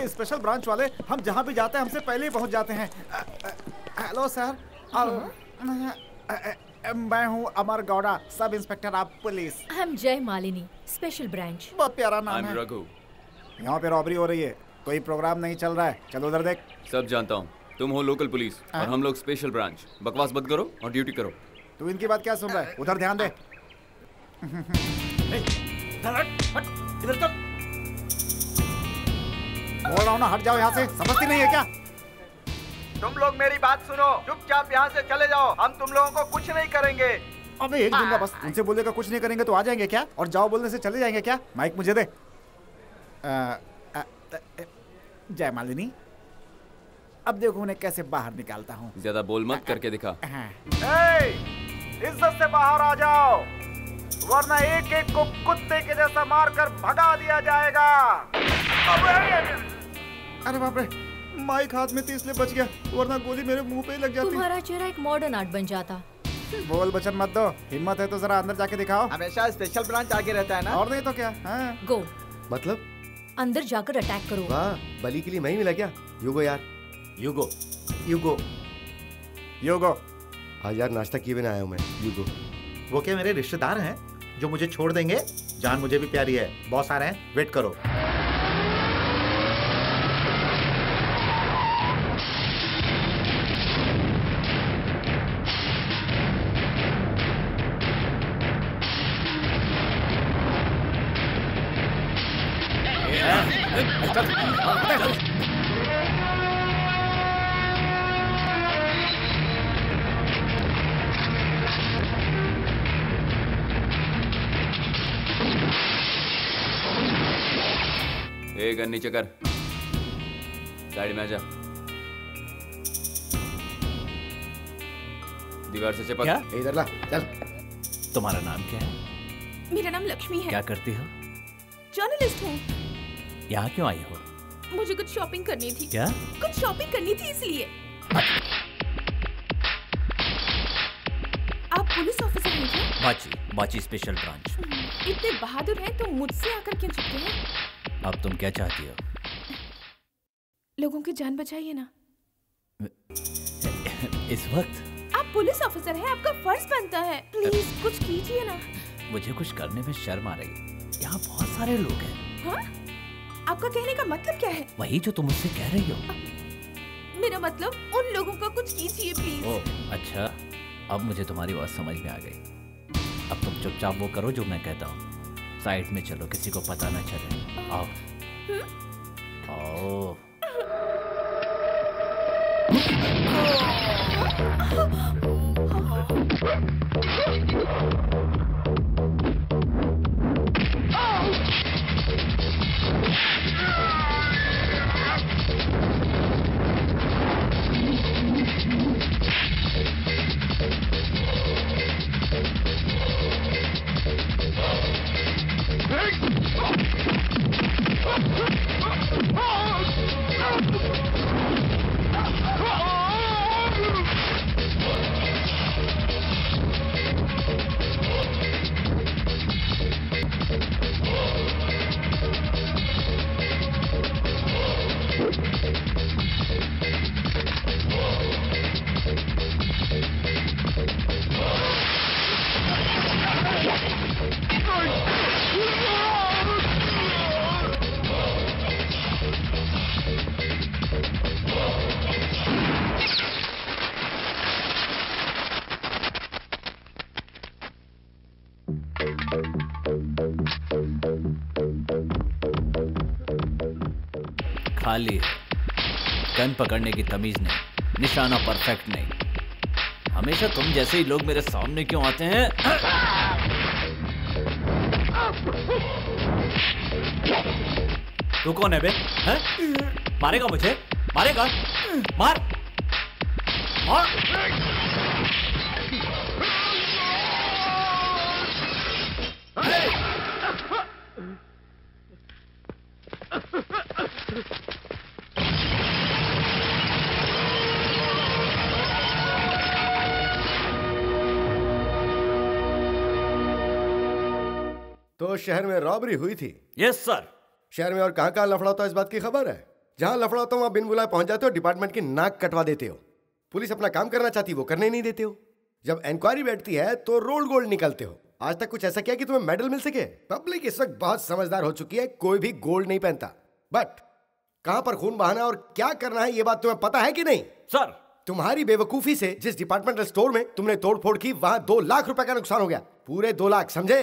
ये special branch वाले हम जहाँ भी जाते हैं हमसे पहले ही पहुँच जाते हैं। हेलो सर, मैं हूँ अमर Gowda, sub inspector of police. हम जय मालिनी, स्पेशल ब्रांच। बहुत प्यारा नाम है। रघु। यहाँ पे रॉबरी हो रही है, कोई प्रोग्राम नहीं चल रहा है, चलो उधर देख। सब जानता हूँ, तुम हो लोकल पुलिस और हम लोग स्पेशल ब्रांच। बकवास मत करो और ड्यूटी करो। तू इनकी बात क्या सुन रहा है? उधर ध्यान दे। इधर तक बोल रहा हूँ ना, हट जाओ यहाँ से, समझती नहीं है क्या? तुम लोग मेरी बात सुनो, चुपचाप यहाँ से चले जाओ, हम तुम लोगों को कुछ नहीं करेंगे। अबे एक दूंगा बस, उनसे बोलेगा कुछ नहीं करेंगे तो आ जाएंगे क्या? और जाओ बोलने से चले जाएंगे क्या? माइक मुझे दे। जय मालिनी, अब देखो उन्हें कैसे बाहर निकालता हूँ। ज्यादा बोल मत, करके दिखा। इज्जत से बाहर आ जाओ, वरना एक एक को कुत्ते के जैसा मारकर भगा दिया जाएगा। अरे बाप रे, माइक हाथ में थी इसलिए बच गया, वरना गोली मेरे मुंह पे ही लग जाती। तुम्हारा चेहरा एक मॉडर्न आर्ट बन जाता। बोल बचन मत दो, हिम्मत है तो जरा अंदर जाके दिखाओ। हमेशा स्पेशल ब्रांच आगे रहता है ना। और नहीं तो क्या। गो, मतलब अंदर जाकर अटैक करो। वाह, बली के लिए मैं ही मिला क्या? युगो यार, युगो युगो योगो। आज यार नाश्ता किए बिना आया हूँ मैं। युगो वो क्या मेरे रिश्तेदार हैं जो मुझे छोड़ देंगे? जान मुझे भी प्यारी है, बॉस आ रहे हैं, वेट करो। गन नीचे कर, साइड में आ जा। दीवार से चिपक। क्या? इधर ला, चल। तुम्हारा नाम क्या है? मेरा नाम लक्ष्मी है। क्या करती हो? जर्नलिस्ट हूँ। यहाँ क्यों आई हो? मुझे कुछ शॉपिंग करनी थी। क्या? कुछ शॉपिंग करनी थी इसलिए। आप पुलिस ऑफिसर हैं क्या? बाची स्पेशल ब्रांच। इतने बहादुर हैं तो मुझसे आकर क्यों छुपते हैं? अब तुम क्या चाहती हो? लोगों की जान बचाइए ना। इस वक्त आप पुलिस ऑफिसर हैं, आपका फर्ज बनता है। प्लीज कुछ कीजिए ना। मुझे कुछ करने में शर्म आ रही है। यहाँ बहुत सारे लोग हैं। हाँ? आपका कहने का मतलब क्या है? वही जो तुम मुझसे कह रही हो। मेरा मतलब उन लोगों का कुछ कीजिए प्लीज। ओह अच्छा, अब मुझे तुम्हारी बात समझ में आ गई। अब तुम चुपचाप वो करो जो मैं कहता हूँ। साइड में चलो, किसी को पता ना चले। आओ। आओ। खाली है, गन पकड़ने की तमीज नहीं, निशाना परफेक्ट नहीं। हमेशा तुम जैसे ही लोग मेरे सामने क्यों आते हैं? तू कौन है बे? हैं? मारेगा मुझे? मारेगा? मार! मार! तो शहर में रॉबरी हुई थी? Yes sir. शहर में और कहाँ कहाँ लफड़ा होता है इस बात की खबर है? जहां लफड़ा होता हो वहां बिन बुलाए पहुंच जाते हो, डिपार्टमेंट की नाक कटवा देते हो। पुलिस अपना काम करना चाहती वो करने नहीं देते हो। जब इंक्वायरी बैठती है तो रोल गोल्ड निकलते हो। आज तक कुछ ऐसा किया कि तुम्हें मेडल मिल सके? पब्लिक इस वक्त बहुत समझदार हो चुकी है, कोई भी गोल्ड नहीं पहनता। बट कहां पर खून बहाना और क्या करना है ये बात तुम्हें पता है कि नहीं? सर तुम्हारी बेवकूफी से जिस डिपार्टमेंटल स्टोर में तुमने तोड़फोड़ की वहां 2 लाख रुपए का नुकसान हो गया। पूरे 2 लाख, समझे?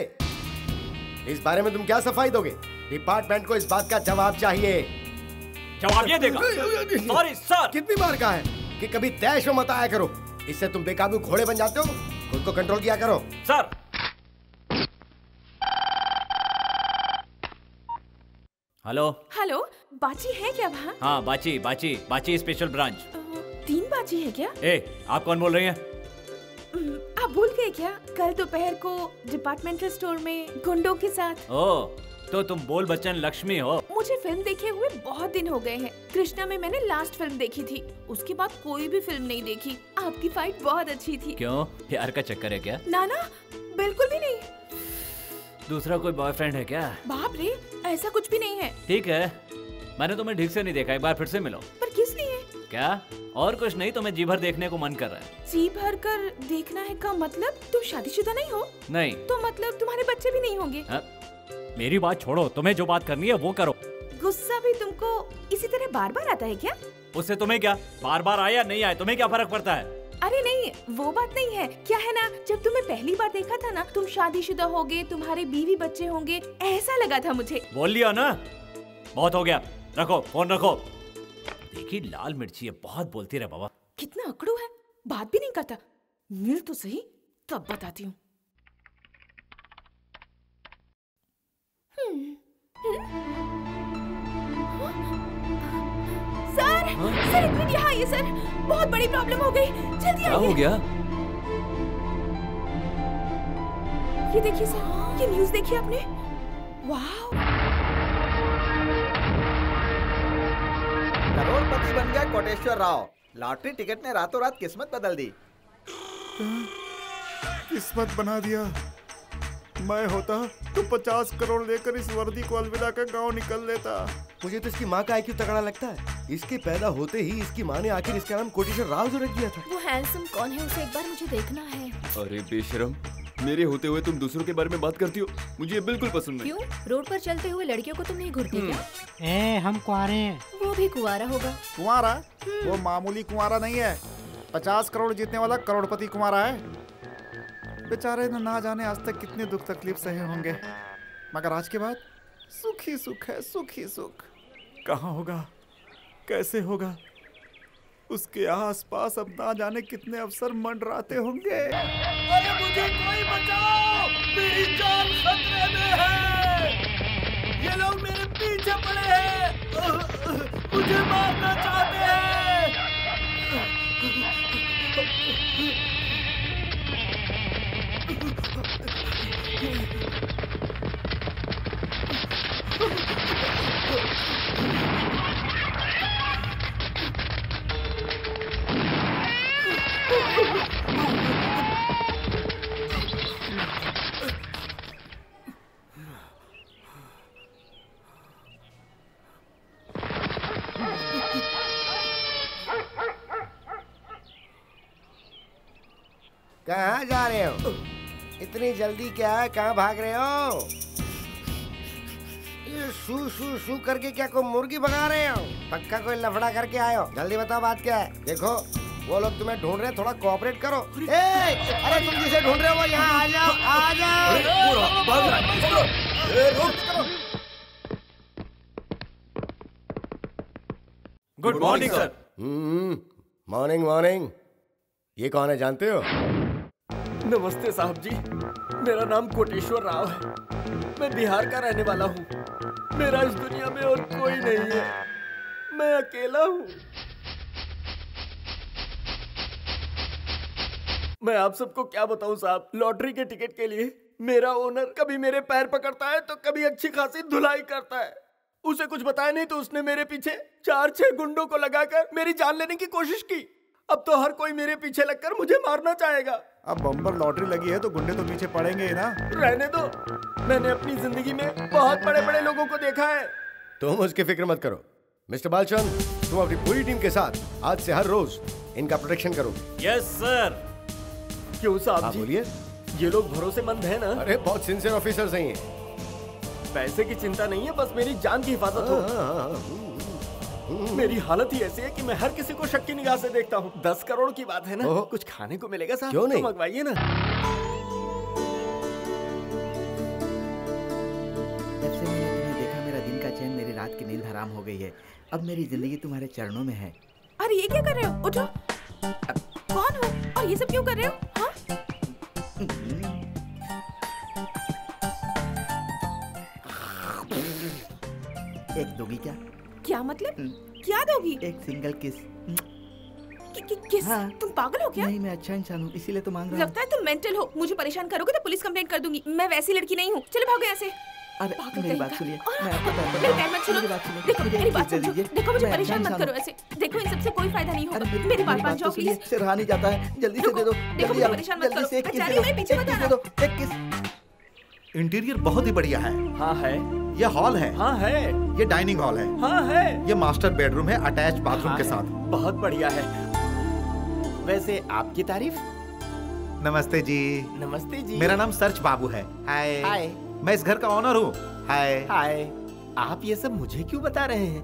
इस बारे में तुम क्या सफाई दोगे? डिपार्टमेंट को इस बात का जवाब चाहिए। जवाब ये देगा। Sorry sir. कितनी बार कहा है कि कभी तैश में मत आया करो, इससे तुम बेकाबू घोड़े बन जाते हो। खुद को कंट्रोल किया करो। Sir hello. हेलो, बाची है क्या वहाँ? हाँ बाची स्पेशल ब्रांच। 3 बाची है क्या? आप कौन बोल रही हैं? आप भूल गए क्या? कल दोपहर को डिपार्टमेंटल स्टोर में गुंडों के साथ। ओह, तो तुम बोल बच्चन लक्ष्मी हो। मुझे फिल्म देखे हुए बहुत दिन हो गए हैं। कृष्णा में मैंने लास्ट फिल्म देखी थी, उसके बाद कोई भी फिल्म नहीं देखी। आपकी फाइट बहुत अच्छी थी। क्यों, प्यार का चक्कर है क्या? ना बिल्कुल भी नहीं। दूसरा कोई बॉयफ्रेंड है क्या? बाप रे, ऐसा कुछ भी नहीं है। ठीक है, मैंने तुम्हें ठीक से नहीं देखा, एक बार फिर से मिलो। पर किस लिए? क्या? और कुछ नहीं, तुम्हें जी भर देखने को मन कर रहा है। जी भर कर देखना है का मतलब तुम शादीशुदा नहीं हो? नहीं। तो मतलब तुम्हारे बच्चे भी नहीं होंगे? मेरी बात छोड़ो, तुम्हें जो बात करनी है वो करो। गुस्सा भी तुमको इसी तरह बार बार आता है क्या? उससे तुम्हें क्या, बार बार आया नहीं आया तुम्हें क्या फर्क पड़ता है? अरे नहीं, वो बात नहीं है। क्या है ना, जब तुम्हें पहली बार देखा था ना, तुम शादीशुदा होगे, तुम्हारे बीवी बच्चे होंगे, ऐसा लगा था मुझे। बोल लिया ना, बहुत हो गया। रखो फोन रखो। देखी लाल मिर्ची है, बहुत बोलती रहे बाबा। कितना अकड़ू है, बात भी नहीं करता। मिल तो सही, तब बताती हूँ। सर एक मिनट यहाँ आइए सर, बहुत बड़ी प्रॉब्लम हो गई, जल्दी आइए। क्या हो गया? ये देखिए सर, ये न्यूज़ देखी आपने? वाह, करोड़पति बन गया कोटेश्वर राव। लॉटरी टिकट ने रातों रात किस्मत बदल दी। किस्मत बना दिया। मैं होता तो 50 करोड़ लेकर इस वर्दी को अलविदा कर गांव निकल लेता। मुझे तो इसकी माँ का IQ तगड़ा लगता है। इसके पैदा होते ही इसकी माँ ने आखिर इसका नाम कोटेश्वर राव जो रख दिया था। वो हैंडसम कौन है, उसे एक बार मुझे देखना है। अरे बेशरम, मेरे होते हुए तुम दूसरों के बारे में बात करती हो, मुझे ये बिल्कुल पसंद नहीं। क्यों, रोड पर चलते हुए लड़कियों को तुम नहीं घूरती क्या? हम कुंवारे हैं। वो भी कुंवारा होगा। कुंवारा? वो मामूली कुंवारा नहीं है, 50 करोड़ जीतने वाला करोड़पति कुंवारा है। बेचारे ने ना जाने आज तक कितने दुख तकलीफ सहे होंगे, मगर आज के बाद सुख ही सुख है, सुख ही सुख। कहाँ होगा, कैसे होगा, उसके आसपास अब ना जाने कितने अफसर मंडराते होंगे। अरे मुझे कोई बचाओ, मेरी जान खतरे में है। ये लोग मेरे पीछे पड़े हैं, मुझे मारना चाहते हैं। कहाँ जा रहे हो? इतनी जल्दी क्या है, कहाँ भाग रहे हो? ये शू शू शू करके क्या कोई मुर्गी भगा रहे हो? पक्का कोई लफड़ा करके आए हो? जल्दी बताओ बात क्या है। देखो वो लोग तुम्हें ढूंढ रहे हैं, थोड़ा कोऑपरेट करो। अरे तुम जिसे ढूंढ रहे हो वो यहाँ आ जाओ, आ जाओ। Good morning sir. Morning morning. ये कौन है जानते हो? नमस्ते साहब जी, मेरा नाम कोटेश्वर राव है। मैं बिहार का रहने वाला हूँ। मेरा इस दुनिया में और कोई नहीं है, मैं अकेला हूँ। मैं आप सबको क्या बताऊं साहब, लॉटरी के टिकट के लिए मेरा ओनर कभी मेरे पैर पकड़ता है तो कभी अच्छी खासी धुलाई करता है। उसे कुछ बताया नहीं तो उसने मेरे पीछे 4-6 गुंडों को लगाकर मेरी जान लेने की कोशिश की। अब तो हर कोई मेरे पीछे लगकर मुझे मारना चाहेगा। अब बम्पर लॉटरी लगी है तो गुंडे तो पीछे पड़ेंगे ही ना। रहने दो, मैंने अपनी जिंदगी में बहुत बड़े बड़े लोगों को देखा है। तुम उसकी फिक्र मत करो, मिस्टर बालचंद, तुम अपनी पूरी टीम के साथ आज से हर रोज इनका प्रोटेक्शन करोगे। Yes sir. क्यों साहब जी? बोलिए। ये लोग भरोसेमंद है ना? अरे बहुत सिंसियर ऑफिसर्स हैं ये। पैसे की चिंता नहीं है, बस मेरी जान की हिफाजत हो। मेरी हालत ही ऐसी है कि मैं हर किसी को शक की निगाह से देखता हूँ। 10 करोड़ की बात है ना, कुछ खाने को मिलेगा साहब? क्यों नहीं? तो मंगवाइए ना। जब से मैंने तुम्हें देखा, मेरा दिन का चैन, मेरी रात की नींद हराम हो गई है। अब मेरी जिंदगी तुम्हारे चरणों में है। अरे ये क्या कर रहे हो? उठो। कौन हो और ये सब क्यों कर रहे हो? हाँ? एक दोगी क्या? क्या मतलब? क्या दोगी? एक सिंगल किस। किस? तुम पागल हो क्या? नहीं, मैं अच्छा इंसान हूँ, इसीलिए तो मांग रहा हूँ। लगता है तुम मेंटल हो। मुझे परेशान करोगे तो पुलिस कंप्लेंट कर दूंगी। मैं वैसी लड़की नहीं हूँ। चलो भागो यहाँ से। अरे मेरी बात सुनिए। मैं आपको मेरी बात सुनो। देखो मेरी बात सुनो। देखो मुझे परेशान मत करो ऐसे। देखो इन सबसे कोई फायदा नहीं होगा। मेरी बात मान जाओ प्लीज। से रहा नहीं जाता है, जल्दी से दे दो। देखो मुझे परेशान मत करो। बेचारी मेरे पीछे मत आना। एक किस। इंटीरियर बहुत ही बढ़िया है। हाँ है। ये हॉल है। हाँ है। ये डाइनिंग हॉल है। हाँ है। ये मास्टर बेडरूम है अटैच बाथरूम के साथ। बहुत बढ़िया है। वैसे आपकी तारीफ? नमस्ते जी। नमस्ते जी। मेरा नाम सर्च बाबू है। हाय। हाय। मैं इस घर का ऑनर हूँ। हाय। हाय। आप ये सब मुझे क्यों बता रहे हैं?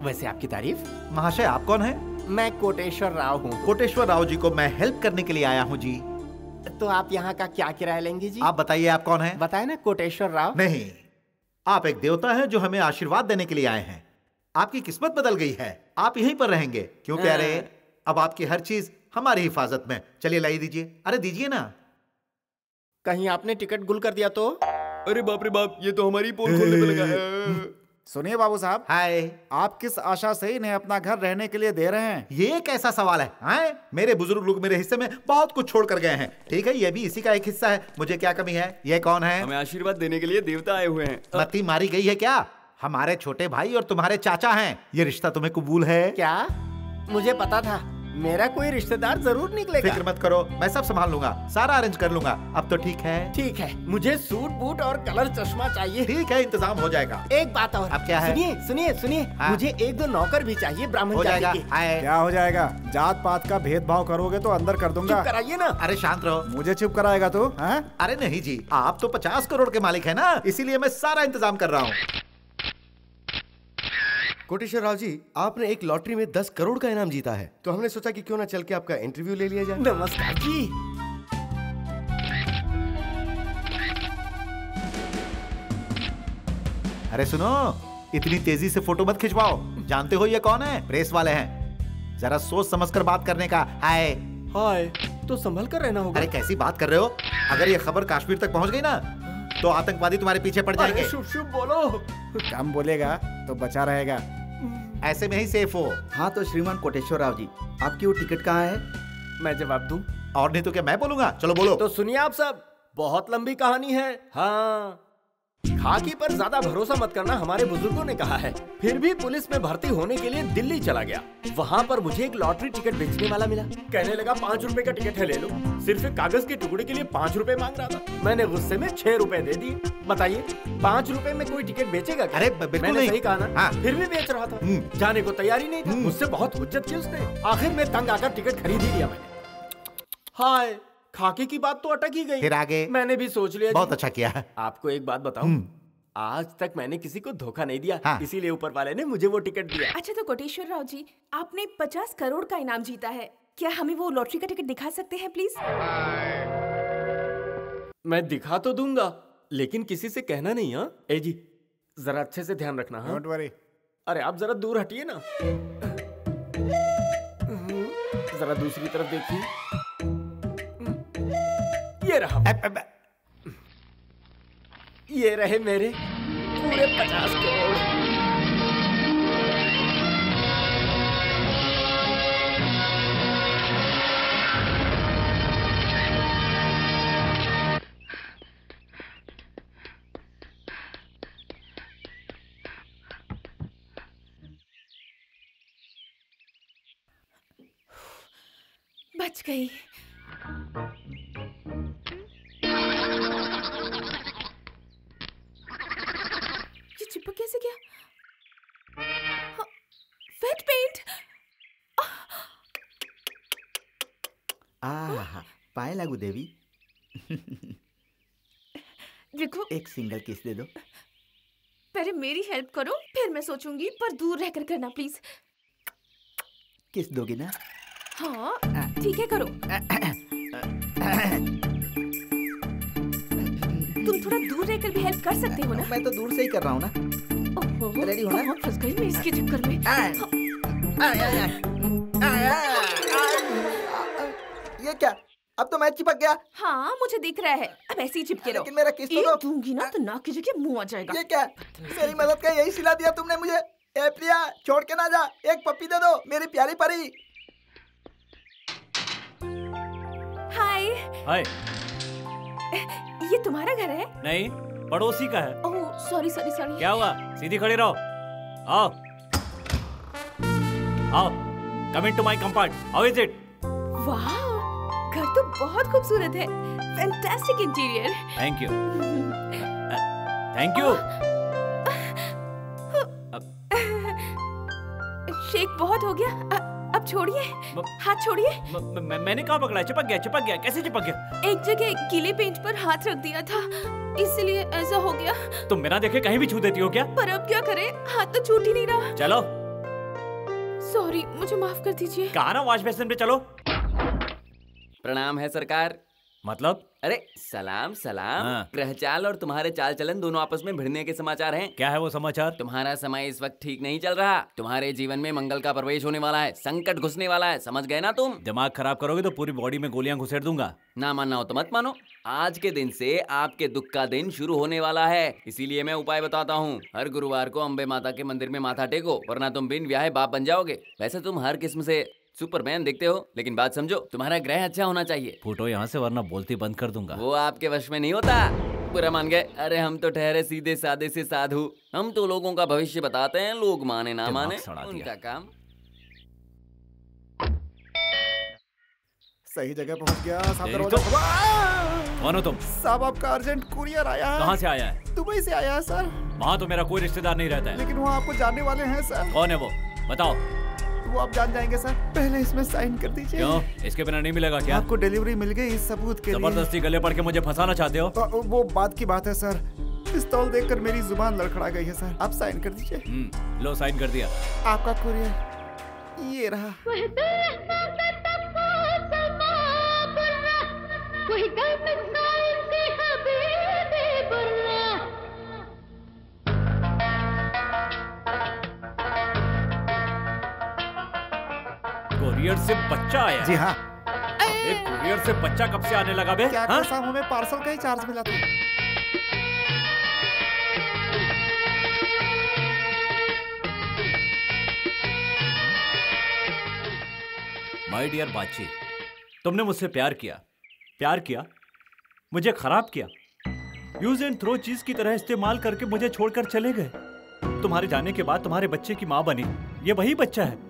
वैसे आपकी तारीफ? महाशय आप कौन है? मैं कोटेश्वर राव हूँ। कोटेश्वर राव जी को मैं हेल्प करने के लिए आया हूँ जी। तो आप यहाँ का क्या किराया लेंगे जी? आप बताइए आप कौन है? बताए ना, कोटेश्वर राव। नहीं, आप एक देवता हैं जो हमें आशीर्वाद देने के लिए आए हैं। आपकी किस्मत बदल गई है, आप यहीं पर रहेंगे। क्यों प्यारे? अब आपकी हर चीज हमारी हिफाजत में। चलिए लाई दीजिए। अरे दीजिए ना। कहीं आपने टिकट गुल कर दिया तो? अरे बाप रे बाप, ये तो हमारी पोल खोलने पे लगा है। सुनिए बाबू साहब। हाय। आप किस आशा से इन्हें अपना घर रहने के लिए दे रहे हैं? ये कैसा सवाल है? हाय? मेरे बुजुर्ग लोग मेरे हिस्से में बहुत कुछ छोड़ कर गए हैं। ठीक है, ये भी इसी का एक हिस्सा है। मुझे क्या कमी है? ये कौन है? हमें आशीर्वाद देने के लिए देवता आए हुए हैं। मत्ती मारी गई है क्या? हमारे छोटे भाई और तुम्हारे चाचा हैं। ये रिश्ता तुम्हें कबूल है? क्या? मुझे पता था मेरा कोई रिश्तेदार जरूर निकलेगा। फिक्र मत करो, मैं सब संभाल लूंगा, सारा अरेंज कर लूंगा। अब तो ठीक है? ठीक है, मुझे सूट बूट और कलर चश्मा चाहिए। ठीक है, इंतजाम हो जाएगा। एक बात और। अब क्या है? सुनिए सुनिए सुनिए। हाँ? मुझे 1-2 नौकर भी चाहिए, ब्राह्मण हो जाति जाएगा। के। हाय। क्या हो जाएगा? जात पात का भेदभाव करोगे तो अंदर कर दूंगा। चुप कराइए ना। अरे शांत रहो। मुझे चुप कराएगा तू? हाँ? अरे नहीं जी, आप तो 50 करोड़ के मालिक है ना, इसीलिए मैं सारा इंतजाम कर रहा हूँ। कोटेश्वर राव जी, आपने एक लॉटरी में 10 करोड़ का इनाम जीता है, तो हमने सोचा कि क्यों ना चल के आपका इंटरव्यू ले लिया जाए। नमस्कार जी। अरे सुनो, इतनी तेजी से फोटो मत खिंचवाओ। जानते हो ये कौन है? प्रेस वाले हैं। जरा सोच समझ कर बात करने का। हाय। हाय। तो संभल कर रहना होगा। अरे कैसी बात कर रहे हो? अगर ये खबर कश्मीर तक पहुंच गई ना, तो आतंकवादी तुम्हारे पीछे पड़ जाएंगे। शुभ शुभ बोलो। कम बोलेगा तो बचा रहेगा। ऐसे में ही सेफ हो। हाँ तो श्रीमान कोटेश्वर राव जी, आपकी वो टिकट कहाँ है? मैं जवाब दूं? और नहीं तो क्या मैं बोलूंगा? चलो बोलो। तो सुनिए आप सब, बहुत लंबी कहानी है। हाँ, खाकी पर ज्यादा भरोसा मत करना, हमारे बुजुर्गों ने कहा है। फिर भी पुलिस में भर्ती होने के लिए दिल्ली चला गया। वहाँ पर मुझे एक लॉटरी टिकट बेचने वाला मिला। कहने लगा 5 रुपए का टिकट है, ले लो। सिर्फ एक कागज के टुकड़े के लिए 5 रुपए मांग रहा था। मैंने गुस्से में 6 रुपए दे दिए। बताइए 5 रुपए में कोई टिकट बेचेगा क्या? अरे बिल्कुल मैंने नहीं। सही कहा ना? हाँ। फिर भी बेच रहा था। जाने को तैयारी नहीं था। मुझसे बहुत हुज्जत की उसने। आखिर में तंग आकर टिकट खरीद ही लिया मैंने। हाय, खाके की बात तो अटक ही गई। फिर आगे? मैंने भी सोच लिया। बहुत अच्छा किया। आपको एक बात बताऊं, आज तक मैंने किसी को धोखा नहीं दिया। हाँ। इसीलिए ऊपर वाले ने मुझे वो टिकट दिया। अच्छा तो कोटेश्वर राव जी, आपने 50 करोड़ का इनाम जीता है। क्या हमें वो लॉटरी का टिकट दिखा सकते हैं प्लीज? मैं दिखा तो दूंगा, लेकिन किसी से कहना नहीं। हाँ ए जी, जरा अच्छे से ध्यान रखना। हाँ? Don't worry. अरे आप जरा दूर हटिए ना। जरा दूसरी तरफ देखिए। ये रहा। ये रहे मेरे पूरे 50 करोड़। बच गई। ये चिपक कैसे गया? हाँ, आहा, पाए लागू देवी। देखो, एक सिंगल किस दे दो। पहले मेरी हेल्प करो, फिर मैं सोचूंगी, पर दूर रहकर करना प्लीज। किस दोगी ना? हाँ ठीक है, करो। तुम थोड़ा दूर रहकर भी हेल्प कर सकते हो ना? मैं तो दूर से ही कर रहा हूँ ना। रेडी हो ना? कहाँ फंस गई मैं इसके चक्कर में। ये क्या? अब तो मैं चिपक गया। हाँ मुझे दिख रहा है, अब ऐसे ही चिपके रहो। लेकिन मेरा किस तो दो। दूंगी ना तो नाक की जगह मुंह आ जाएगा। ये क्या? मेरी मदद का यही सिला दिया तुमने मुझे। ए प्रिया, छोड़ के ना जा, एक पप्पी दे दो मेरी प्यारी परी। हाय। हाय। ये तुम्हारा घर है? नहीं, पड़ोसी का है। Oh sorry sorry sorry. क्या हुआ? सीधी खड़ी रहो। आओ आओ, come in to my compart. How is it? वाह, घर तो बहुत खूबसूरत है। Fantastic interior. Thank you. Thank you. Shake बहुत हो गया, अब छोड़िए, हाथ छोड़िए। मैंने कहाँ पकड़ा? चिपक गया, चिपक गया। कैसे चिपक गया? एक जगह गीले पेंट पर हाथ रख दिया था, इसलिए ऐसा हो गया। तुम बिना देखे कहीं भी छू देती हो क्या? पर अब क्या करें, हाथ तो छूट ही नहीं रहा। चलो। सॉरी, मुझे माफ कर दीजिए। कहा ना वॉश बेसिन पे चलो। प्रणाम है सरकार। मतलब? अरे सलाम सलाम। ग्रहचाल और तुम्हारे चाल चलन दोनों आपस में भिड़ने के समाचार हैं। क्या है वो समाचार? तुम्हारा समय इस वक्त ठीक नहीं चल रहा। तुम्हारे जीवन में मंगल का प्रवेश होने वाला है, संकट घुसने वाला है, समझ गए ना तुम? दिमाग खराब करोगे तो पूरी बॉडी में गोलियां घुसेड़ दूंगा। ना मानना हो तो मत मानो। आज के दिन से आपके दुख का दिन शुरू होने वाला है, इसीलिए मैं उपाय बताता हूँ। हर गुरुवार को अम्बे माता के मंदिर में माथा टेको, वरना तुम बिन ब्याहे बाप बन जाओगे। वैसे तुम हर किस्म से सुपरमैन दिखते हो, लेकिन बात समझो, तुम्हारा ग्रह अच्छा होना चाहिए। फूटो यहाँ से, वरना बोलती बंद कर दूंगा। वो आपके वश में नहीं होता। पूरा मान गए? अरे हम तो ठहरे सीधे सादे से साधु। हम तो लोगों का भविष्य बताते हैं, लोग माने ना माने उनका काम। सही जगह पहुंच गया। कौन हो तुम? साहब आपका अर्जेंट कुरियर आया है। कहाँ से आया है? दुबई से आया है सर। वहाँ तो मेरा कोई रिश्तेदार नहीं रहता है। लेकिन वहाँ आपको जानने वाले हैं सर। कौन है वो? बताओ। वो आप जान जाएंगे सर, पहले इसमें साइन कर दीजिए। क्यों? इसके बिना नहीं मिलेगा क्या? आपको डिलीवरी मिल गई इस सबूत के लिए। जबरदस्ती गले पड़ के मुझे फंसाना चाहते हो? वो बात की बात है सर, पिस्तौल देखकर मेरी जुबान लड़खड़ा गई है सर। आप साइन कर दीजिए। लो साइन कर दिया। आपका कुरियर ये रहा। कुरियर से बच्चा आया? जी हाँ। कुरियर से बच्चा कब से आने लगा बे? क्या हाँ? साहब हमें पार्सल का ही चार्ज मिला था। माय डियर बाची, तुमने मुझसे प्यार किया, मुझे खराब किया, यूज एंड थ्रो चीज की तरह इस्तेमाल करके मुझे छोड़कर चले गए। तुम्हारे जाने के बाद तुम्हारे बच्चे की माँ बनी। ये वही बच्चा है।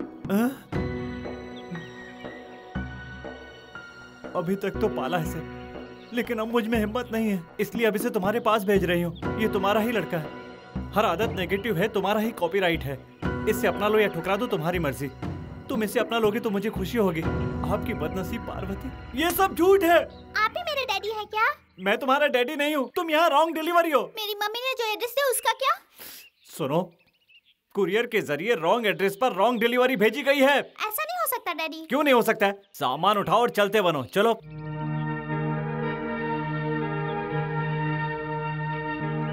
अभी तक तो पाला है सर, लेकिन अब मुझ में हिम्मत नहीं है, इसलिए अब इसे तुम्हारे पास भेज रही हूँ। ये तुम्हारा ही लड़का है, हर आदत नेगेटिव है, तुम्हारा ही कॉपीराइट है। इससे अपना लो या ठुकरा दो, तुम्हारी मर्जी। तुम इसे अपना लोगे तो मुझे खुशी होगी। आपकी बदनसीब पार्वती। ये सब झूठ है। आप ही मेरे डैडी हैं क्या? मैं तुम्हारा डैडी नहीं हूँ, तुम यहाँ रॉन्ग डिलीवरी हो। मेरी मम्मी ने जो एड्रेस दिया उसका क्या? सुनो, कुरियर के जरिए रॉन्ग एड्रेस पर रॉन्ग डिलीवरी भेजी गई है। ऐसा नहीं हो सकता डैडी। क्यों नहीं हो सकता है? सामान उठाओ और चलते बनो। चलो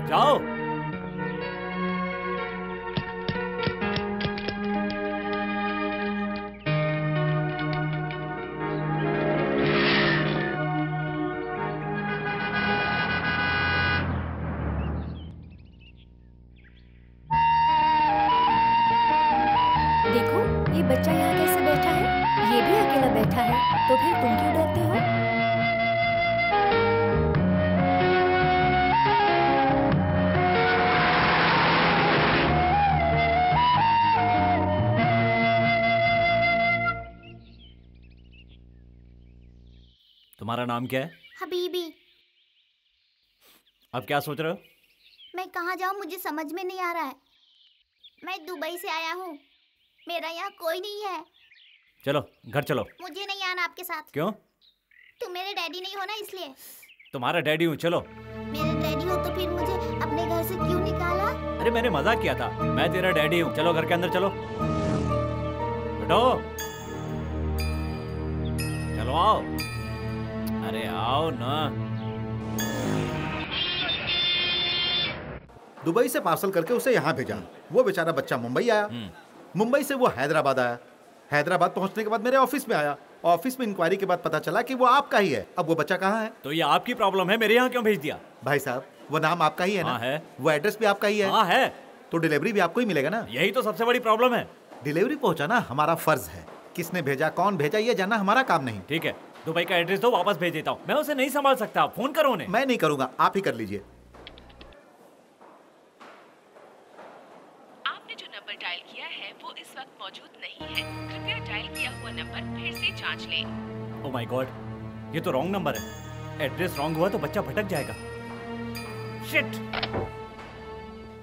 जाओ। देखो ये बच्चा यहाँ कैसे बैठा है, ये भी अकेला बैठा है, तो फिर तुम क्यों डरते हो? तुम्हारा नाम क्या है? हबीबी। अब क्या सोच रहे हो? मैं कहाँ जाऊँ मुझे समझ में नहीं आ रहा है। मैं दुबई से आया हूँ, मेरा यहाँ कोई नहीं है। चलो घर चलो। मुझे नहीं आना आपके साथ। क्यों? तुम मेरे डैडी नहीं हो ना इसलिए। तुम्हारा डैडी हूँ, चलो। मेरे डैडी हो तो फिर मुझे अपने घर से क्यों निकाला? अरे मैंने मजाक किया था, मैं तेरा डैडी हूँ। चलो घर के अंदर चलो, बैठो, चलो आओ। अरे आओ ना। दुबई से पार्सल करके उसे यहाँ भेजा। वो बेचारा बच्चा मुंबई आया, मुंबई से वो हैदराबाद आया, हैदराबाद पहुंचने के बाद मेरे ऑफिस में आया। ऑफिस में इंक्वायरी के बाद पता चला कि वो आपका ही है। अब वो बच्चा कहाँ है? तो ये आपकी प्रॉब्लम है, मेरे यहाँ क्यों भेज दिया? भाई साहब, वो नाम आपका ही है ना? हाँ है। वो एड्रेस भी आपका ही है? हाँ है। तो डिलीवरी भी आपको ही मिलेगा ना? यही तो सबसे बड़ी प्रॉब्लम है। डिलीवरी पहुंचाना हमारा फर्ज है, किसने भेजा, कौन भेजा, ये जानना हमारा काम नहीं। ठीक है, दुबई का एड्रेस दो, वापस भेज देता हूँ। मैं उसे नहीं संभाल सकता, फोन करो उन्हें। मैं नहीं करूंगा, आप ही कर लीजिए। आपने जो नंबर डायल किया है वो इस वक्त मौजूद नहीं है। कृपया डायल किया हुआ नंबर फिर से जांच लें। ओह माय गॉड, ये तो रॉन्ग नंबर है। एड्रेस रॉन्ग हुआ तो बच्चा भटक जाएगा। शिट।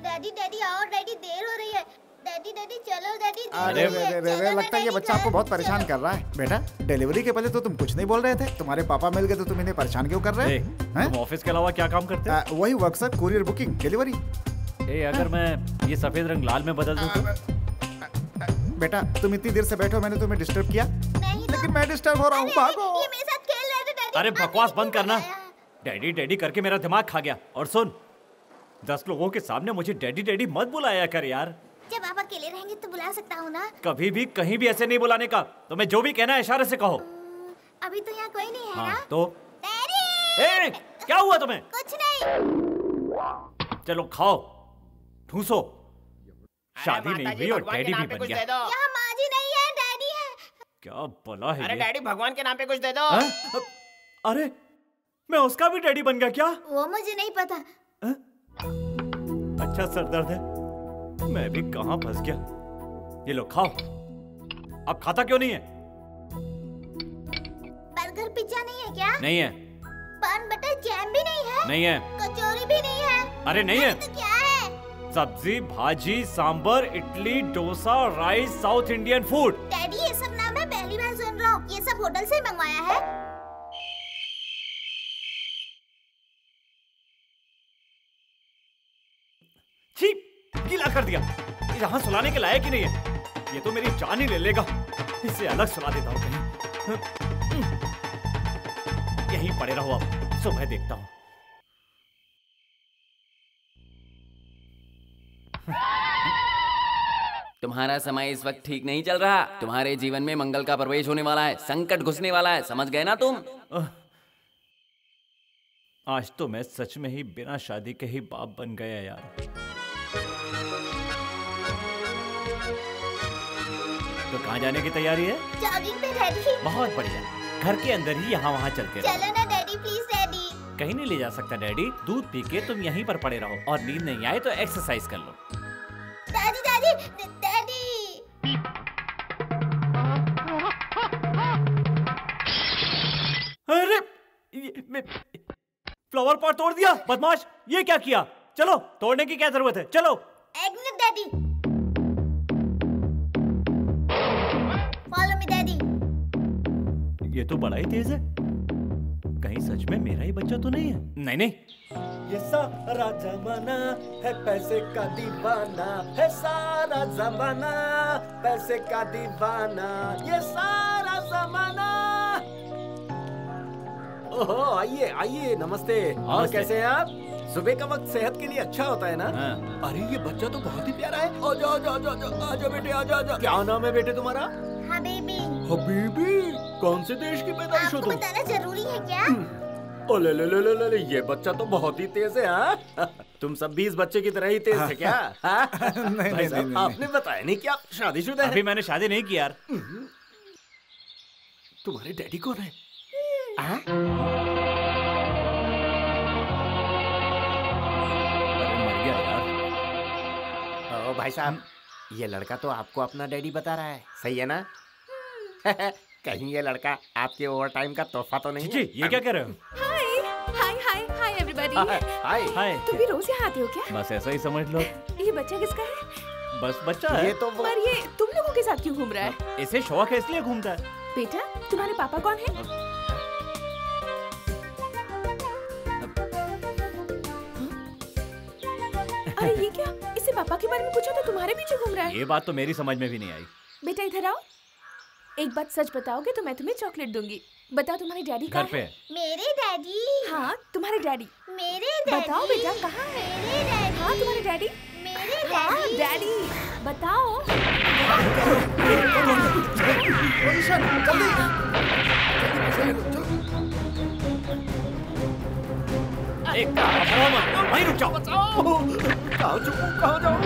डैडी डैडी आओ, डैडी देर हो रही है। डैडी डैडी चलो, डैडी अरे वे लगता है ये बच्चा आपको बहुत परेशान कर रहा है। बेटा, डिलीवरी के पहले तो तुम कुछ नहीं बोल रहे थे। तुम्हारे पापा मिल गए तो तुम इन्हें परेशान क्यों कर रहे हैं? तुम ऑफिस के अलावा क्या काम करते हो? वही वर्कशॉप, कुरियर, बुकिंग, डिलीवरी। अगर मैं ये सफेद रंग लाल में बदल दूं तो? बेटा, तुम इतनी देर से बैठो, मैंने तुम्हें डिस्टर्ब किया? नहीं तो। लेकिन मैं डिस्टर्ब हो रहा हूँ, भागो। ये मेरे साथ खेल रहे थे डैडी। अरे बकवास बंद करना। डैडी डैडी करके मेरा दिमाग खा गया। और सुन, 10 लोगों के सामने मुझे डैडी डैडी मत बुलाया कर यार। जब आप अकेले रहेंगे तो बुला सकता हूँ ना? कभी भी कहीं भी ऐसे नहीं बुलाने का। तो मैं जो भी कहना है इशारे से कहो। अभी तो यहाँ कोई नहीं है हाँ, ना? तो डैडी! क्या हुआ तुम्हें? कुछ नहीं। चलो खाओ, ठूसो। शादी नहीं हुई और डैडी भी बन गया। यहाँ माँ जी नहीं है, डैडी है। क्या भला है अरे ये? डैडी, भगवान के नाम पे कुछ दे दो। अरे मैं उसका भी डैडी बन गया क्या? वो मुझे नहीं पता। अच्छा सरदर्द है, मैं भी कहाँ फंस गया। ये लो खाओ। अब खाता क्यों नहीं है? बर्गर पिज्जा नहीं है क्या? नहीं है। पान बटर जैम भी नहीं है? नहीं है। कचौरी भी नहीं है? अरे नहीं है। तो क्या है? सब्जी, भाजी, sambar, idli, dosa, rice, south Indian food. Daddy, ये सब नाम मैं पहली बार सुन रहा हूँ। ये सब होटल से मंगवाया है? छी, गीला कर दिया। यहाँ सुलाने के लायक ही नहीं है। ये तो मेरी जान ही ले लेगा। इसे अलग सुला देता हूँ कहीं। यहीं पड़े रहो, अब सुबह देखता हूँ। तुम्हारा समय इस वक्त ठीक नहीं चल रहा। तुम्हारे जीवन में मंगल का प्रवेश होने वाला है, संकट घुसने वाला है, समझ गए ना तुम? आज तो मैं सच में ही बिना शादी के ही बाप बन गया यार। तो कहाँ जाने की तैयारी है? जॉगिंग पे डैडी। बहुत बढ़िया, घर के अंदर ही यहाँ वहाँ चलते रहो। चलो ना डैडी, प्लीज डैडी। कहीं नहीं ले जा सकता डैडी। दूध पी के तुम यहीं पर पड़े रहो और नींद नहीं आए तो एक्सरसाइज कर लो। Daddy daddy daddy. अरे फ्लावर पॉट तोड़ दिया बदमाश। ये क्या किया? चलो, तोड़ने की क्या जरूरत है, चलो। एक minute daddy. Follow me daddy. ये तो बड़ा ही तेज है। कहीं सच में मेरा ही बच्चा तो नहीं है? नहीं नहीं, ये सारा जमाना है पैसे का दीवाना, है सारा जमाना पैसे का दीवाना, ये सारा जमाना। ओहो, आइए आइए, नमस्ते। और कैसे हैं आप? सुबह का वक्त सेहत के लिए अच्छा होता है ना? अरे ये बच्चा तो बहुत ही प्यारा है। आजा आजा आजा आजा आजा बेटे, आजा आजा। क्या नाम है बेटे तुम्हारा? हबीबी। हबीबी? कौन से देश की पैदाइश हो तुम? आपको बताना जरूरी है क्या? ओले ले ले ले ले, ये बच्चा तो बहुत ही तेज है। हाँ, तुम सब भी इस बच्चे की तरह ही तेज है क्या? नहीं, आपने बताया नहीं कि आप शादीशुदा हैं? अभी मैंने शादी नहीं की यार। तुम्हारे डैडी कौन है? मर गया यार। ओ भाई साहब, ये लड़का तो आपको अपना डैडी बता रहा है, सही है ना? कहीं ये लड़का आपके ओवर टाइम का तोहफा तो नहीं है? ये क्या कह रहे हो? हाय हाय हाय हाय एवरीबॉडी। हाय हाय। तुम भी रोज यहाँ आते हो क्या? बस ऐसा ही समझ लो। ये बच्चा किसका है? बस बच्चा है। ये तो वो... पर ये तुम लोगों के साथ क्यों घूम रहा है? इसे शौक है इसलिए घूमता है। बेटा, तुम्हारे पापा कौन है? पापा के बारे में पूछा तो तुम्हारे पीछे घूम रहा है। ये बात तो मेरी समझ में भी नहीं आई। बेटा इधर आओ, एक बात सच बताओगे तो मैं तुम्हें चॉकलेट दूंगी। बताओ तुम्हारे डैडी कहाँ घर पे। मेरे डैडी। हाँ तुम्हारे डैडी। मेरे डैडी। बताओ बेटा कहाँ है? मेरे डैडी। हाँ तुम्हारे डैडी। मेरे डैडी। हाँ डैडी बताओ। पोजीशन वहीं रुक जाओ। कहाँ जाऊँ?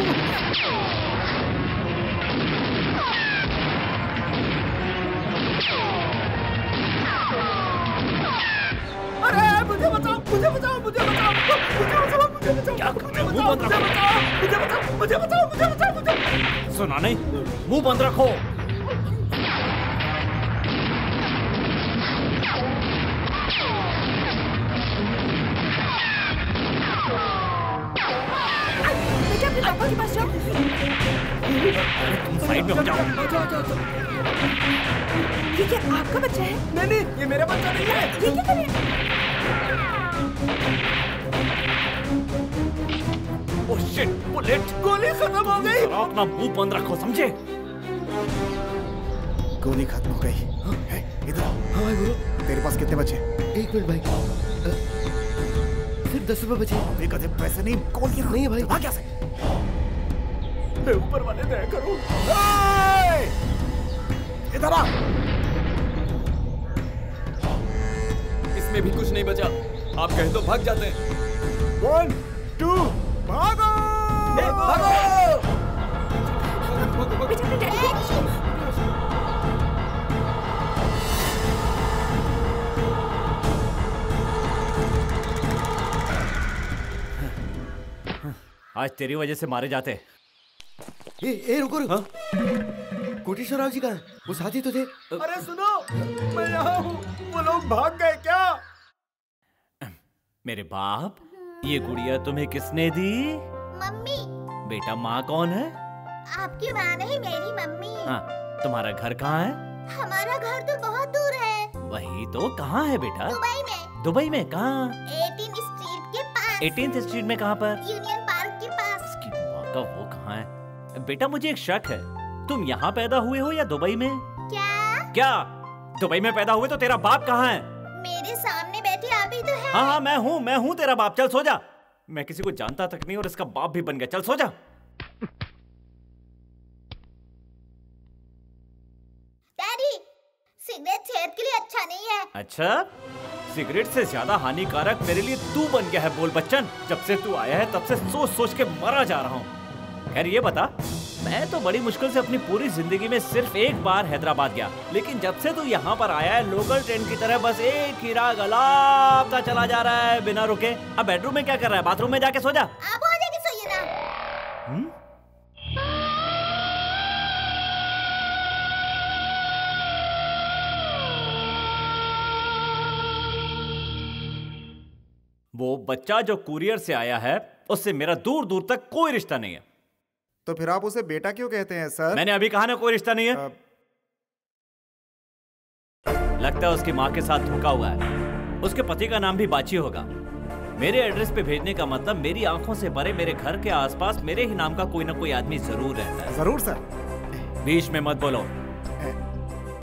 अरे मुझे बचाओ, मुझे बचाओ, मुझे बचाओ, मुझे बचाओ, मुझे बचाओ, क्या कर रहे हो? मुझे बचाओ, मुझे बचाओ, मुझे बचाओ, मुझे बचाओ, मुझे सुना नहीं, मुंह बंद रखो। बेटा अपने पापा के पास जाओ। तुम साइड में हो जाओ। ये क्या आपका बच्चा है? नहीं, ये मेरा बच्चा नहीं है। ये क्या कर रहे हैं? Oh shit, bullet. गोली खत्म हो गई। जरा अपना मुंह बंद रखो, समझे? गोली खत्म हो गई। है, इधर आओ। हाँ भाई बोलो। तेरे पास कितने बचे? 1 मिनट भाई। सिर्फ 10 रुपए बचे। अभी कदे पैसे नहीं, गोलियां नहीं है भाई। भाग यहाँ से। ऊपर वाले दया करो। इधर आ। इसमें भी कुछ नहीं बचा। आप कहें तो भाग जाते हैं। 1, 2, भागो! भागो! बेटा अपने डैडी को पूछो। आज तेरी वजह से मारे जाते। ए रुको रुको। कोटेश्वर राव जी कहाँ हैं? वो साथी तो थे। अरे सुनो, मैं यहाँ हूँ। वो लोग भाग गए क्या? मेरे बाप, ये गुड़िया तुम्हें किसने दी? मम्मी। बेटा माँ कौन है? आपकी माँ नहीं, मेरी मम्मी। हाँ, तुम्हारा घर कहाँ है? हमारा घर तो बहुत दूर है। वही तो, कहाँ है बेटा? दुबई में। दुबई में कहाँ? 18th स्ट्रीट के पास। 18th स्ट्रीट में कहाँ पर? यूनियन पार्क के पास। इसकी माँ का वो कहाँ है? बेटा मुझे एक शक है, तुम यहाँ पैदा हुए हो या दुबई में? क्या दुबई में पैदा हुए तो तेरा बाप कहाँ है? मेरे सामने बैठे आप ही तो हैं। हाँ मैं हूँ तेरा बाप। चल सो जा। मैं किसी को जानता तक नहीं और इसका बाप भी बन गया। चल सो जा। डैडी, सिगरेट सेहत के लिए अच्छा नहीं है। अच्छा, सिगरेट से ज्यादा हानिकारक मेरे लिए तू बन गया है। बोल बच्चन, जब से तू आया है तब से सोच सोच के मरा जा रहा हूँ। खैर ये बता, मैं तो बड़ी मुश्किल से अपनी पूरी जिंदगी में सिर्फ एक बार हैदराबाद गया, लेकिन जब से तू यहाँ पर आया है लोकल ट्रेन की तरह बस एक ही राग अलापता चला जा रहा है बिना रुके। अब बेडरूम में क्या कर रहा है? बाथरूम में जाके सो जा। आप हो जाके सोइए ना। वो बच्चा जो कुरियर से आया है उससे मेरा दूर दूर तक कोई रिश्ता नहीं है। तो फिर आप उसे बेटा क्यों कहते हैं सर? मैंने अभी कहा ना कोई रिश्ता नहीं है। लगता है उसकी माँ के साथ धोखा हुआ है। उसके पति का नाम भी बाची होगा। मेरे एड्रेस पे भेजने का मतलब मेरी आंखों से भरे मेरे घर के आसपास मेरे ही नाम का कोई ना कोई आदमी जरूर रहता है। जरूर सर। बीच में मत बोलो।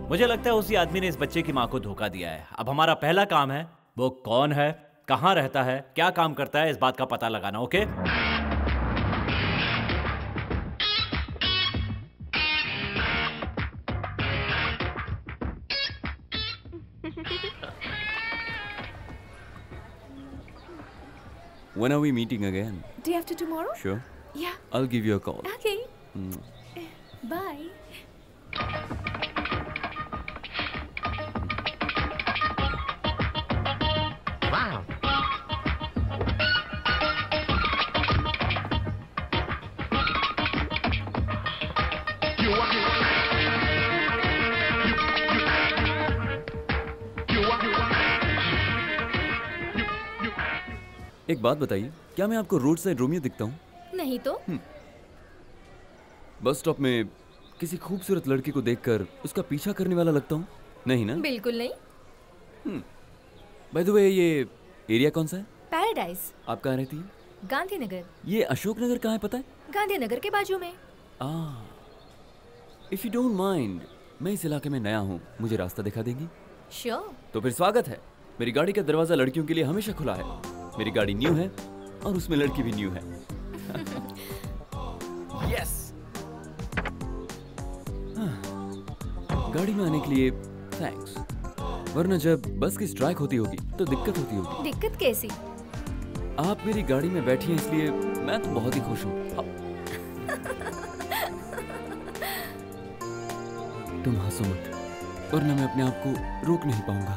मुझे लगता है उसी आदमी ने इस बच्चे की माँ को धोखा दिया है। अब हमारा पहला काम है, वो कौन है, कहाँ रहता है, क्या काम करता है, इस बात का पता लगाना। Okay? When are we meeting again? Day after tomorrow? Sure. Yeah. I'll give you a call. Okay. Bye. Wow. एक बात बताइए, क्या मैं आपको रोड साइड रोमियो दिखता हूँ? नहीं तो? बस स्टॉप में किसी खूबसूरत लड़की को देखकर उसका पीछा करने वाला लगता हूँ? नहीं ना? बिल्कुल नहीं। बाय द वे, ये एरिया कौन सा है? पैराडाइज। आप कहाँ रहती है? गांधीनगर। ये अशोक नगर कहाँ है पता है? गांधीनगर के बाजू में। इफ यू डोंट माइंड, मैं इस इलाके में नया हूँ, मुझे रास्ता दिखा देंगी? श्योर। तो फिर स्वागत है। मेरी गाड़ी का दरवाजा लड़कियों के लिए हमेशा खुला है। मेरी गाड़ी न्यू है और उसमें लड़की भी न्यू है। यस। गाड़ी में आने के लिए थैंक्स, वरना जब बस की स्ट्राइक होती होगी तो दिक्कत होती होगी। दिक्कत कैसी? आप मेरी गाड़ी में बैठी हैं इसलिए मैं तो बहुत ही खुश हूँ। तुम हंसो मत, वरना मैं अपने आप को रोक नहीं पाऊंगा।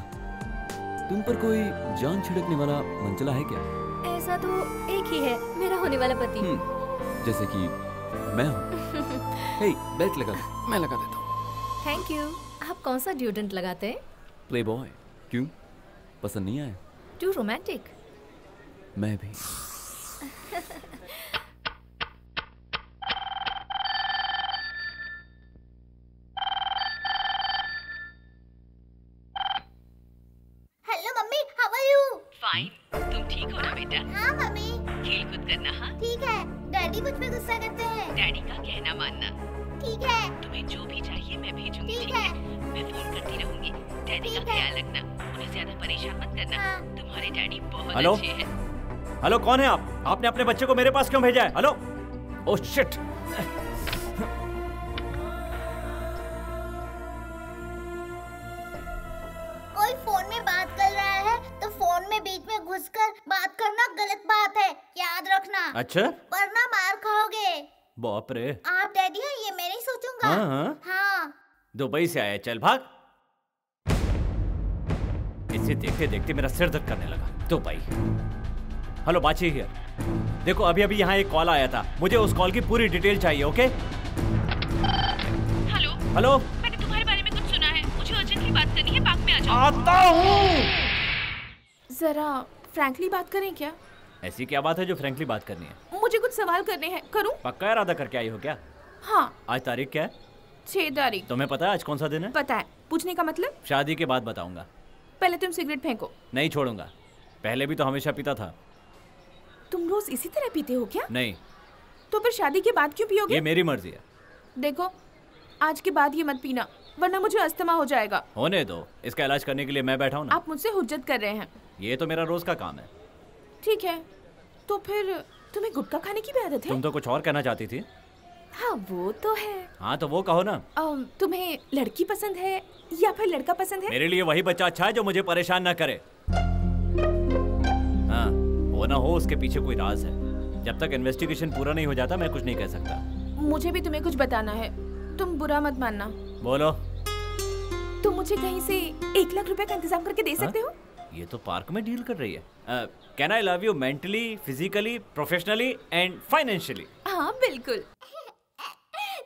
तुम पर कोई जान छिड़कने वाला मंचला है क्या? ऐसा तो एक ही है, मेरा होने वाला पति। जैसे कि मैं हूँ। हे, बेल्ट लगा दो, मैं लगा देता हूँ। Thank you. आप कौन सा डिओड्रेंट लगाते हैं? प्लेबॉय। क्यों, पसंद नहीं आया? Too romantic. मैं भी। Hello mummy, how are you? Fine. तुम ठीक हो ना बेटा? हाँ मम्मी। खेल कूद करना। हाँ ठीक है। डैडी मुझ पे गुस्सा करते हैं। डैडी का कहना मानना। ठीक है। तुम्हें जो भी चाहिए मैं भेजूंगी। ठीक है। मैं फोन करती रहूंगी। डैडी का ख्याल रखना, उन्हें ज्यादा परेशान मत करना। तुम्हारे डैडी बहुत हेलो? अच्छे हैं। हेलो, कौन है आप? आपने अपने बच्चे को मेरे पास क्यों भेजा है? हेलो? Oh shit. कोई फोन में बात कर रहा है तो फोन में बीच में घुसकर बात करना गलत बात है, याद रखना। अच्छा? वरना मार खाओगे। बाप रे। आप डैडी हैं, ये मैं नहीं सोचूंगा। हाँ। हाँ। दुबई से आया, चल भाग। इसे देखते देखते मेरा सिर दर्द करने लगा। दुबई। हेलो बाची हियर। देखो अभी अभी यहाँ एक कॉल आया था, मुझे उस कॉल की पूरी डिटेल चाहिए। ओके? हेलो? हेलो? मैंने तुम्हारे बारे में कुछ सुना है, मुझे अर्जेंटली बात करनी है, पार्क में आ जाओ। आता हूँ। जरा फ्रैंकली बात करें क्या? ऐसी क्या बात है जो फ्रैंकली बात करनी है? मुझे कुछ सवाल करने हैं, करूं? पक्का इरादा करके आई हो क्या? हाँ। आज तारीख क्या है? 6 तारीख। तुम्हें पता है आज कौन सा दिन है? पता है। पूछने का मतलब? शादी के बाद बताऊंगा। पहले तुम सिगरेट फेंको। नहीं छोड़ूंगा। पहले भी तो हमेशा पीता था। तुम रोज इसी तरह पीते हो क्या? नहीं। तो फिर शादी के बाद क्यों पियोगे? ये मेरी मर्जी है। देखो, आज के बाद ये मत पीना, वरना मुझे अस्थमा हो जाएगा। होने दो, इसका इलाज करने के लिए मैं बैठा हूँ ना। आप मुझसे हुज्जत कर रहे हैं। ये तो मेरा रोज का काम है। ठीक है, तो फिर तुम्हें गुटखा खाने की भी आदत है? तुम तो कुछ और कहना चाहती थी। हाँ वो तो है। हाँ तो वो कहो ना। तुम्हें लड़की पसंद है या फिर लड़का पसंद है? मेरे लिए वही बच्चा अच्छा है जो मुझे परेशान ना करे। हाँ, वो ना हो उसके पीछे कोई राज है। जब तक इन्वेस्टिगेशन पूरा नहीं हो जाता मैं कुछ नहीं कह सकता। मुझे भी तुम्हें कुछ बताना है, तुम बुरा मत मानना। बोलो। तुम मुझे कहीं से 1 लाख रुपए का इंतजाम करके दे सकते हो? ये तो पार्क में डील कर रही है। Can I love you mentally, physically, professionally and financially? हाँ बिल्कुल।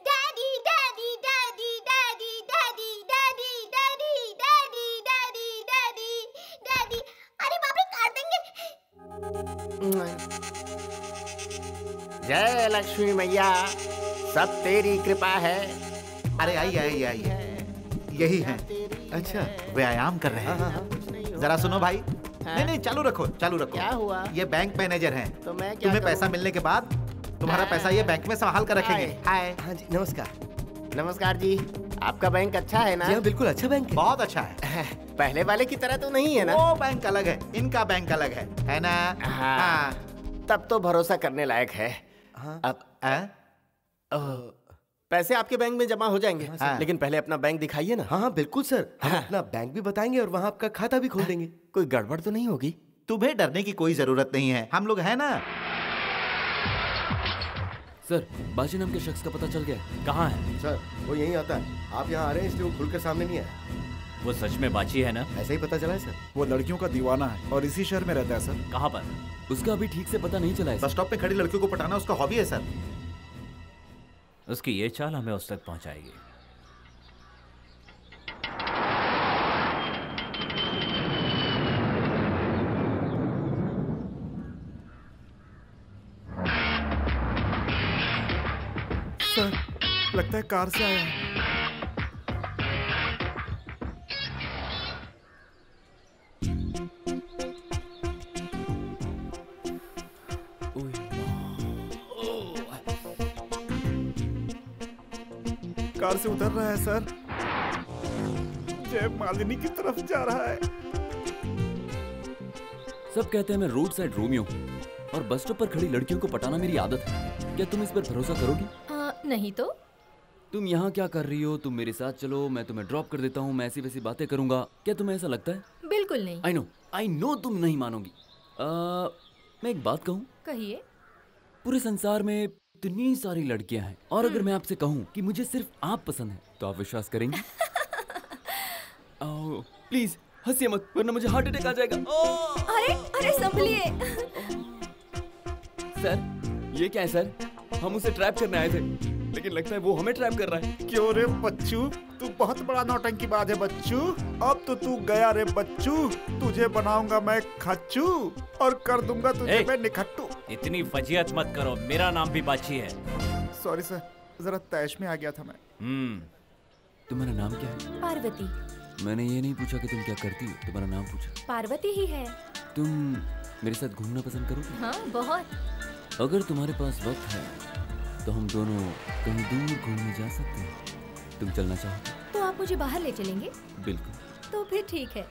Daddy daddy daddy daddy daddy daddy daddy daddy daddy daddy daddy. अरे बाप रे, काट देंगे। जय लक्ष्मी मैया, सब तेरी कृपा है। अरे आइए आइए आइए, यही है। अच्छा, व्यायाम कर रहे हैं। जरा सुनो भाई। नहीं नहीं, चालू रखो चालू रखो। क्या हुआ? ये बैंक मैनेजर हैं। तो मैं क्या तुम्हें करूं? पैसा मिलने के बाद तुम्हारा पैसा ये बैंक में संभाल कर रखेंगे। हाय। हाँ जी, नमस्कार। नमस्कार जी, आपका बैंक अच्छा है ना? जी हाँ, बिल्कुल अच्छा बैंक है। बहुत अच्छा है। पहले वाले की तरह तो नहीं है ना? वो बैंक अलग है, इनका बैंक अलग है ना? हाँ। तब तो भरोसा करने लायक है। हाँ। अब पैसे आपके बैंक में जमा हो जाएंगे। हाँ। लेकिन पहले अपना बैंक दिखाइए ना। हाँ हाँ बिल्कुल सर, हम अपना बैंक भी बताएंगे और वहाँ आपका खाता भी खोल देंगे। कोई गड़बड़ तो नहीं होगी? तुम्हें डरने की कोई जरूरत नहीं है, हम लोग हैं ना। सर, बाजी नाम के शख्स का पता चल गया? कहाँ है? सर वो यहीं आता है, आप यहाँ आ रहे हैं इसलिए वो खुलकर सामने नहीं आया। वो सच में बाची है ना? ऐसा ही पता चला है सर। वो लड़कियों का दीवाना है और इसी शहर में रहता है सर। कहाँ पर? उसका अभी ठीक से पता नहीं चला है। बस स्टॉप पे खड़ी लड़कियों को पटाना उसका हॉबी है सर। उसकी ये चाल हमें उस तक पहुंचाएगी। सर, लगता है कार से आया है। कार से उतर रहा है सर। जय मालिनी की तरफ जा रहा है। सब कहते हैं मैं रोड साइड रोमियो हूँ और बस स्टॉप पर खड़ी लड़कियों को पटाना मेरी आदत है। क्या तुम इस पर भरोसा करोगी? नहीं तो। तुम यहाँ क्या कर रही हो? तुम मेरे साथ चलो, मैं तुम्हें ड्रॉप कर देता हूँ, मैं ऐसी वैसी बातें करूंगा। क्या तुम्हें ऐसा लगता है? बिल्कुल नहीं। आई नो तुम नहीं मानोगी। मैं एक बात कहूँ? कहिए। पूरे संसार में इतनी सारी लड़कियां हैं और अगर मैं आपसे कहूँ कि मुझे सिर्फ आप पसंद है तो आप विश्वास करेंगे? प्लीज हंसिए मत वरना मुझे हार्ट अटैक आ जाएगा। अरे संभलिए। सर ये क्या है सर? हम उसे ट्रैप करने आए थे लेकिन लगता है वो हमें ट्रैप कर रहा है। क्यों रे बच्चू, तू बहुत बड़ा नौटंकीबाज है बच्चू। अब तो तू गया रे बच्चू, तुझे बनाऊंगा मैं खच्चू और कर दूंगा तुझे मैं निखट्टू। इतनी फजीहत मत करो, मेरा नाम भी बाची है। सॉरी सर, जरा तैश में आ गया था मैं। तुम्हारा नाम क्या है? पार्वती। मैंने ये नहीं पूछा कि तुम क्या करती हो, तुम्हारा नाम पूछा। पार्वती ही है। तुम मेरे साथ घूमना पसंद करोगी? हाँ बहुत। अगर तुम्हारे पास वक्त है तो हम दोनों कहीं दूर घूमने जा सकते हैं। तुम चलना चाहोगे? तो आप मुझे बाहर ले चलेंगे? बिल्कुल। तो फिर ठीक है।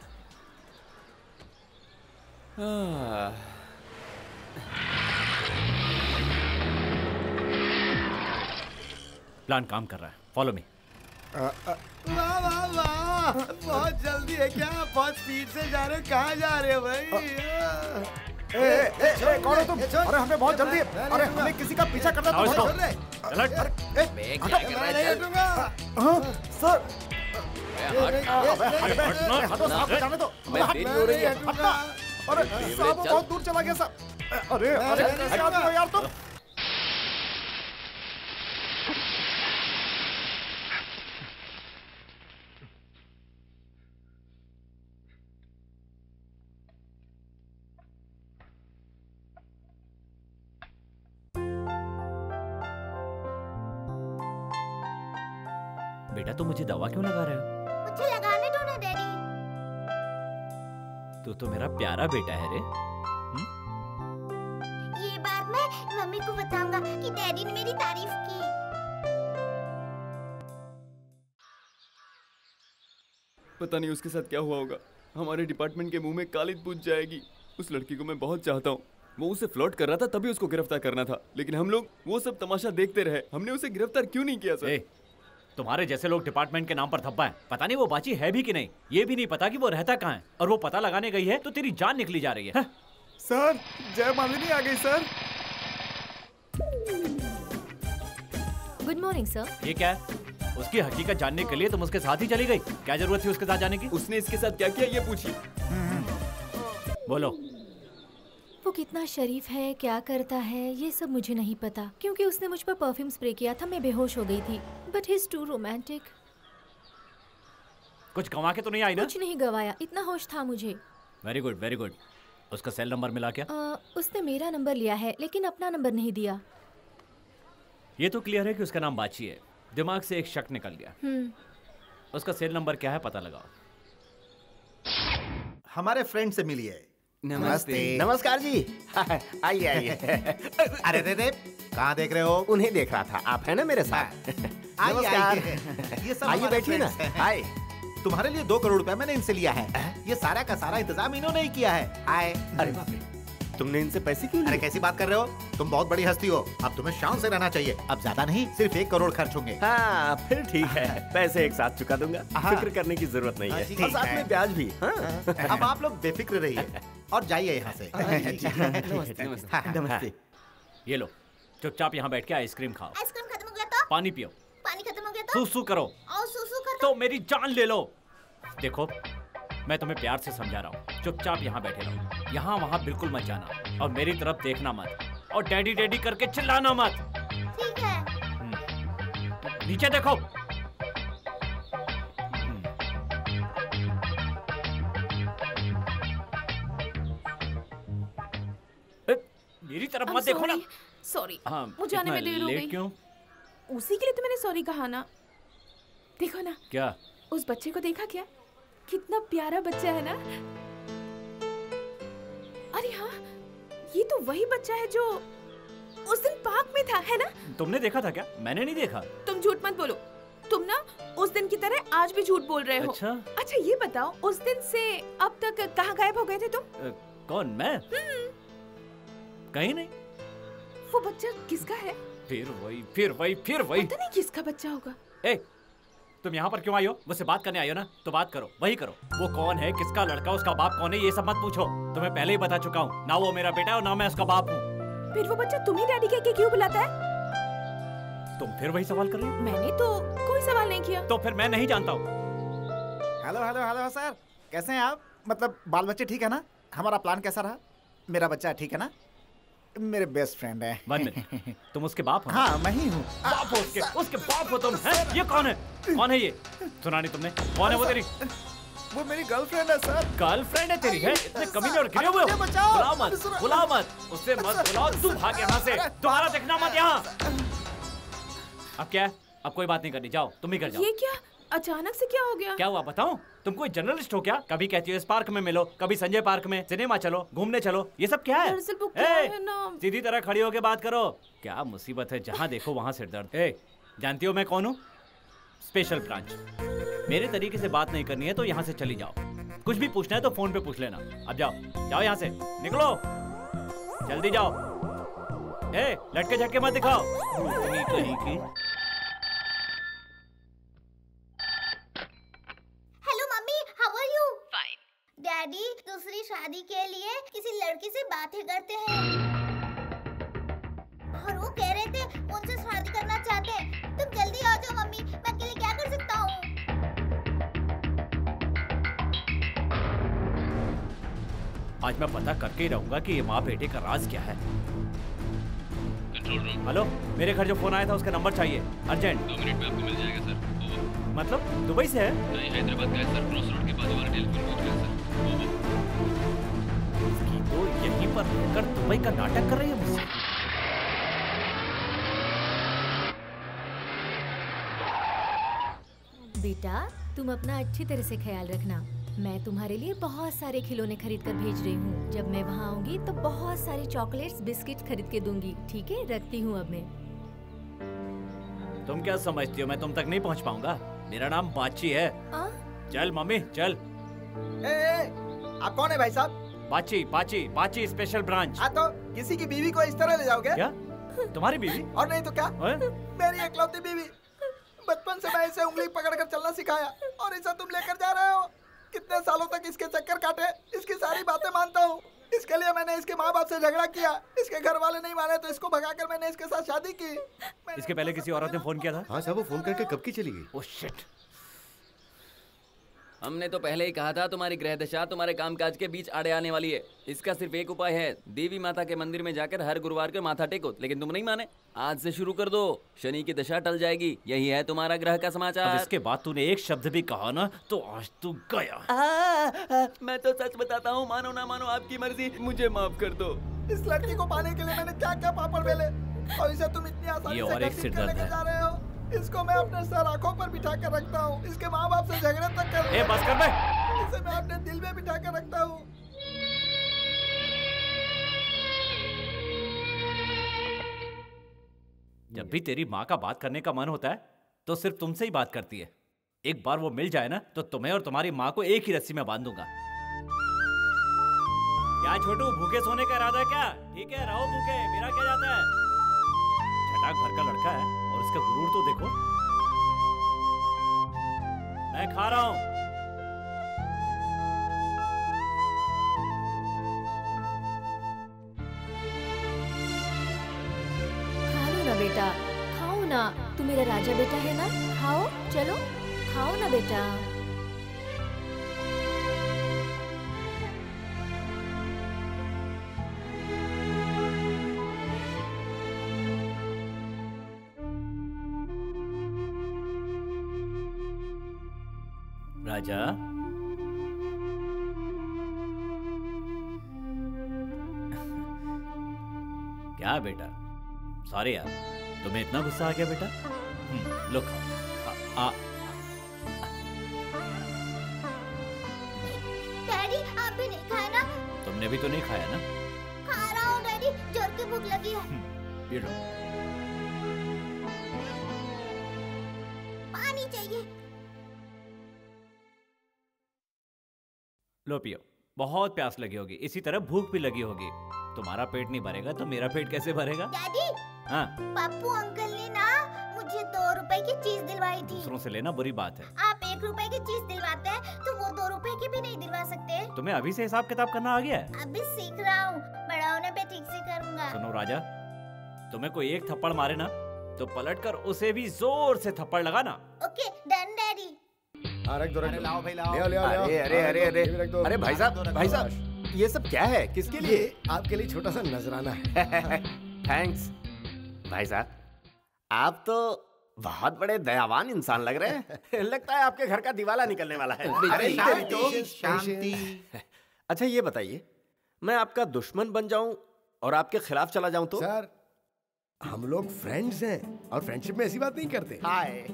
प्लान काम कर रहा है, फॉलो मी। वाह वाह वाह, बहुत जल्दी है क्या? बहुत स्पीड से जा रहे हो, कहाँ जा रहे हो भाई? कौन हो तुम? अरे हमें बहुत जल्दी है। अरे हमें किसी का पीछा करना है। सर जाने दो। अरे साहब बहुत दूर चला गया साहब। अरे कैसे आदमी हो यार तुम? बेटा तुम मुझे दवा क्यों लगा रहे हो? मुझे लगाने दो ना डैडी। तू तो मेरा प्यारा बेटा है रे। ये बात मैं मम्मी को बताऊंगा कि डैडी ने मेरी तारीफ की। पता नहीं उसके साथ क्या हुआ होगा। हमारे डिपार्टमेंट के मुंह में कालिद पूछ जाएगी। उस लड़की को मैं बहुत चाहता हूँ। वो उसे फ्लर्ट कर रहा था तभी उसको गिरफ्तार करना था, लेकिन हम लोग वो सब तमाशा देखते रहे। हमने उसे गिरफ्तार क्यों नहीं किया सर? तुम्हारे जैसे लोग डिपार्टमेंट के नाम पर थप्पा है। पता नहीं वो बाची है भी कि नहीं, ये भी नहीं पता कि वो रहता कहाँ है, और वो पता लगाने गई है तो तेरी जान निकली जा रही है। सर जय मालिनी आ गई सर। Good morning sir. ये क्या है? उसकी हकीकत जानने के लिए तुम उसके साथ ही चली गई? क्या जरूरत थी उसके साथ जाने की? उसने इसके साथ क्या किया ये पूछिए। बोलो। वो कितना शरीफ है, क्या करता है, ये सब मुझे नहीं पता, क्योंकि उसने मुझ पर परफ्यूम स्प्रे किया था, मैं बेहोश हो गई थी। But he is too romantic. कुछ गंवा के तो नहीं आई ना? कुछ नहीं गवाया, इतना होश था मुझे। Very good very good. उसका सेल नंबर मिला क्या? उसने मेरा नंबर लिया है लेकिन अपना नंबर नहीं दिया। ये तो क्लियर है कि उसका नाम बाची है। दिमाग से एक शक निकल गया। उसका सेल नंबर क्या है पता लगाओ। हमारे फ्रेंड से मिलिए। नमस्ते। नमस्कार जी। आइए आइए। अरे रे कहाँ देख रहे हो? उन्हें देख रहा था। आप है ना मेरे साथ? नमस्कार। ये सब आइए बैठिए ना। हाय। तुम्हारे लिए 2 करोड़ रुपए मैंने इनसे लिया है। ये सारा का सारा इंतजाम इन्होंने ही किया है। हाय। अरे बाप रे, तुमने इनसे पैसे क्यों लिए? अरे कैसी बात कर रहे हो? तुम बहुत बड़ी हस्ती हो, अब तुम्हें शान से रहना चाहिए। अब ज्यादा नहीं, सिर्फ 1 करोड़ खर्च होंगे। हाँ फिर ठीक है, पैसे एक साथ चुका दूंगा, फिक्र करने की जरूरत नहीं है, और साथ में ब्याज भी। अब आप लोग बेफिक्र रहिए और जाइए यहाँ से। नमस्ते। ये लो, चुपचाप यहाँ बैठ के आइसक्रीम खाओ। आइसक्रीम खत्म हो गया तो? पानी पियो। पानी खत्म हो गया तो? सूसू करो। और सूसू कर तो मेरी जान ले लो। देखो मैं तुम्हें प्यार से समझा रहा हूँ, चुपचाप यहाँ बैठे रहो, यहाँ वहाँ बिल्कुल मत जाना, और मेरी तरफ देखना मत, और डैडी डैडी करके चिल्लाना मत। ठीक है। नीचे देखो। मेरी तरफ मत देखो ना। सॉरी, हाँ, मुझे आने में देर हो गई। क्यों? उसी के लिए तो मैंने सॉरी कहा ना। देखो ना। क्या? उस बच्चे को देखा क्या? कितना प्यारा बच्चा है ना। अरे हाँ, ये तो वही बच्चा है जो उस दिन पार्क में था, है ना? तुमने देखा था क्या? मैंने नहीं देखा। तुम झूठ मत बोलो। तुम ना उस दिन की तरह आज भी झूठ बोल रहे हो। अच्छा ये बताओ, उस दिन से अब तक कहाँ गायब हो गए थे तुम? कौन, मैं? कहीं नहीं। वो बच्चा किसका है? फिर वही। पता नहीं किसका बच्चा होगा। ए, तुम यहाँ पर क्यों आई हो? मुझसे बात करने आई हो ना, तो बात करो, वही करो। वो कौन है, किसका लड़का, उसका बाप कौन है, ये सब मत पूछो। तुम्हें पहले ही बता चुका हूँ, ना वो मेरा बेटा है और ना मैं उसका बाप हूँ। फिर वो बच्चा तुम्हें डैडी कह के क्यों बुलाता है? तुम फिर वही सवाल कर रही हो? मैंने तो कोई सवाल नहीं किया। तो फिर मैं नहीं जानता हूँ। हेलो सर, कैसे हैं आप? मतलब बाल बच्चे ठीक है ना? हमारा प्लान कैसा रहा? मेरा बच्चा ठीक है ना? मेरे बेस्ट फ्रेंड है। 1 मिनट, तुम उसके बाप हो? हाँ मैं ही हूँ। बाप हो उसके बाप हो तुम? हैं? ये कौन है? कौन है ये? सुना नहीं तुमने? कौन है वो तेरी? वो मेरी गर्लफ्रेंड है सर। गर्लफ्रेंड है तेरी? है? इतने कमीने और गिरे हुए हो? बुलाओ मत, उससे मत बुलाओ। तू भाग यहाँ से, तुम्हारा देखना मत यहाँ। अब क्या है? अब कोई बात नहीं करनी, जाओ तुम ही कर जाओ। ये क्या अचानक से क्या हो गया? क्या हुआ बताऊं? तुम कोई जर्नलिस्ट हो क्या? कभी कहती हो इस पार्क में मिलो, कभी संजय पार्क में, सिनेमा चलो, घूमने चलो, ये सब क्या है? दरअसल वो क्या है ना, सीधी तरह खड़ी होके बात करो। क्या मुसीबत है, जहाँ देखो वहाँ सिर दर्द। जानती हो मैं कौन हूँ? Special branch. मेरे तरीके से बात नहीं करनी है तो यहाँ से चली जाओ। कुछ भी पूछना है तो फोन पे पूछ लेना। अब जाओ यहाँ से, निकलो, जल्दी जाओ। लटके झटके मत दिखाओ कहीं की। डैडी दूसरी शादी के लिए किसी लड़की से बातें करते हैं और वो कह रहे थे उनसे शादी करना चाहते हैं। तुम जल्दी आ जाओ मम्मी, मैं अकेले क्या कर सकता हूँ? आज मैं पता करके ही रहूंगा कि ये माँ बेटे का राज क्या है। Control room. हेलो, मेरे घर जो फोन आया था उसका नंबर चाहिए, अर्जेंट। 2 मिनट में आपको मिल जाएगा सर। मतलब दुबई से है? नहीं, हैदराबाद का है सर, क्रॉस रोड के बाजू वाला टेलीफोन बूथ का है सर। इसकी तो यहीं पर रहकर दुबई का नाटक कर रही है मुझसे। बेटा तुम अपना अच्छी तरह से ख्याल रखना। मैं तुम्हारे लिए बहुत सारे खिलौने खरीद कर भेज रही हूँ। जब मैं वहाँ आऊंगी तो बहुत सारे चॉकलेट्स बिस्किट खरीद के दूंगी। ठीक है, रखती हूँ अब मैं। तुम क्या समझती हो मैं तुम तक नहीं पहुँच पाऊंगा? मेरा नाम बाची है। चल मम्मी चल। आप कौन है भाई साहब? बाची स्पेशल ब्रांच। हाँ तो किसी की बीवी को इस तरह ले जाओगे? क्या? तुम्हारी बीवी? और नहीं तो क्या, मेरी इकलौती बीवी। बचपन से मैं इसे उंगली पकड़कर चलना सिखाया और इसे तुम लेकर जा रहे हो। कितने सालों तक इसके चक्कर काटे, इसकी सारी बातें मानता हूँ। इसके लिए मैंने इसके माँ बाप से झगड़ा किया, इसके घर वाले नहीं माने तो इसको भगाकर मैंने इसके साथ शादी की। इसके पहले किसी औरत ने फोन किया था? हाँ साहब, वो फोन करके कब की चली गई। Oh shit. हमने तो पहले ही कहा था तुम्हारी ग्रह दशा तुम्हारे कामकाज के बीच आड़े आने वाली है। इसका सिर्फ एक उपाय है, देवी माता के मंदिर में जाकर हर गुरुवार को माथा टेको। लेकिन तुम नहीं माने। आज से शुरू कर दो, शनि की दशा टल जाएगी। यही है तुम्हारा ग्रह का समाचार। अब इसके बाद तूने एक शब्द भी कहा ना तो आज तू गया। मैं तो सच बताता हूँ, मानो ना मानो आपकी मर्जी, मुझे माफ कर दो। इस लड़की को पाने के लिए मैंने क्या क्या पापड़ बेले और इसे तुम इतनी आसानी से लेकर जा रहे हो। इसको मैं अपने सर आंखों पर बिठा कर रखता हूँ। इसके माँ बाप से झगड़े तक कर बस कर बे। इसे मैं अपने दिल में बिठा कर रखता हूँ। जब भी तेरी माँ का बात करने का मन होता है तो सिर्फ तुमसे ही बात करती है। एक बार वो मिल जाए ना तो तुम्हें और तुम्हारी माँ को एक ही रस्सी में बांध दूंगा। क्या छोटू, भूखे सोने का इरादा है क्या? ठीक है, रहो भूखे, मेरा क्या जाता है। छटाक भर का लड़का है और इसका गुरूर तो देखो। मैं खा रहा हूं। खा लो ना बेटा, खाओ ना। तू मेरा राजा बेटा है ना, खाओ, चलो खाओ ना बेटा। राजा, क्या बेटा? सॉरी यार, तुम्हें इतना गुस्सा आ गया बेटा? लो खाओ। डैडी आप भी नहीं खाए ना? तुमने भी तो नहीं खाया ना? खा रहा हूँ डैडी, जोर की भूख लगी है। ये लो। पानी लो पियो, बहुत प्यास लगी होगी, इसी तरह भूख भी लगी होगी। तुम्हारा पेट नहीं भरेगा तो मेरा पेट कैसे भरेगा? डैडी, हाँ, पप्पू अंकल ने ना मुझे 2 रुपए की चीज दिलवाई थी। दूसरों से लेना बुरी बात है। आप 1 रुपए की चीज दिलवाते हैं तो वो 2 रुपए की भी नहीं दिलवा सकते। तुम्हें अभी से हिसाब किताब करना आ गया है? अभी सीख रहा हूँ, बड़ा होने पे ठीक से करूँगा। सुनो राजा, तुम्हें कोई एक थप्पड़ मारे ना तो पलटकर उसे भी जोर से थप्पड़ लगाना। Okay done daddy. रख दो, रख दो। लाओ भाई लाओ। ले आओ, ले आओ, ले आओ। अरे अरे अरे अरे ये भी रख दो। अरे भाई साहब ये सब क्या है, किसके लिए? ये आपके लिए छोटा सा नजराना है। थैंक्स भाई साहब, आप तो बहुत बड़े दयावान इंसान लग रहे हैं। लगता है आपके घर का दिवाला निकलने वाला है। अरे शांति, शांति। अच्छा ये बताइए, मैं आपका दुश्मन बन जाऊं और आपके खिलाफ चला जाऊं तो? सर, हम लोग फ्रेंड्स हैं और फ्रेंडशिप में ऐसी बात नहीं करते। हाय,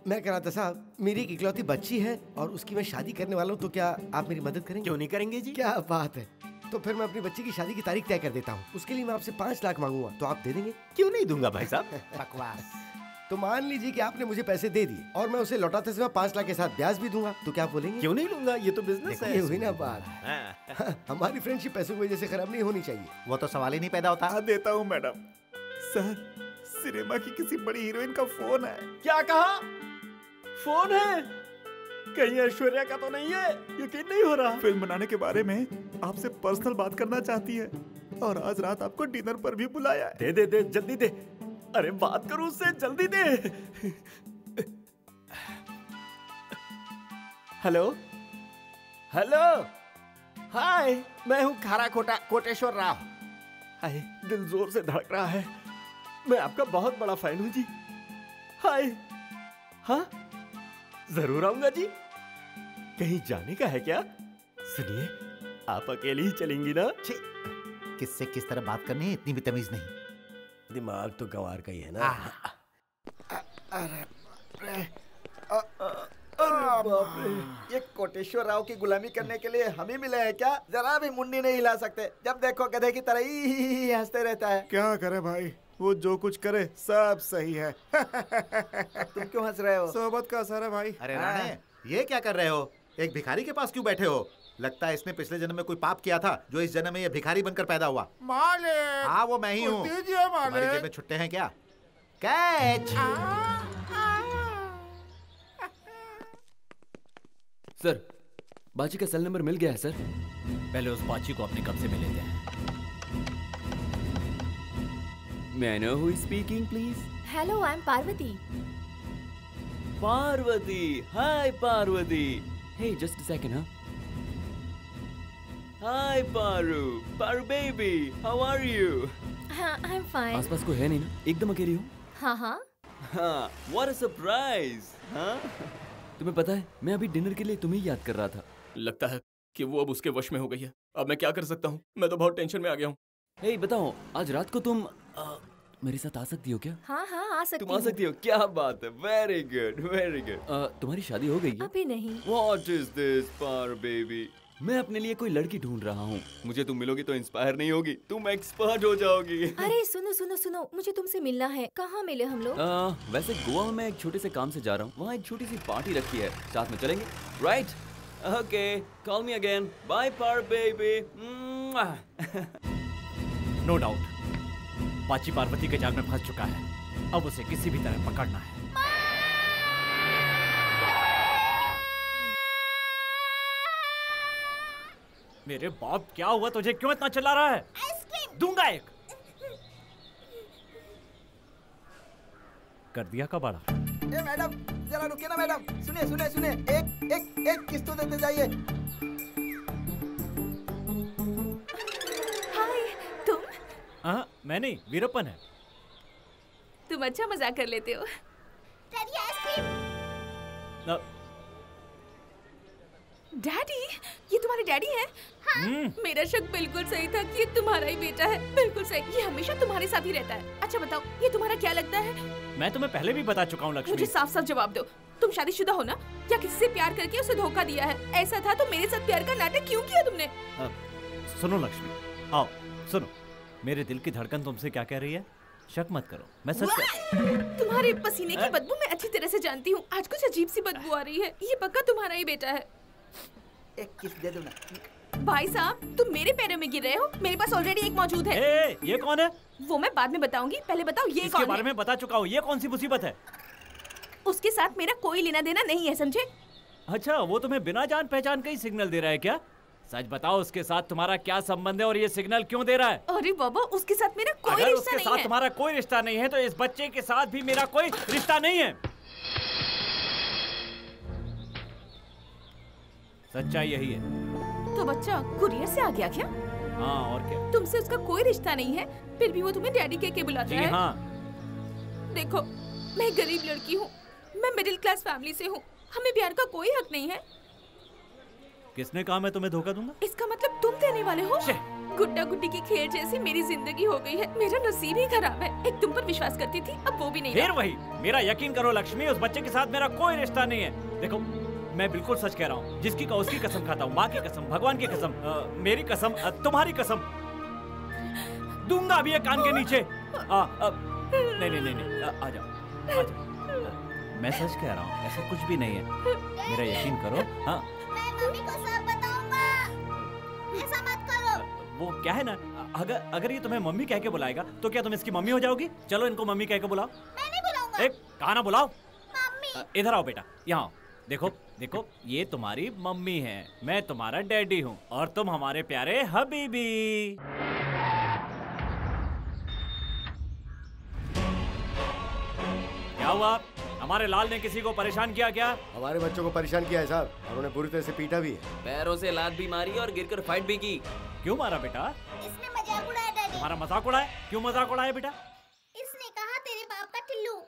मैं कह रहा था साहब, मेरी एक इकलौती बच्ची है और उसकी मैं शादी करने वाला हूँ, तो क्या आप मेरी मदद करेंगे? क्यों नहीं करेंगे जी? क्या बात है, तो फिर मैं अपनी बच्ची की शादी की तारीख तय कर देता हूँ। उसके लिए मैं आपसे 5 लाख मांगूंगा, तो आप दे देंगे? क्यों नहीं दूंगा भाई साहब। बकवास। तो मान लीजिए कि आपने मुझे पैसे दे दिए और मैं उसे लौटाते समय 5 लाख के साथ ब्याज भी दूंगा, तो क्या आप बोलेंगे? क्यों नहीं लूंगा, ये तो बिजनेस है। ये हुई ना बात। हमारी फ्रेंडशिप पैसों की वजह से खराब नहीं होनी चाहिए। वो तो सवाल ही नहीं पैदा होता। देता हूँ मैडम। सर, सिनेमा की किसी बड़ी हीरोइन का फोन है। क्या कहा? फोन है? कहीं ऐश्वर्या का तो नहीं है? यकीन नहीं हो रहा। फिल्म बनाने के बारे में आपसे पर्सनल बात करना चाहती है और आज रात आपको डिनर पर भी बुलाया है। दे दे दे, जल्दी दे। अरे बात करो उससे, जल्दी दे। हेलो हेलो, हाय, मैं हूँ खारा खोटा कोटेश्वर राव। हाय, दिल जोर से धड़क रहा है। मैं आपका बहुत बड़ा फैन हूँ जी। हाय, हाँ जरूर आऊंगा जी। कहीं जाने का है क्या? सुनिए, आप अकेले ही चलेंगी ना? किससे किस तरह बात करनी है, इतनी भी तमीज नहीं। दिमाग तो गंवार का ही है ना। बाप रे, ये कोटेश्वर राव की गुलामी करने के लिए हम ही मिले हैं क्या? जरा भी मुंडी नहीं हिला सकते, जब देखो गधे की तरह ही हंसते रहता है। क्या करे भाई, वो जो कुछ करे सब सही है। तुम क्यों हंस रहे हो? सोहबत का असर है भाई। अरे राणे, ये क्या कर रहे हो? एक भिखारी के पास क्यों बैठे हो? लगता है इसने पिछले जन्म में कोई पाप किया था, जो इस जन्म में ये भिखारी बनकर पैदा हुआ। मालिक, हाँ वो मैं ही हूँ। दीजिए मालिक। तुम्हारी जेब में छुट्टे हैं क्या? कैच। सर, बाजी का सेल नंबर मिल गया है सर। पहले उस बाची को अपने कब्जे में लेते हैं। May I know who is speaking, please? Hello, I am Parvati. Parvati, hi Parvati. Hey, just a second, huh? Hi Paru, Paru baby, how are you? हाँ, आई एम फाइन। आसपास कोई है नहीं ना? एकदम अकेली हो? हाँ हाँ। हाँ, what a surprise, हाँ? तुम्हें पता है, मैं अभी डिनर के लिए तुम्हें याद कर रहा था। लगता है कि वो अब उसके वश में हो गई है। अब मैं क्या कर सकता हूँ? मैं तो बहुत टेंशन में आ गया हूँ। हे बताओ, आज रात को तुम मेरे साथ आ सकती हो क्या? हाँ हाँ, आ सकती तुम आ सकती हो? क्या बात है, वेरी गुड वेरी गुड। तुम्हारी शादी हो गई है? अभी नहीं। What is this, पार बेबी? मैं अपने लिए कोई लड़की ढूंढ रहा हूँ। मुझे तुम मिलोगी तो इंस्पायर नहीं होगी, तुम एक्सपर्ट हो जाओगी। अरे सुनो सुनो सुनो, मुझे तुमसे मिलना है। कहाँ मिले हम लोग? वैसे गोवा में मैं एक छोटे से काम से जा रहा हूँ, वहाँ एक छोटी सी पार्टी रखी है, साथ में चलेंगे? Right? Okay, call me again. Bye पार बेबी। नो डाउट, बाची पार्वती के जाल में फंस चुका है। अब उसे किसी भी तरह पकड़ना है। मेरे बाप, क्या हुआ तुझे? क्यों इतना चिल्ला रहा है? दूंगा एक। कर दिया का बड़ा। ए मैडम, जरा रुकिए ना मैडम। सुनिए सुनिए सुनिए, एक एक एक किस्त तो देते जाइए। हाय, तुम? हाँ, मैं नहीं, वीरप्पन है। तुम अच्छा मजाक कर लेते हो। डैडी, ये तुम्हारे डैडी हैं? हाँ। मेरा शक बिल्कुल सही था कि ये तुम्हारा ही बेटा है। बिल्कुल सही, ये हमेशा तुम्हारे साथ ही रहता है। अच्छा बताओ, ये तुम्हारा क्या लगता है? मैं तुम्हें पहले भी बता चुका हूँ लक्ष्मी। मुझे साफ साफ जवाब दो, तुम शादीशुदा हो ना? या किसी से प्यार करके उसे धोखा दिया है? ऐसा था तो मेरे साथ प्यार का नाटक क्यों किया तुमने? सुनो लक्ष्मी, आओ सुनो। मेरे दिल की धड़कन तुमसे क्या कह रही है? शक मत करो, मैं सच तुम्हारे पसीने की बदबू मैं अच्छी तरह से जानती हूँ। आज कुछ अजीब सी बदबू आ रही है। ये पक्का तुम्हारा ही बेटा है। एक किस दे दो ना। भाई साहब, तुम मेरे पैरों में गिर रहे हो। मेरे पास ऑलरेडी एक मौजूद है। ये कौन है? वो मैं बाद में बताऊंगी, पहले बताओ ये इसके कौन बारे है? में बता चुका हूँ। ये कौन सी मुसीबत है? उसके साथ मेरा कोई लेना देना नहीं है, समझे? अच्छा, वो तुम्हें बिना जान पहचान का ही सिग्नल दे रहा है क्या? सच बताओ, उसके साथ तुम्हारा क्या संबंध है और ये सिग्नल क्यों दे रहा है? अरे बाबा, उसके साथ मेरा कोई अगर रिश्ता उसके नहीं साथ है। तुम्हारा कोई रिश्ता नहीं है तो इस बच्चे के साथ भी मेरा कोई रिश्ता नहीं है। सच्चाई यही है। तो बच्चा कुरियर से आ गया क्या? हाँ, और क्या? तुमसे उसका कोई रिश्ता नहीं है, फिर भी वो तुम्हें डैडी कह के बुलाता जी है। हाँ। देखो, मैं गरीब लड़की हूँ, मैं मिडिल क्लास फैमिली से हूँ, हमें प्यार का कोई हक नहीं है। किसने कहा मैं तुम्हें धोखा दूंगा? इसका मतलब तुम देने वाले हो? गुड्डा गुड्डी की खेल जैसी मेरी जिंदगी हो गई है। मेरा नसीब ही खराब है। एक तुम पर विश्वास करती थी, अब वो भी नहीं। फिर वही, मेरा यकीन करो लक्ष्मी, उस बच्चे के साथ मेरा कोई रिश्ता नहीं है। देखो, मैं बिल्कुल सच कह रहा हूँ। जिसकी कहो उसकी कसम खाता हूँ। माँ की कसम, भगवान की कसम, मेरी कसम, तुम्हारी कसम दूंगा अभी एक कान के नीचे। नहीं नहीं नहीं नहीं, आ जाओ, आ जाओ। मैं सच कह रहा हूँ, ऐसा कुछ भी नहीं है, मेरा यकीन करो। हाँ, मैं मम्मी को सब बताऊंगा, ऐसा मत करो। वो क्या है ना, अगर ये तुम्हें मम्मी कह के बुलाएगा तो क्या तुम इसकी मम्मी हो जाओगी? चलो इनको मम्मी कह के बुलाओ। मैं नहीं बुलाऊंगा। कहा ना बुलाओ। मम्मी। इधर आओ बेटा, यहाँ देखो देखो, ये तुम्हारी मम्मी है, मैं तुम्हारा डैडी हूँ और तुम हमारे प्यारे हबीबी। क्या हुआ? हमारे लाल ने किसी को परेशान किया क्या? हमारे बच्चों को परेशान किया है साहब, और उन्हें बुरी तरह से पीटा भी है। पैरों से लात भी मारी और गिरकर फाइट भी की। क्यों मारा बेटा? इसने मजाक उड़ाया डैडी। हमारा मजाक उड़ाया? क्यों मजाक उड़ाया बेटा? इसने कहा तेरे बाप का टिल्लू।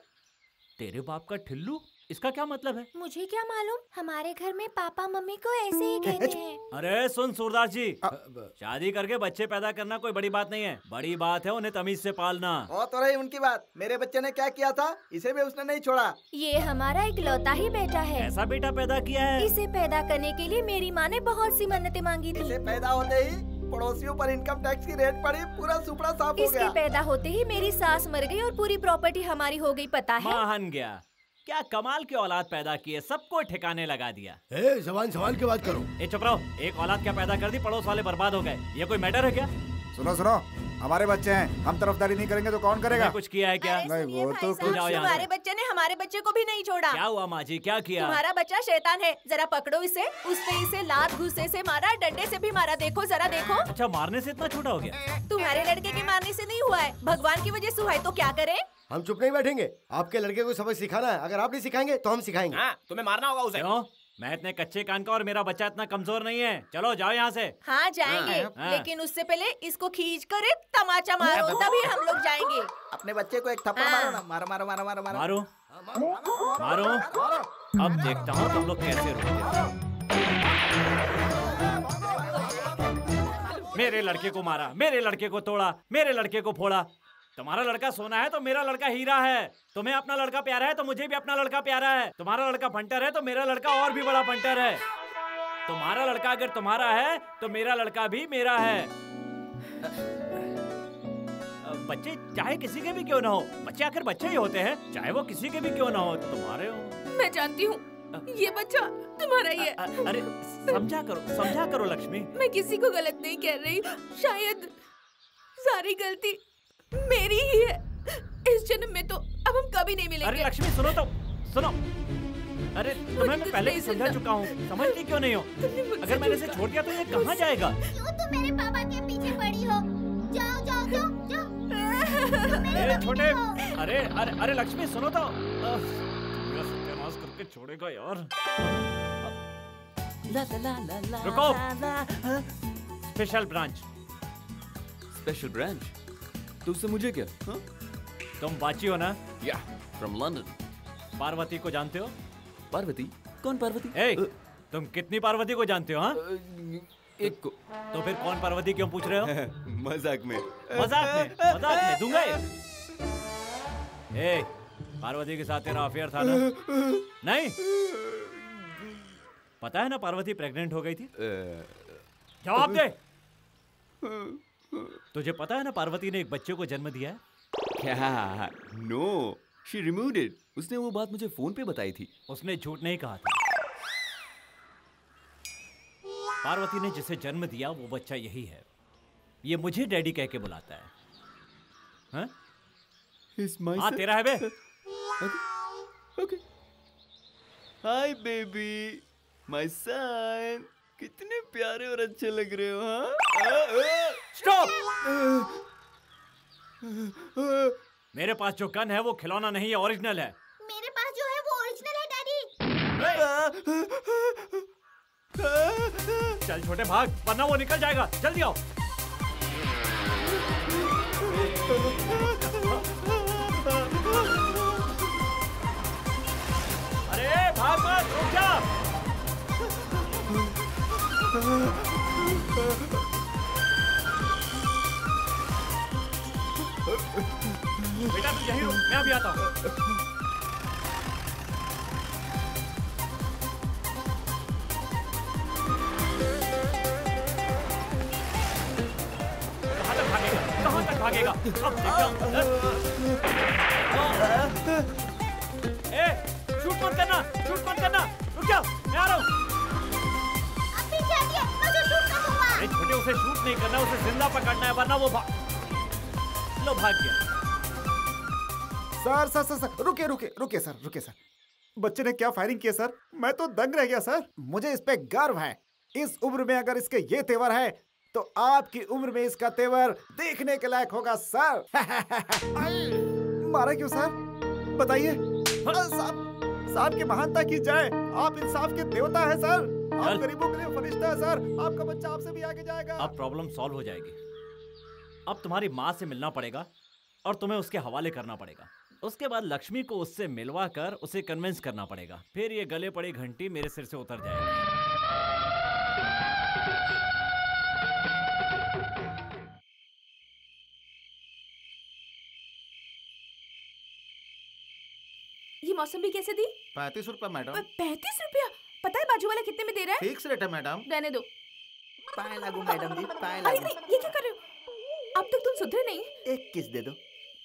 तेरे बाप का ठिल्लू? इसका क्या मतलब है? मुझे क्या मालूम, हमारे घर में पापा मम्मी को ऐसे ही कहते हैं। अरे सुन सूरदास जी, शादी करके बच्चे पैदा करना कोई बड़ी बात नहीं है, बड़ी बात है उन्हें तमीज से पालना। और तो रही उनकी बात, मेरे बच्चे ने क्या किया था, इसे भी उसने नहीं छोड़ा। ये हमारा इकलौता ही बेटा है। ऐसा बेटा पैदा किया है? इसे पैदा करने के लिए मेरी माँ ने बहुत सी मन्नतें मांगी थी। इसे पैदा होते ही पड़ोसियों पर इनकम टैक्स की रेट पड़ी, पूरा सुपड़ा साफ हो गया। इसके पैदा होते ही मेरी सास मर गई और पूरी प्रॉपर्टी हमारी हो गई, पता है? महान गया, क्या कमाल की औलाद पैदा की है, सबको ठिकाने लगा दिया। जवान सवाल की बात करो। चुप रहो, एक औलाद क्या पैदा कर दी, पड़ोस वाले बर्बाद हो गए, ये कोई मैटर है क्या? सुनो सुनो, हमारे बच्चे हैं, हम तरफदारी नहीं करेंगे तो कौन करेगा? कुछ किया है क्या? नहीं, वो तो कुछ। तुम्हारे बच्चे ने हमारे बच्चे को भी नहीं छोड़ा। क्या हुआ माँ जी, क्या किया? तुम्हारा बच्चा शैतान है, जरा पकड़ो इसे। उसने इसे लात गुस्से से मारा, डंडे से भी मारा, देखो जरा देखो। अच्छा, मारने से इतना छोटा हो गया? तुम्हारे लड़के के मारने से नहीं हुआ है, भगवान की वजह से हुआ है, तो क्या करें? हम चुप नहीं बैठेंगे, आपके लड़के को सबक सिखाना है, अगर आप नहीं सिखाएंगे तो हम सिखाएंगे। हाँ, तुम्हें मारना होगा उसे। क्यों? मैं इतने कच्चे कान का और मेरा बच्चा इतना कमजोर नहीं है। चलो जाओ यहाँ से। हाँ जाएंगे, हाँ। लेकिन उससे पहले इसको खींच कर एक तमाचा मारो, तभी हम लोग जाएंगे। अपने बच्चे को एक थप्पड़ मारो ना, मारो मारो मारो मारो मारो मारो मारो, अब देखता हूँ तुम लोग कैसे रोते। मेरे लड़के को मारा, मेरे लड़के को तोड़ा, मेरे लड़के को फोड़ा। तुम्हारा लड़का सोना है तो मेरा लड़का हीरा है। तुम्हें अपना लड़का प्यारा है तो मुझे भी अपना लड़का प्यारा है। तुम्हारा लड़का फंटर है तो मेरा लड़का और भी बड़ा फंटर है। तुम्हारा लड़का अगर तुम्हारा है तो मेरा लड़का भी मेरा है। बच्चे चाहे किसी के भी क्यों ना हो, बच्चे आखिर बच्चे ही होते हैं, चाहे वो किसी के भी क्यों ना हो। तुम्हारे हो। मैं जानती हूँ ये बच्चा तुम्हारा ही है। अरे समझा करो लक्ष्मी। मैं किसी को गलत नहीं कह रही, शायद सारी गलती मेरी ही है। इस जन्म में तो अब हम कभी नहीं मिलेंगे। अरे लक्ष्मी सुनो तो, सुनो। अरे तुम्हें मैं पहले भी समझा चुका हूँ, समझती क्यों नहीं हो? अगर मैंने इसे छोड़ दिया तो ये कहाँ जाएगा? क्यों तुम मेरे पापा के पीछे पड़ी हो? जाओ जाओ जाओ जाओ। अरे छोटे, अरे लक्ष्मी सुनो तो। सत्यानाश करके छोड़ेगा यार। रुको। Special branch. Special branch? तो उससे मुझे क्या? हाँ? तुम बाची हो ना? या, फ्रॉम लंदन। पार्वती को जानते हो? पार्वती? कौन पार्वती? तुम कितनी पार्वती को जानते हो? हाँ? एक को। तो फिर कौन पार्वती क्यों पूछ रहे हो? मजाक में। मजाक में दूंगा ये। पार्वती के साथ तेरा अफेयर था ना? नहीं? पता है ना पार्वती प्रेग्नेंट हो गई थी? जवाब दे। तुझे पता है ना पार्वती ने एक बच्चे को जन्म दिया है? क्या? No, she removed it. उसने वो बात मुझे फोन पे बताई थी। उसने झूठ नहीं कहा था। पार्वती ने जिसे जन्म दिया वो बच्चा यही है। ये मुझे डैडी कह के बुलाता है। हाँ? हाँ तेरा है बे। Okay. Hi baby, my son, कितने प्यारे और अच्छे लग रहे हो। हाँ? स्टॉप। मेरे पास जो गन है वो खिलौना नहीं है, ओरिजिनल है। मेरे पास जो है वो ओरिजिनल है डैडी। चल छोटे भाग, वरना वो निकल जाएगा। जल्दी आओ। अरे भाग मत, रुक जा। बेटा तू यहीं रुक, मैं अभी आता हूँ। कहाँ तक भागेगा? अब ए, शूट मत करना, शूट मत करना। रुक जाओ, मैं आ रहा हूँ। अब पीछे हटिए, मैं उसे शूट कर दूंगा। अरे छोटे, उसे शूट नहीं करना, उसे जिंदा पकड़ना है, वरना वो लो भाग गया। सर सर सर सर रुके रुके रुके सर, रुके सर। बच्चे ने क्या फायरिंग की है सर, मैं तो दंग रह गया सर। मुझे इस पे गर्व है। इस उम्र में अगर इसके ये तेवर है तो आपकी उम्र में इसका तेवर देखने के लायक होगा सर। मारा क्यों सर, बताइए। साहब की महानता की जाए, आप इंसाफ के देवता हैं सर। आप गरीबों के लिए फरिश्ता है सर। आपका बच्चा आपसे भी आगे जाएगा। अब प्रॉब्लम सॉल्व हो जाएगी। अब तुम्हारी माँ से मिलना पड़ेगा और तुम्हें उसके हवाले करना पड़ेगा। उसके बाद लक्ष्मी को उससे मिलवा कर उसे कन्विंस करना पड़ेगा। फिर ये गले पड़ी घंटी मेरे सिर से उतर जाएगी। ये मौसम्बी कैसे दी? 35 रुपए मैडम। 35 रुपया? पता है बाजू वाला कितने में दे रहा है? फिक्स रेट है मैडम। रहने दो। पाए लागू मैडम जी, पाए अरे लागू। ये क्या कर रहे हो? अब तक तुम सुधरे नहीं। एक किस दे दो।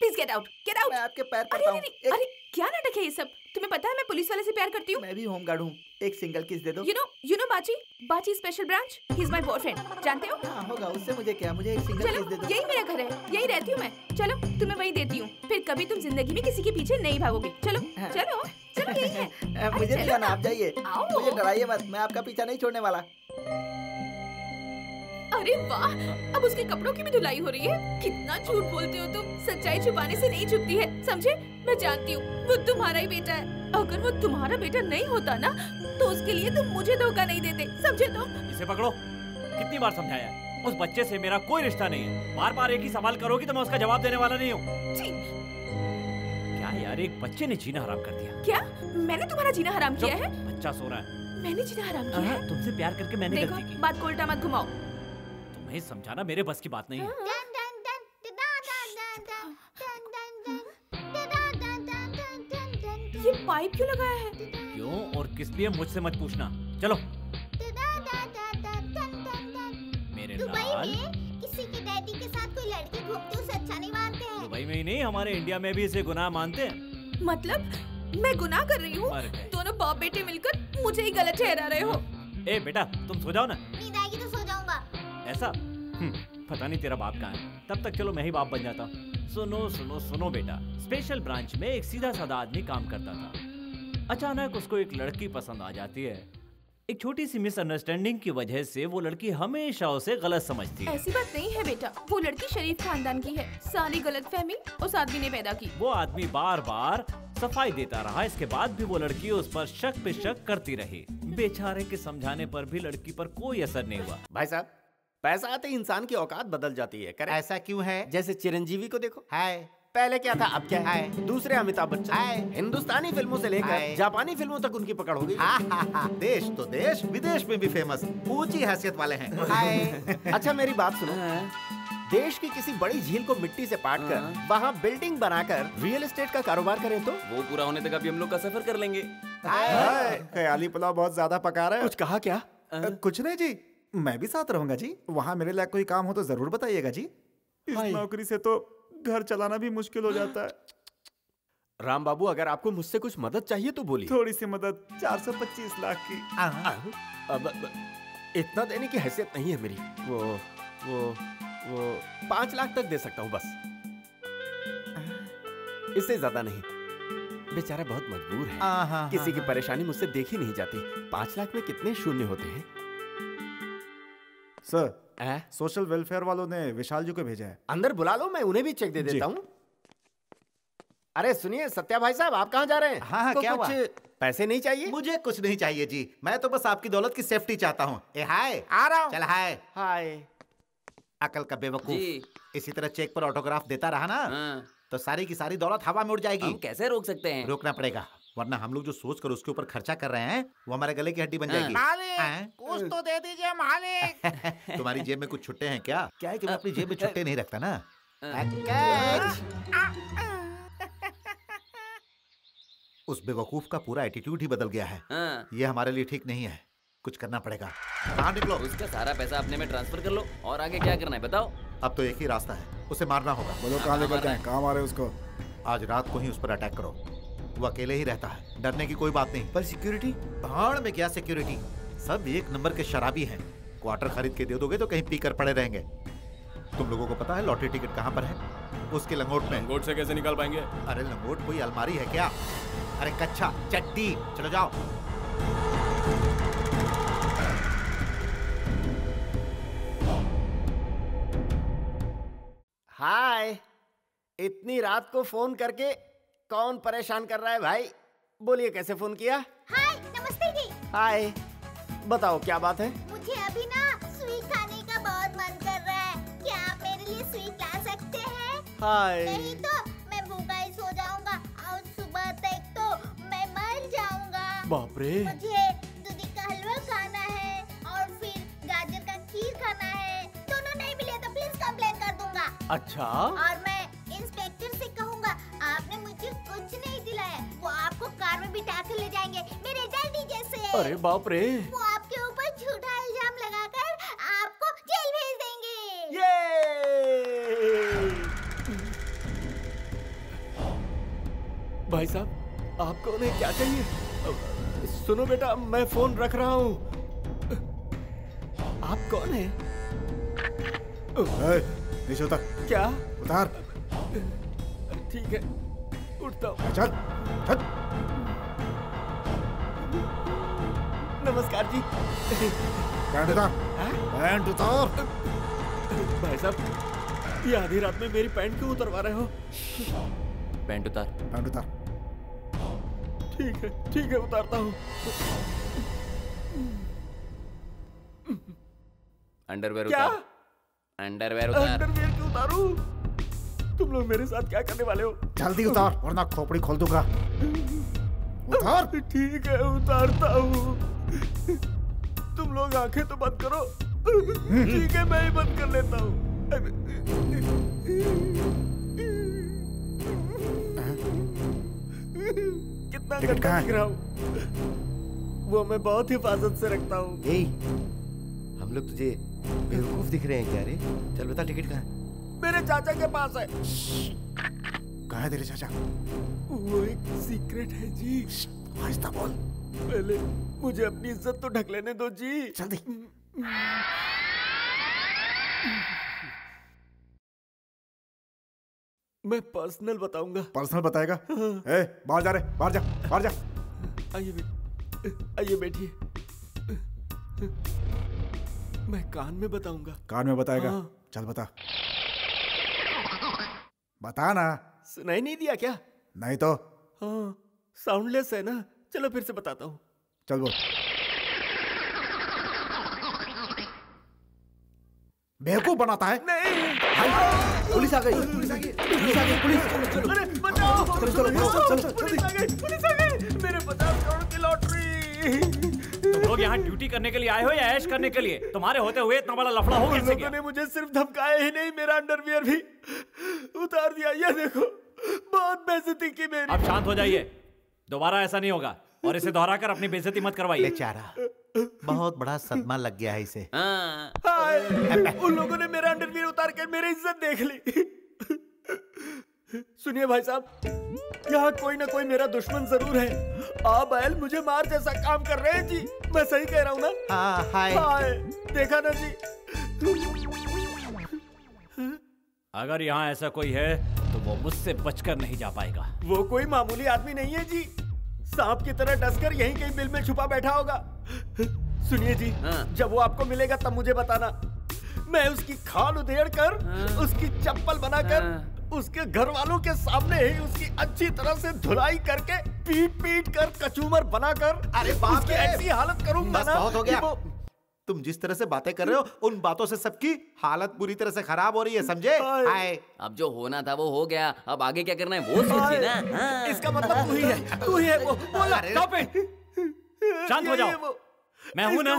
Please get out, get out. मैं आपके पैर पड़ता हूँ। अरे क्या नाटक है ये सब? तुम्हें पता है मैं पुलिस वाले से प्यार करती हूँ। मैं भी होमगार्ड हूँ। एक सिंगल किस दे दो। You know बाची special branch, he is my boyfriend, जानते हो? हाँ होगा, उससे मुझे क्या, मुझे एक सिंगल किस दे दो। यही मेरा घर है, यही रहती हूँ मैं। चलो तुम्हें वही देती हूँ, फिर कभी तुम जिंदगी में किसी के पीछे नहीं भागोगे। चलो चलो चलो, यही है। मुझे नहीं जाना, आप जाइए। आओ। मुझे डराइए मत, मैं आपका पीछा नहीं छोड़ने वाला। अरे वाह, अब उसके कपड़ों की भी धुलाई हो रही है। कितना झूठ बोलते हो तुम। सच्चाई छुपाने से नहीं छुपती है, समझे? मैं जानती हूँ वो तुम्हारा ही बेटा है। अगर वो तुम्हारा बेटा नहीं होता ना तो उसके लिए तुम मुझे धोखा नहीं देते, समझे? तो इसे पकड़ो। कितनी बार समझाया, उस बच्चे से मेरा कोई रिश्ता नहीं है। बार बार एक ही सवाल करोगी तो मैं उसका जवाब देने वाला नहीं हूँ। क्या यार, एक बच्चे ने जीना हराम कर दिया। क्या मैंने तुम्हारा जीना हराम किया है? बच्चा सो रहा है। मैंने जीना हराम किया है? तुमसे प्यार करके मैंने गलती की। बात को उल्टा मत घुमाओ। तुम्हें समझाना मेरे बस की बात नहीं है। ये पाइप क्यों लगाया है? क्यों और किस लिए मुझसे मत पूछना। चलो। मेरे लाल, किसी के डैडी के साथ कोई लड़की घूमती उसे अच्छा नहीं मानते हैं। दुबई में ही नहीं, हमारे इंडिया में भी इसे गुनाह मानते हैं। मतलब मैं गुनाह कर रही हूँ? दोनों बाप बेटे मिलकर मुझे ही गलत ठहरा रहे हो। ए बेटा, तुम सो जाओ ना। नींद आएगी तो सो जाऊंगा। ऐसा? पता नहीं तेरा बाप कहाँ है। तब तक चलो मैं ही बाप बन जाता हूँ। सुनो सुनो सुनो बेटा, स्पेशल ब्रांच में एक सीधा साधा आदमी काम करता था। अचानक उसको एक लड़की पसंद आ जाती है। एक छोटी सी मिसअंडरस्टैंडिंग की वजह से वो लड़की हमेशा उसे गलत समझती है। ऐसी बात नहीं है बेटा, वो लड़की शरीफ खानदान की है। सारी गलतफहमी उस आदमी ने पैदा की। वो आदमी बार बार सफाई देता रहा, इसके बाद भी वो लड़की उस पर शक पे शक करती रही। बेचारे के समझाने पर भी लड़की पर कोई असर नहीं हुआ। भाई साहब, पैसा आते ही इंसान की औकात बदल जाती है। करे? ऐसा क्यों है? जैसे चिरंजीवी को देखो, हाय। पहले क्या था अब क्या है? दूसरे अमिताभ बच्चन, हिंदुस्तानी फिल्मों से लेकर जापानी फिल्मों तक उनकी पकड़ हो गई। देश तो देश, विदेश में भी फेमस, ऊंची हैसियत वाले हैं। हाय। अच्छा मेरी बात सुनो, देश की किसी बड़ी झील को मिट्टी से पाट कर वहाँ बिल्डिंग बनाकर रियल एस्टेट का कारोबार करें तो वो पूरा होने तक अभी हम लोग का सफर कर लेंगे। ख्याली पुलाव बहुत ज्यादा पका रहा है। कुछ कहा क्या? कुछ नहीं जी, मैं भी साथ रहूंगा जी। वहाँ मेरे लिए कोई काम हो तो जरूर बताइएगा जी। इस नौकरी से तो घर चलाना भी मुश्किल हो जाता है। राम बाबू, अगर आपको मुझसे कुछ मदद चाहिए तो बोलिए। थोड़ी सी मदद, 425 लाख की। अब इतना देने की हैसियत नहीं है मेरी। वो 5 लाख तक दे सकता हूँ बस, इससे ज्यादा नहीं। बेचारा बहुत मजबूर है, किसी की परेशानी मुझसे देखी नहीं जाती। 5 लाख में कितने शून्य होते हैं? सर, सोशल वेलफेयर वालों ने विशाल जी को भेजा है। अंदर बुला लो, मैं उन्हें भी चेक दे देता हूँ। अरे सुनिए सत्या भाई साहब, आप कहाँ जा रहे हैं? हाँ, क्या हुआ? पैसे नहीं चाहिए? मुझे कुछ नहीं चाहिए जी, मैं तो बस आपकी दौलत की सेफ्टी चाहता हूँ। हाय, आ रहा हूँ। चल हाय। हाय। अकल का बेवकूफ, इसी तरह चेक पर ऑटोग्राफ देता रहा ना तो सारी की सारी दौलत हवा में उड़ जाएगी। हम कैसे रोक सकते हैं? रोकना पड़ेगा, वरना हम लोग जो सोच कर उसके ऊपर खर्चा कर रहे हैं वो हमारे गले की हड्डी बन जाएगी। मालिक, कुछ तो दे दीजिए मालिक। तुम्हारी जेब में कुछ छुट्टे हैं क्या? क्या है कि मैं अपनी जेब में छुट्टे नहीं रखता ना। उस बेवकूफ का पूरा एटीट्यूड ही बदल गया है। ये हमारे लिए ठीक नहीं है, कुछ करना पड़ेगा। बाहर निकलो। उसका सारा पैसा अपने में ट्रांसफर कर लो और आगे क्या करना है बताओ। अब तो एक ही रास्ता है, उसे मारना होगा। बोलो कहाँ लेकर जाएं? कहाँ मारे उसको? आज रात को ही उस पर अटैक करो। वो अकेले ही रहता है, डरने की कोई बात नहीं। पर सिक्योरिटी? भाड़ में क्या सिक्योरिटी, सब एक नंबर के शराबी हैं। क्वार्टर खरीद के दे दोगे तो कहीं पीकर पड़े रहेंगे। तुम लोगों को पता है लॉटरी टिकट कहाँ पर है? उसके लंगोट में। लंगोट से कैसे निकाल पाएंगे? अरे लंगोट कोई अलमारी है क्या? अरे कच्चा चट्टी, चलो जाओ। हाय, इतनी रात को फोन करके कौन परेशान कर रहा है भाई? बोलिए कैसे फोन किया? हाय, नमस्ते जी। हाय, बताओ क्या बात है? मुझे अभी ना स्वीट खाने का बहुत मन कर रहा है, क्या आप मेरे लिए स्वीट ला सकते हैं? हाय। नहीं तो मैं भूखा ही सो जाऊंगा और सुबह तक तो मैं मर जाऊंगा। बाप रे। मुझे दूधी का हलवा खाना है और फिर गाजर का खीर खाना है। दोनों नहीं मिले तो प्लीज कंप्लेन कर दूंगा। अच्छा। और मैं इंस्पेक्टर से कहूँगा आपने मुझे कुछ नहीं दिलाया। वो आपको कार में बिठा कर ले जाएंगे मेरे डैडी जैसे। अरे बाप रे। वो आपके ऊपर झूठा इल्जाम लगाकर आपको जेल भेज देंगे। भाई साहब, आपको उन्हें क्या चाहिए? सुनो बेटा, मैं फोन रख रहा हूँ। आप कौन है? नीचे उतर। क्या? उतार। ठीक है, उठता हूँ। चल चल। नमस्कार जी। पैंट उतार। पैंट उतार। भाई साहब, ये आधी रात में मेरी पैंट क्यों उतरवा रहे हो? पैंट उतार। पैंट उतार। ठीक है, उतारता हूँ। अंडरवेयर क्या? उतार। अंडरवेयर उतार। अंडरवेयर क्यों उतारूं? तुम लोग मेरे साथ क्या करने वाले हो? जल्दी उतार वरना खोपड़ी खोल दूंगा। उतार। ठीक है, उतारता हूँ। तुम लोग आंखें तो बंद करो। ठीक है, मैं ही बंद कर लेता हूँ। कितना गंदा दिख रहा हूँ। वो मैं बहुत हिफाजत से रखता हूँ। हम लोग तुझे बेवकूफ दिख रहे हैं क्या रे? चल बता टिकट कहाँ है? मेरे चाचा के पास है। कहाँ है तेरे चाचा? वो एक सीक्रेट है जी। आहिस्ता बोल। पहले मुझे अपनी इज्जत तो ढक लेने दो जी। जल्दी। मैं पर्सनल बताऊंगा। पर्सनल बताएगा? ए, बाहर जा रे, बाहर जा, बाहर जा। आइए बैठिए। मैं कान में बताऊंगा। कान में बताएगा? चल बता। बता ना। सुनाई नहीं दिया क्या? नहीं तो? हाँ, साउंडलेस है ना। चलो फिर से बताता हूँ। चल बोल। बेवकूफ बनाता है। नहीं। पुलिस आ गई, पुलिस आ गई, पुलिस आ गई, पुलिस। अरे बचाओ। चलो चलो, पुलिस आ गई, पुलिस आ गई। मेरे 50 करोड़ की लॉटरी। तुम लोग यहाँ ड्यूटी करने के लिए आए हो या ऐश करने के लिए? तुम्हारे होते हुए इतना बड़ा लफड़ा हो कैसे गया? लोगों ने मुझे सिर्फ धमकाया ही नहीं, मेरा अंडरवियर भी उतार दिया। ये देखो, बहुत बेइज्जती की मेरी। अब शांत हो जाइए, दोबारा ऐसा नहीं होगा और इसे दोहराकर अपनी बेइज्जती मत करवाइए। बेचारा, बहुत बड़ा सदमा लग गया है इसे। हाय, उन लोगों ने मेरा अंडरवियर उतार कर मेरी इज्जत देख ली। सुनिए भाई साहब, यहाँ कोई ना कोई मेरा दुश्मन जरूर है। आप बैल मुझे मार जैसा काम कर रहे हैं जी। मैं सही कह रहा हूँ ना? हाँ, हाय। हाय, देखा ना जी। अगर यहाँ ऐसा कोई है तो वो मुझसे बचकर नहीं जा पाएगा। वो कोई मामूली आदमी नहीं है जी। सांप की तरह डसकर यहीं कहीं बिल में छुपा बैठा होगा। सुनिए जी, जब वो आपको मिलेगा तब मुझे बताना। मैं उसकी खाल उधेड़ कर, उसकी चप्पल बनाकर, उसके घर वालों के सामने ही उसकी अच्छी तरह से धुलाई करके पीट पीट कर कचूमर बनाकर अरे बाप उसकी रे! ऐसी हालत करूंगा ना। बहुत हो गया। वो... तुम जिस तरह से बातें कर रहे हो उन बातों से सबकी हालत बुरी तरह से खराब हो रही है, समझे? हाय। अब जो होना था वो हो गया, अब आगे क्या करना है वो सोचिए ना। हाँ। इसका मतलब तू ही है, तू ही है वो। Stop it! शांत हो जाओ। मैं हूं ना?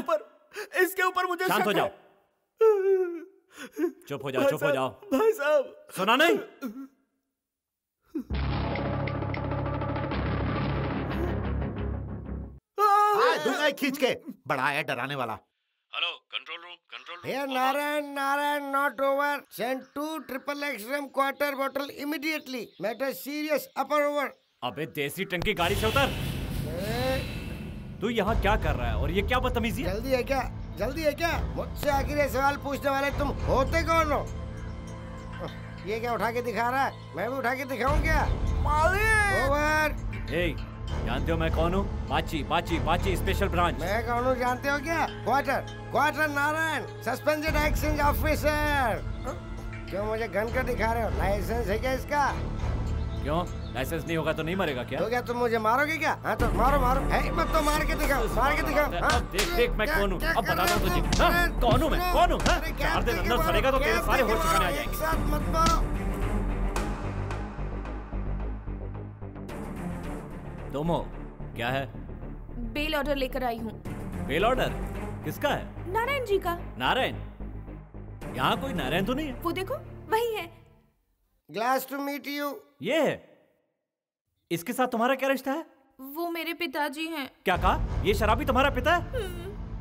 इसके ऊपर मुझे शांत हो शक है। जाओ। चुप हो जाओ, चुप हो जाओ। भाई साहब, सुना नहीं? दूंगा खींच के। बड़ा है डराने वाला। Hello control room, control room. Here Narayan not over. Send 2 triple XM quarter bottle immediately. Matter serious, upper over. अबे देसी टंकी गाड़ी से उतर। तू यहाँ क्या कर रहा है और ये क्या बदतमीजी है? जल्दी है क्या? जल्दी है क्या? मुझसे आखिर ये सवाल पूछने वाले तुम होते कौन हो? ये क्या उठा के दिखा रहा है? मैं भी उठा के दिखाऊं क्या? ओवर। जानते हो मैं कौन हूँ? बाची बाची बाची स्पेशल ब्रांच। मैं कौन हूँ जानते हो क्या? Quarter Narayan, suspended exchange officer. क्यों मुझे गन कर दिखा रहे हो? लाइसेंस है क्या इसका? क्यों? लाइसेंस नहीं होगा तो नहीं मरेगा क्या? तो क्या तुम मुझे मारोगे क्या? हाँ तो मारो मारो। है मत तो मार के दिखाओ, मार के दिखाओ। अब देख देख मैं कौन हूँ, अब बता दो तुझे। कौन हूँ मैं? कौन हूँ? 4 दिन अंदर सड़ेगा तो तेरे सारे होश ठिकाने आ जाएंगे। एक साथ मत मारो। तुम हो? क्या है? बेल ऑर्डर लेकर आई हूँ। Bail order? किसका है? नारायण जी का। नारायण? यहाँ कोई नारायण तो नहीं है? वो देखो वही है। Glad to meet you. ये है? इसके साथ तुम्हारा क्या रिश्ता है? वो मेरे पिताजी हैं। क्या कहा? ये शराबी तुम्हारा पिता है?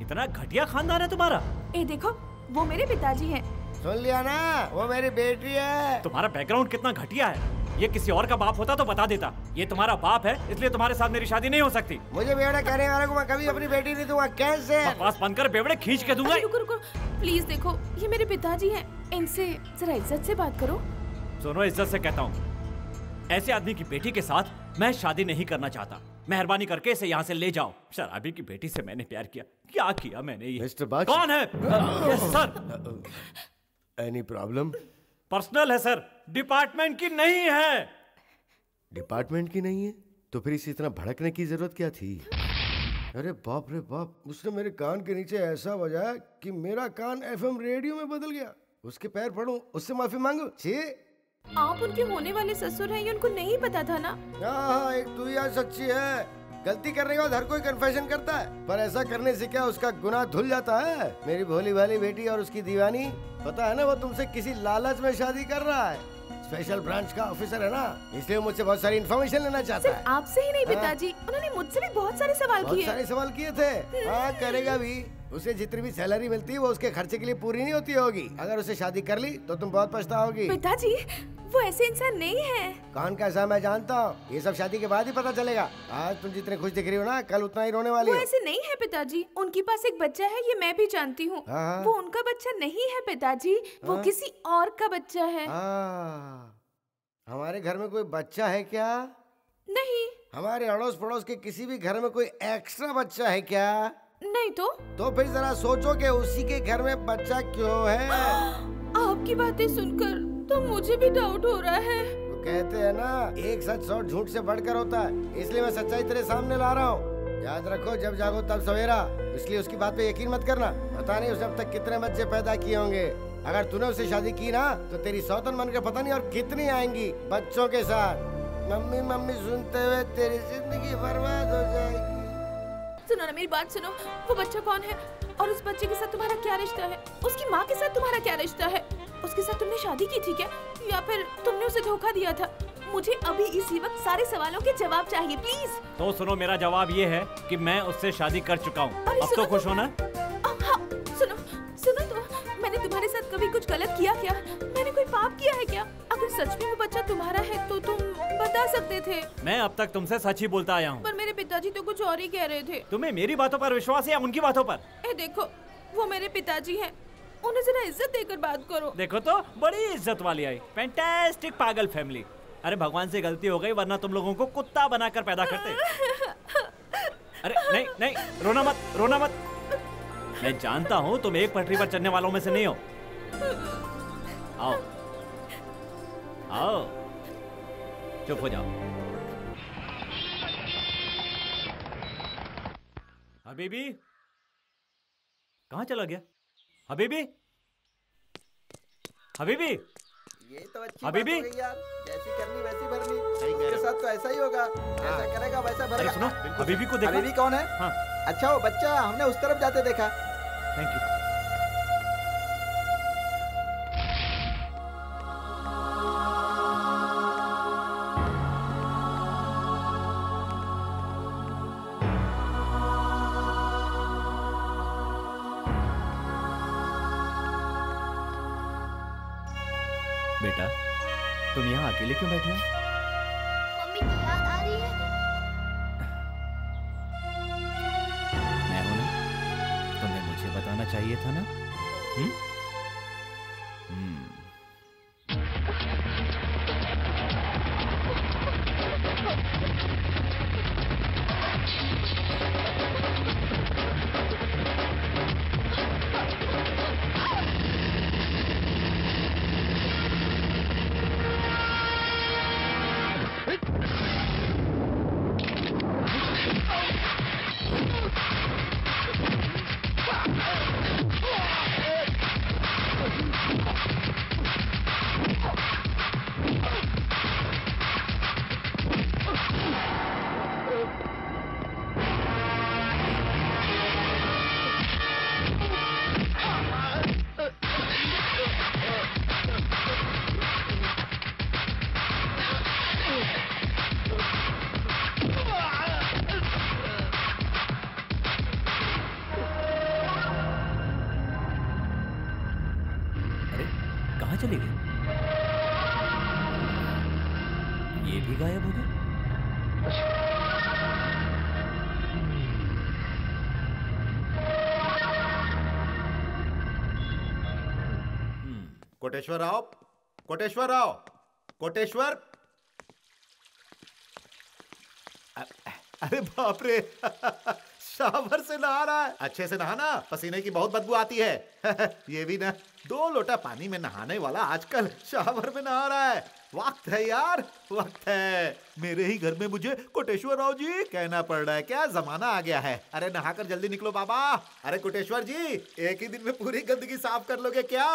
इतना घटिया खानदान है तुम्हारा। ए देखो, वो मेरे पिताजी हैं। सुन लिया ना? वो मेरी बेटी है। तुम्हारा बैकग्राउंड कितना घटिया है। ये किसी और का बाप होता तो बता देता। ये तुम्हारा बाप है, इसलिए तुम्हारे साथ मेरी शादी नहीं हो सकती। मुझे बेवड़े कहने वाले को मैं कभी अपनी बेटी नहीं दूंगा। कैसे? बकवास बंद कर, बेवड़े खींच के दूंगा। रुको रुको, प्लीज देखो, ये मेरे पिताजी हैं। इनसे जरा इज्जत से बात करो। सुनो, इज्जत से कहता हूँ, ऐसे आदमी की बेटी के साथ मैं शादी नहीं करना चाहता। मेहरबानी करके इसे यहाँ से ले जाओ। शराबी की बेटी से मैंने प्यार किया। क्या किया मैंने ये? मिस्टर बाक्षी। कौन है? Yes sir. Any problem? Personal है सर, डिपार्टमेंट की नहीं है। डिपार्टमेंट की नहीं है तो फिर इसे इतना भड़कने की जरूरत क्या थी? अरे बाप रे बाप, उसने मेरे कान के नीचे ऐसा बजाया कि मेरा कान एफएम रेडियो में बदल गया। उसके पैर पड़ूं, उससे माफी मांगू? छी। आप उनके होने वाले ससुर हैं, ये उनको नहीं पता था ना? हाँ, एक तू ही आज सच्ची है। गलती करने के बाद हर कोई कन्फेशन करता है, पर ऐसा करने से क्या उसका गुनाह धुल जाता है? मेरी भोली भाली बेटी और उसकी दीवानी, पता है ना वो तुमसे किसी लालच में शादी कर रहा है। स्पेशल ब्रांच का ऑफिसर है ना, इसलिए मुझसे बहुत सारी इन्फॉर्मेशन लेना चाहता है। सिर्फ आपसे ही नहीं पिताजी, उन्होंने मुझसे भी बहुत सारे सवाल किए। बहुत सारे सवाल किए थे। हाँ, करेगा भी। उसे जितनी भी सैलरी मिलती है वो उसके खर्चे के लिए पूरी नहीं होती होगी। अगर उसे शादी कर ली तो तुम बहुत पछताओगी। पिताजी, वो ऐसे इंसान नहीं है। कौन कैसा मैं जानता हूँ, ये सब शादी के बाद ही पता चलेगा। आज तुम जितने खुश दिख रही हो ना, कल उतना ही रोने वाली वो हो। ऐसे नहीं है पिताजी, उनके पास एक बच्चा है, ये मैं भी जानती हूँ। हाँ। वो उनका बच्चा नहीं है पिताजी, वो हाँ। किसी और का बच्चा है। हमारे घर में कोई बच्चा है क्या? नहीं। हमारे अड़ोस पड़ोस के किसी भी घर में कोई एक्स्ट्रा बच्चा है क्या? नहीं। तो फिर जरा सोचो कि उसी के घर में बच्चा क्यों है। आपकी बातें सुनकर तो मुझे भी डाउट हो रहा है। तो कहते हैं ना, एक सच 100 झूठ से बढ़कर होता है, इसलिए मैं सच्चाई तेरे सामने ला रहा हूँ। याद रखो, जब जागो तब सवेरा, इसलिए उसकी बात पे यकीन मत करना। पता नहीं उसने अब तक कितने बच्चे पैदा किए होंगे। अगर तूने उससे शादी की ना तो तेरी सौतन बनकर पता नहीं और कितनी आएंगी बच्चों के साथ। मम्मी मम्मी सुनते हुए तेरी जिंदगी बर्बाद हो जाएगी। सुनो ना, मेरी बात सुनो। वो बच्चा कौन है और उस बच्चे के साथ तुम्हारा क्या रिश्ता है? उसकी माँ के साथ तुम्हारा क्या रिश्ता है? उसके साथ तुमने शादी की थी क्या, या फिर तुमने उसे धोखा दिया था? मुझे अभी इसी वक्त सारे सवालों के जवाब चाहिए, प्लीज। तो सुनो, मेरा जवाब ये है कि मैं उससे शादी कर चुका हूँ। अब तो खुश हो ना? सुनो तो, मैंने तुम्हारे साथ कभी कुछ गलत किया क्या? मैंने कोई पाप किया है क्या? अगर सच में वो बच्चा तुम्हारा है तो तुम बता सकते थे। मैं अब तक तुमसे सच ही बोलता आया हूँ। पर मेरे पिताजी तो कुछ और ही कह रहे थे। तुम्हें मेरी बातों पर विश्वास है या उनकी बातों पर? देखो, वो मेरे पिताजी हैं, उन्हें जरा इज्जत देकर बात करो। देखो तो, बड़ी इज्जत वाली आई। फैंटास्टिक पागल फैमिली। अरे भगवान से गलती हो गई, वरना तुम लोगों को कुत्ता बनाकर पैदा करते। अरे नहीं नहीं, रोना मत, रोना मत। मैं जानता हूँ तुम एक पटरी पर चलने वालों में से नहीं हो। आओ आओ, चुप हो जाओ। हबीबी, कहाँ चला गया? हबीबी, हबीबी, ये तो अच्छी हबीबी? बात हो गई यार। जैसी करनी वैसी भरनी। उसके साथ तो ऐसा ही होगा। ऐसा करेगा वैसा भरेगा। अरे सुनो, हबीबी को देखो। हबीबी कौन है? हाँ। अच्छा, वो बच्चा, हमने उस तरफ जाते देखा। Thank you. बेटा, तुम यहाँ अकेले क्यों बैठे हो? मम्मी की याद आ रही है। मैं हूं ना, तुम्हें मुझे बताना चाहिए था ना? चले गए? ये भी गायब हो गए? कोटेश्वर राव, कोटेश्वर राव, कोटेश्वर। अरे बाप रे, शावर से नहा रहा है। अच्छे से नहाना, पसीने की बहुत बदबू आती है। ये भी ना, 2 लोटा पानी में नहाने वाला आजकल शावर में नहा रहा है। वक्त है यार, वक्त है। मेरे ही घर में मुझे कोटेश्वर राव जी कहना पड़ रहा है। क्या जमाना आ गया है। अरे नहाकर जल्दी निकलो बाबा। अरे कोटेश्वर जी, एक ही दिन में पूरी गंदगी साफ कर लोगे क्या?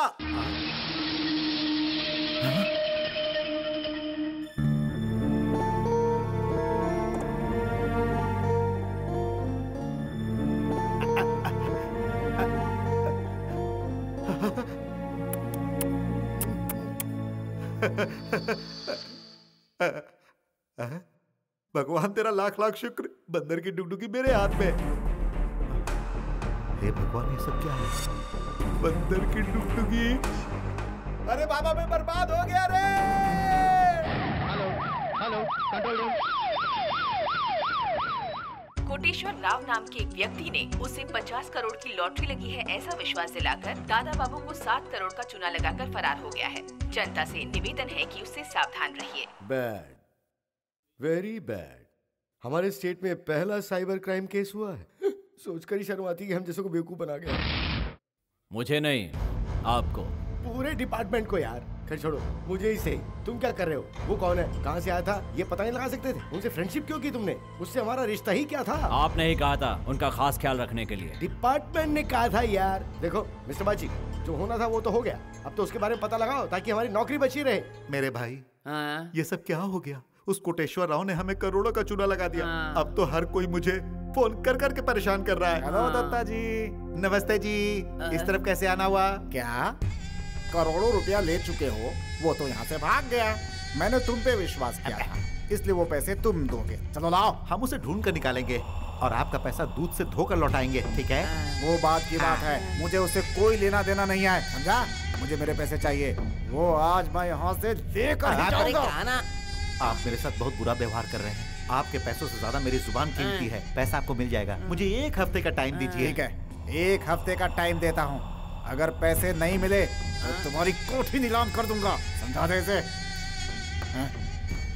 भगवान तेरा लाख लाख शुक्र, बंदर की डुगडुगी मेरे हाथ में। हे भगवान, ये सब क्या है? बंदर की डुगडुगी। अरे बाबा, मैं बर्बाद हो गया रे। Hello hello, control room. Koteshwar Rao नाम के एक व्यक्ति ने उसे 50 करोड़ की लॉटरी लगी है ऐसा विश्वास दिलाकर दादा बाबू को 7 करोड़ का चूना लगाकर फरार हो गया है। जनता से निवेदन है कि उससे सावधान रहिए। Bad, very bad. हमारे स्टेट में पहला साइबर क्राइम केस हुआ है। सोचकर ही शर्म आती है कि हम जैसे को बेवकूफ बना गया। मुझे नहीं, आपको। पूरे डिपार्टमेंट को यार। खैर छोड़ो, मुझे ही सही। तुम क्या कर रहे हो? वो कौन है, कहाँ से आया था, ये पता नहीं लगा सकते थे? उनसे फ्रेंडशिप क्यों की तुमने? उससे हमारा रिश्ता ही क्या था? आपने ही कहा था उनका खास ख्याल रखने के लिए। डिपार्टमेंट ने कहा था यार। देखो मिस्टर बाची, जो होना था वो तो हो गया। अब तो उसके बारे में पता लगाओ ताकि हमारी नौकरी बची रहे। मेरे भाई, ये सब क्या हो गया? उस कोटेश्वर राव ने हमें करोड़ों का चूना लगा दिया। अब तो हर कोई मुझे फोन कर करके परेशान कर रहा है। हेलो दत्ता जी। नमस्ते जी। इस तरफ कैसे आना हुआ? क्या करोड़ों रुपया ले चुके हो? वो तो यहाँ से भाग गया। मैंने तुम पे विश्वास किया था, इसलिए वो पैसे तुम दोगे। चलो लाओ, हम उसे ढूंढ कर निकालेंगे और आपका पैसा दूध से धोकर लौटाएंगे, ठीक है? वो बात की बात है, मुझे उससे कोई लेना देना नहीं है, समझा? मुझे मेरे पैसे चाहिए। वो आज मैं यहाँ से लेकर ही जाऊंगा। आप मेरे साथ बहुत बुरा व्यवहार कर रहे हैं। आपके पैसों से ज्यादा मेरी जुबान कीमती है। पैसा आपको मिल जाएगा, मुझे 1 हफ्ते का टाइम दीजिए। ठीक है, 1 हफ्ते का टाइम देता हूँ। अगर पैसे नहीं मिले तो तुम्हारी कोठी नीलाम कर दूंगा, समझा दे इसे।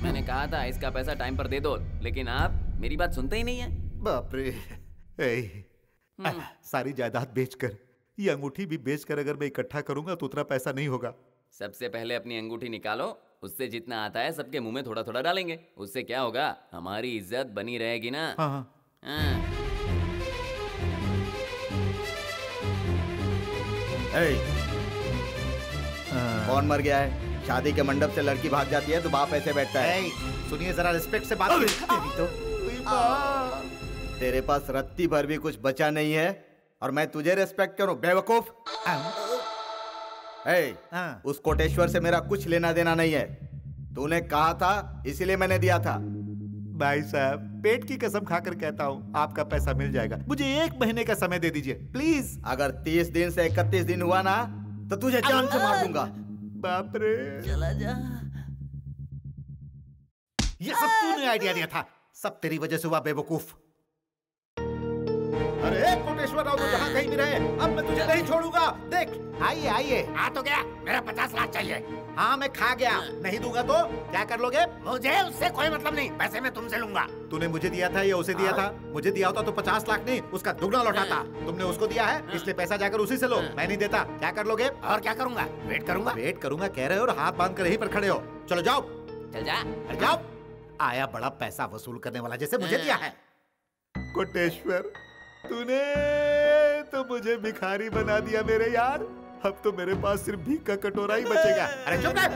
मैंने कहा था इसका पैसा टाइम पर दे दो, लेकिन आप मेरी बात सुनते ही नहीं है। बाप रे। सारी जायदाद बेचकर, ये अंगूठी भी बेचकर अगर मैं इकट्ठा करूंगा तो उतना पैसा नहीं होगा। सबसे पहले अपनी अंगूठी निकालो, उससे जितना आता है सबके मुंह में थोड़ा थोड़ा डालेंगे। उससे क्या होगा, हमारी इज्जत बनी रहेगी ना। हाँ। कौन मर गया है? शादी के मंडप से लड़की भाग जाती है तो बाप ऐसे बैठता है। सुनिए जरा, रिस्पेक्ट से बात कीजिए। तेरे पास रत्ती भर भी कुछ बचा नहीं है और मैं तुझे रिस्पेक्ट करूं, बेवकूफ। उस कोटेश्वर से मेरा कुछ लेना देना नहीं है। तूने कहा था इसीलिए मैंने दिया था। भाई साहब, पेट की कसम खाकर कहता हूँ आपका पैसा मिल जाएगा। मुझे 1 महीने का समय दे दीजिए प्लीज। अगर 30 दिन से 31 दिन हुआ ना तो तुझे जान से मार दूंगा। बाप रे, चला जा। ये सब तूने आइडिया दिया था, सब तेरी वजह से हुआ बेवकूफ। अरे कोटेश्वर राव, तो जहाँ कहीं भी रहे, अब मैं तुझे नहीं छोड़ूंगा। देख, आइए आइए। आ तो गया, मेरा 50 लाख चाहिए। हाँ, मैं खा गया। नहीं दूंगा तो क्या कर लोगे? मुझे उससे कोई मतलब नहीं, पैसे मैं तुमसे लूंगा। तूने मुझे दिया था या उसे दिया था? मुझे दिया होता तो 50 लाख नहीं, उसका दुगना लौटाता। तुमने उसको दिया है, इसलिए पैसा जाकर उसी से लो। मैं नहीं देता। क्या कर लोगे? और क्या करूंगा? वेट करूंगा। वेट करूंगा कह रहे हो और हाथ बांध कर यहीं पर खड़े हो। चलो जाओ। चल जा। जाओ। आया बड़ा पैसा वसूल करने वाला, जैसे मुझे दिया है। कोटेश्वर, तूने तो मुझे भिखारी बना दिया मेरे यार। अब तो मेरे पास सिर्फ भीख का कटोरा ही बचेगा। अरे चुप रह।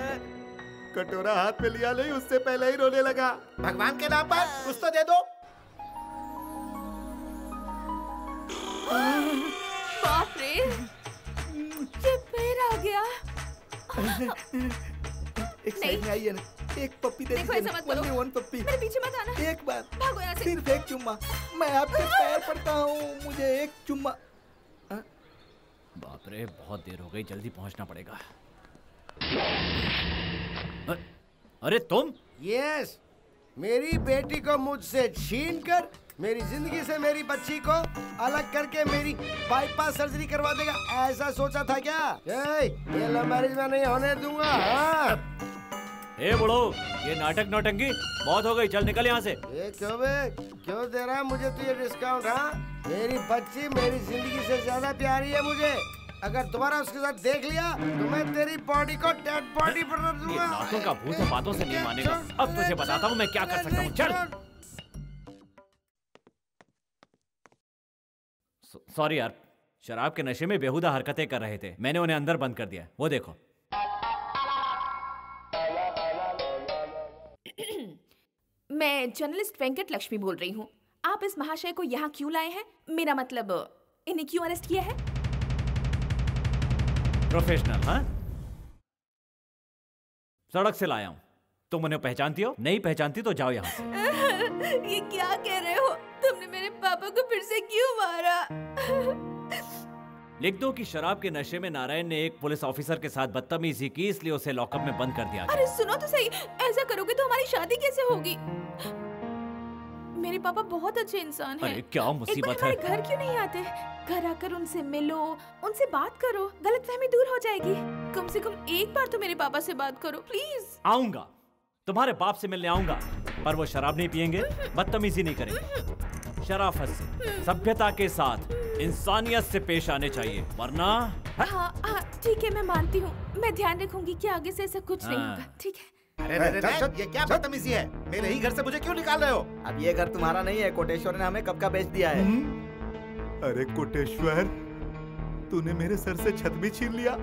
कटोरा हाथ में लिया नहीं, उससे पहले ही रोने लगा। भगवान के नाम पर कुछ तो दे दो। बाप रे, ये फिर आ गया। एक साइड में आइए ना, एक पप्पी दे देखो, ऐसा मत करो। Only one पप्पी। मेरे पीछे मत आना। एक बार, भागो यहाँ से। सिर्फ एक चुम्मा। मैं आपके पैर पड़ता हूँ, मुझे एक चुम्मा। बाप रे, बहुत देर हो गई, जल्दी पहुंचना पड़ेगा। अरे तुम? यस, मेरी बेटी को मुझसे छीन कर मेरी जिंदगी से मेरी बच्ची को अलग करके मेरी बाईपास सर्जरी करवा देगा, ऐसा सोचा था क्या? ये लव मैरिज में नहीं होने दूंगा। ए बुढ़ो, ये नाटक नौटंकी बहुत हो गई, चल निकल यहाँ से। क्यों दे रहा है मुझे तू ये डिस्काउंट? हाँ, मेरी बच्ची मेरी जिंदगी से ज्यादा प्यारी है मुझे। अगर दोबारा उसके साथ देख लिया तो मैं तेरी बॉडी को डेड बॉडी बना दूंगा। लाखों का भूत बातों से नहीं मानेगा। अब तुझे बताता हूँ मैं क्या कर सकता हूँ। चल। सॉरी यार, शराब के नशे में बेहुदा हरकतें कर रहे थे, मैंने उन्हें अंदर बंद कर दिया। वो देखो। मैं जर्नलिस्ट वेंकट लक्ष्मी बोल रही हूँ। आप इस महाशय को यहाँ क्यों लाए हैं? मेरा मतलब, इन्हें क्यों अरेस्ट किया है? प्रोफेशनल, हाँ? सड़क से लाया हूँ। तुम उन्हें पहचानती हो? नहीं पहचानती तो जाओ यहाँ से। ये क्या कह रहे हो? तुमने मेरे पापा को फिर से क्यों मारा? लिख दो कि शराब के नशे में नारायण ने एक पुलिस ऑफिसर के साथ बदतमीजी की, इसलिए उसे लॉकअप में बंद कर दिया। अरे सुनो तो सही, ऐसा करोगे तो हमारी शादी कैसे होगी? मेरे पापा बहुत अच्छे इंसान हैं। अरे क्या मुसीबत है? एक बार हमारे घर क्यों नहीं आते? घर आकर उनसे मिलो, उनसे बात करो, गलतफहमी दूर हो जाएगी। कम से कम एक बार तो मेरे पापा से बात करो प्लीज। आऊंगा, तुम्हारे बाप से मिलने आऊंगा, पर वो शराब नहीं पियेंगे, बदतमीजी नहीं करेंगे। शराफत से, सभ्यता के साथ, इंसानियत से पेश आने चाहिए, वरना। हाँ ठीक है, मैं मानती हूँ, मैं ध्यान रखूंगी कि आगे से ऐसा कुछ नहीं होगा। ठीक है। अरे ये क्या बदतमीजी है? मेरे ही घर से मुझे क्यों निकाल रहे हो? अब ये घर तुम्हारा नहीं है, कोटेश्वर ने हमें कब का बेच दिया है। अरे कोटेश्वर, तूने मेरे सर से छत भी छीन लिया।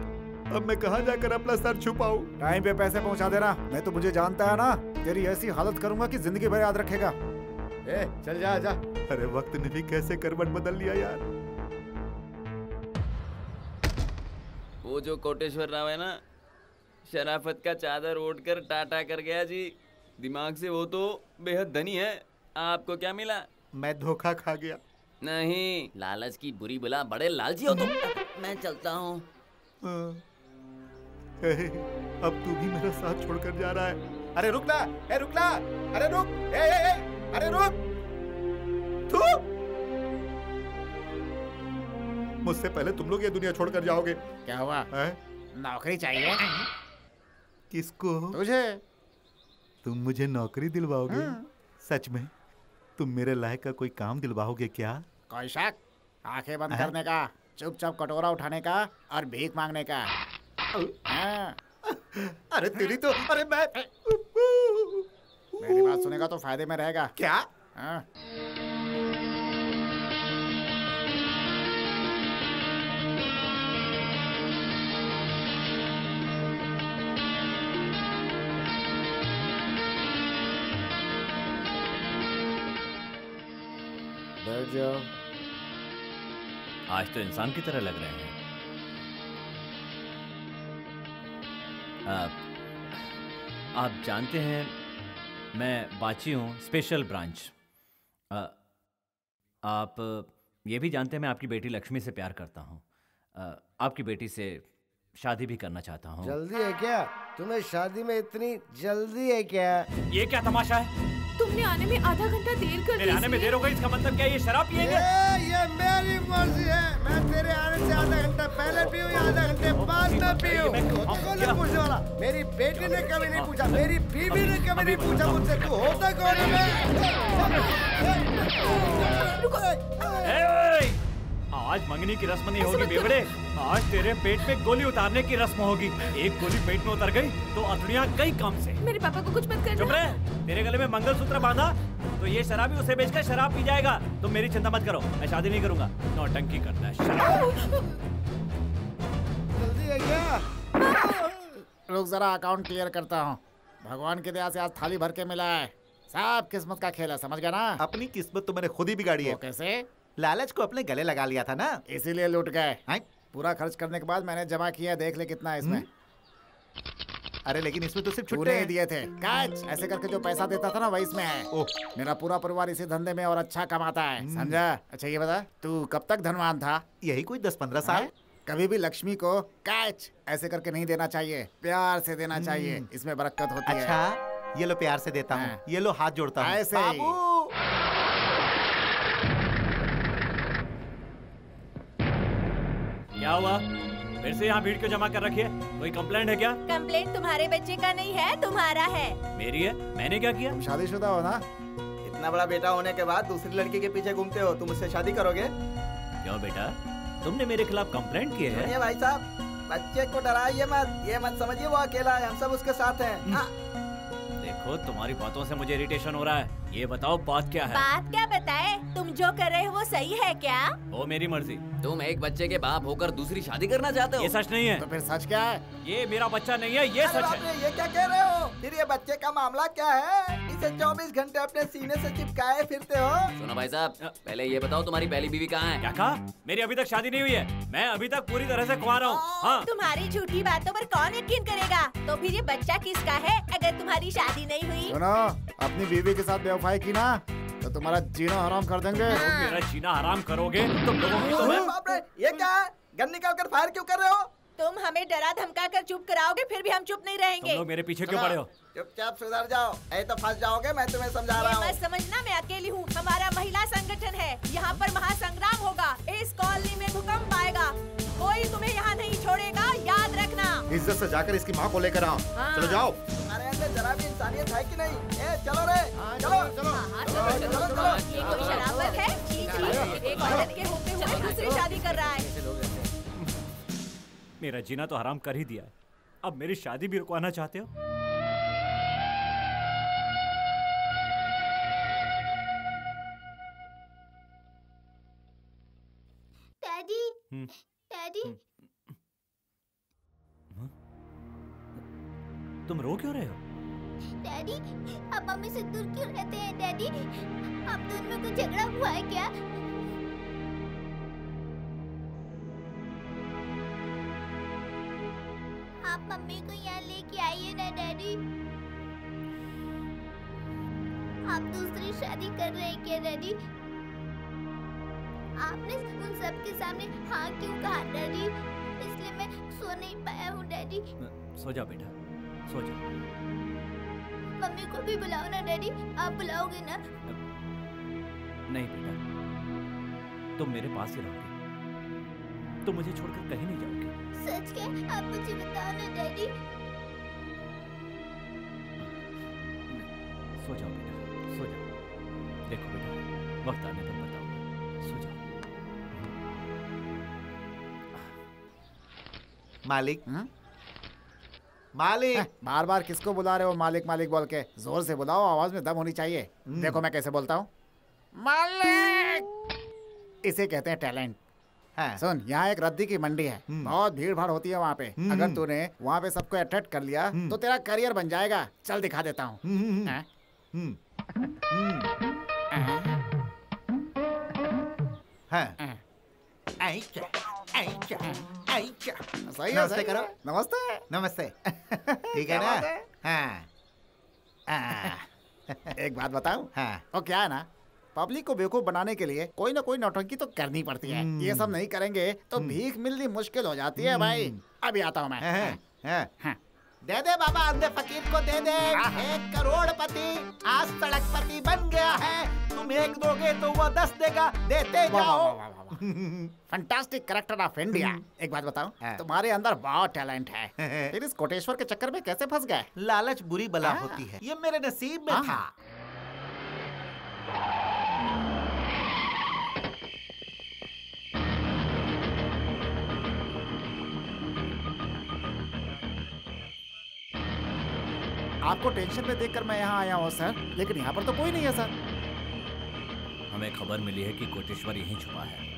अब मैं कहाँ जाकर अपना सर छुपाऊं? टाइम पे पैसे पहुंचा देना, मैं तो मुझे जानता है ना, तेरी ऐसी हालत करूंगा कि जिंदगी भर याद रखेगा। चल जा जा। अरे वक्त ने भी कैसे करवट बदल लिया यार। वो जो कोटेश्वर राव है ना, शराफत का चादर ओढ़कर टाटा कर गया जी। दिमाग से वो तो बेहद धनी है। आपको क्या मिला? मैं धोखा खा गया। नहीं, लालच की बुरी बला, बड़े लालची हो तुम। मैं चलता हूँ। अब तू भी मेरा साथ छोड़कर जा रहा है। अरे रुक ना, ए रुक ना, अरे रुक, ए, अरे रुक। तू मुझसे पहले तुम लोग ये दुनिया छोड़कर जाओगे। क्या हुआ? नौकरी चाहिए? किसको? तुझे। तुम मुझे नौकरी दिलवाओगे? सच में? तुम मेरे लायक का कोई काम दिलवाओगे क्या? कोई शक? आंखें बंद करने का, चुपचाप कटोरा उठाने का और भीख मांगने का। अरे तेरी तो, अरे मैं मेरी बात सुनेगा तो फायदे में रहेगा। क्या? बैठ जाओ। आज तो इंसान की तरह लग रहे हैं। आप जानते हैं मैं बाची हूँ, स्पेशल ब्रांच। आप ये भी जानते हैं मैं आपकी बेटी लक्ष्मी से प्यार करता हूँ। आपकी बेटी से शादी भी करना चाहता हूँ। जल्दी है क्या? तुम्हें शादी में इतनी जल्दी है क्या? ये क्या तमाशा है? तुमने आने में आधा घंटा देर कर दी। मेरे आने में देर हो गई, इसका मतलब क्या? ये शराब पिएंगे? ये मेरी मर्जी है। मैं तेरे आने से आधा घंटा पहले पीऊँ या आधा घंटे बाद में पीऊँ, कौन पूछने वाला? मेरी बेटी ने कभी नहीं पूछा, मेरी बीवी ने कभी नहीं पूछा मुझसे तू होता कौन है? आज मंगनी की रस्म नहीं होगी बेवड़े, आज तेरे पेट पे गोली उतारने की रस्म होगी। एक गोली पेट में उतर गई तो अथड़ियाँ गई काम से। मेरे पापा को कुछ मत करना। चुप रहे। तेरे गले में मंगलसूत्र बांधा तो ये शराबी उसे बेचकर शराब पी जाएगा। तुम मेरी चिंता मत करो, मैं शादी नहीं करूंगा। नौटंकी करता है शराब। जल्दी है क्या? रुक जरा, अकाउंट क्लियर करता हूँ। भगवान की दया से आज थाली भर के मिला है। सब किस्मत का खेल है, समझ गया ना? अपनी किस्मत तो मैंने खुद ही बिगाड़ी है। कैसे? लालच को अपने गले लगा लिया था ना, इसीलिए लूट गए। पूरा खर्च करने के बाद मैंने जमा किया, देख ले कितना है इसमें। अरे लेकिन इसमें तो सिर्फ छुट्टे ही दिए थे। कैच ऐसे करके जो पैसा देता था ना वही इसमें है। मेरा पूरा परिवार इसी धंधे में और अच्छा कमाता है, समझा? अच्छा ये बता, तू कब तक धनवान था? यही कोई 10-15 साल। कभी भी लक्ष्मी को कैच ऐसे करके नहीं देना चाहिए, प्यार से देना चाहिए, इसमें बरकत होती है। अच्छा ये लो प्यार से देता हूँ, ये लो हाथ जोड़ता हूँ। ऐसे ही। क्या हुआ? फिर से यहाँ भीड़ क्यों जमा कर रखी है? कोई कंप्लेंट है क्या? कंप्लेंट तुम्हारे बच्चे का नहीं है, तुम्हारा है। मेरी है? मैंने क्या किया? तुम शादीशुदा हो ना? इतना बड़ा बेटा होने के बाद दूसरी लड़की के पीछे घूमते हो, तुम उससे शादी करोगे? क्यों बेटा, तुमने मेरे खिलाफ कंप्लेंट की है? भाई साहब, बच्चे को डराइए मत, ये मत समझिए वो अकेला है, हम सब उसके साथ हैं। देखो तुम्हारी बातों से मुझे इरिटेशन हो रहा है। ये बताओ बात क्या है? बात क्या बताए? तुम जो कर रहे हो वो सही है क्या? वो मेरी मर्जी। तुम एक बच्चे के बाप होकर दूसरी शादी करना चाहते हो? ये सच नहीं है। तो फिर सच क्या है? ये मेरा बच्चा नहीं है, ये सच है। ये क्या कह रहे हो? फिर ये बच्चे का मामला क्या है? इसे 24 घंटे अपने सीने से चिपकाए फिरते हो? सुनो भाई साहब, पहले ये बताओ तुम्हारी पहली बीवी कहाँ है? क्या कहा? मेरी अभी तक शादी नहीं हुई है, मैं अभी तक पूरी तरह से कुंवारा हूँ। हाँ। तुम्हारी झूठी बातों पर कौन यकीन करेगा? तो फिर ये बच्चा किसका है अगर तुम्हारी शादी नहीं हुई? सुनो, अपनी बीवी के साथ बेवफाई की ना तो तुम्हारा जीना हराम कर देंगे। मेरा जीना हराम करोगे तुम लोगों की? तो ये क्या है? गन निकाल कर फायर क्यों कर रहे हो? तुम हमें डरा धमका कर चुप कराओगे, फिर भी हम चुप नहीं रहेंगे। तुम लोग मेरे पीछे क्यों पड़े हो? चुपचाप सुधर जाओ, ऐ तो फंस जाओगे। मैं तुम्हें समझा रहा हूँ। मत समझना मैं अकेली हूँ, हमारा महिला संगठन है। यहाँ पर महासंग्राम होगा, इस कॉलोनी में भूकंप आएगा, कोई तुम्हें यहाँ नहीं छोड़ेगा, याद रखना। इज्जत से जाकर इसकी माँ को लेकर आओ। चलो जाओ। तुम्हारे अंदर जरा भी इंसानियत है कि नहीं? चलो रे, चलो। ये कोई शराबत है? एक औरत के होते हुए दूसरी शादी कर रहा है। मेरा जीना तो हराम कर ही दिया है, अब मेरी शादी भी रुकवाना चाहते हो? डैडी, डैडी, तुम रो क्यों रहे हो? डैडी, आप मम्मी से दूर क्यों रहते हैं? डैडी, आप दोनों में कुछ झगड़ा हुआ है क्या? आप मम्मी को यहाँ लेके आइए ना डैडी। आप दूसरी शादी कर रहे हैं क्या डैडी? आपने उन सबके सामने हाँ क्यों कहा डैडी? इसलिए मैं सो नहीं पाया हूँ डैडी। सो जा बेटा, सो जा। मम्मी को भी बुलाओ ना डैडी, आप बुलाओगे ना? नहीं बेटा, तुम मेरे पास ही रहोगे, तुम मुझे छोड़कर कहीं नहीं जाओगे। सच के? आप मुझे बताओ ना डैडी। सो जाओ बेटा, सो जाओ। देखो बेटा, वक्त आने पर बताऊंगा, सो जाओ। मालिक। मालिक। बार बार किसको बुला रहे हो मालिक मालिक बोल के? जोर से बुलाओ, आवाज में दम होनी चाहिए। देखो मैं कैसे बोलता हूँ, मालिक। इसे कहते हैं टैलेंट। हाँ। सुन, यहाँ एक रद्दी की मंडी है, बहुत भीड़ भाड़ होती है वहाँ पे। अगर तूने वहाँ पे सबको अट्रैक्ट कर लिया तो तेरा करियर बन जाएगा। चल दिखा देता हूँ। सही है, नमस्ते करो। नमस्ते। नमस्ते। ठीक है ना? हाँ। एक बात बताऊं? हाँ। तो क्या है ना, पब्लिक को बेवकूफ बनाने के लिए कोई ना कोई नौटंकी तो करनी पड़ती है। ये सब नहीं करेंगे तो भीख मिलनी मुश्किल हो जाती है भाई। अभी आता हूँ मैं। दे दे बाबा, अंधे फकीर को दे दे। 1 करोड़पति आज सड़कपति बन गया है। तुम 1 दोगे तो वो 10 देगा, देते जाओ। Fantastic character of India. एक बात बताओ, तुम्हारे अंदर बहुत टैलेंट है, फिर इस कोटेश्वर के चक्कर में कैसे फंस गए? लालच बुरी बला होती है, ये मेरे नसीब में था। आपको टेंशन में देखकर मैं यहाँ आया हूँ सर, लेकिन यहाँ पर तो कोई नहीं है सर। हमें खबर मिली है कि कोटेश्वर यहीं छुपा है।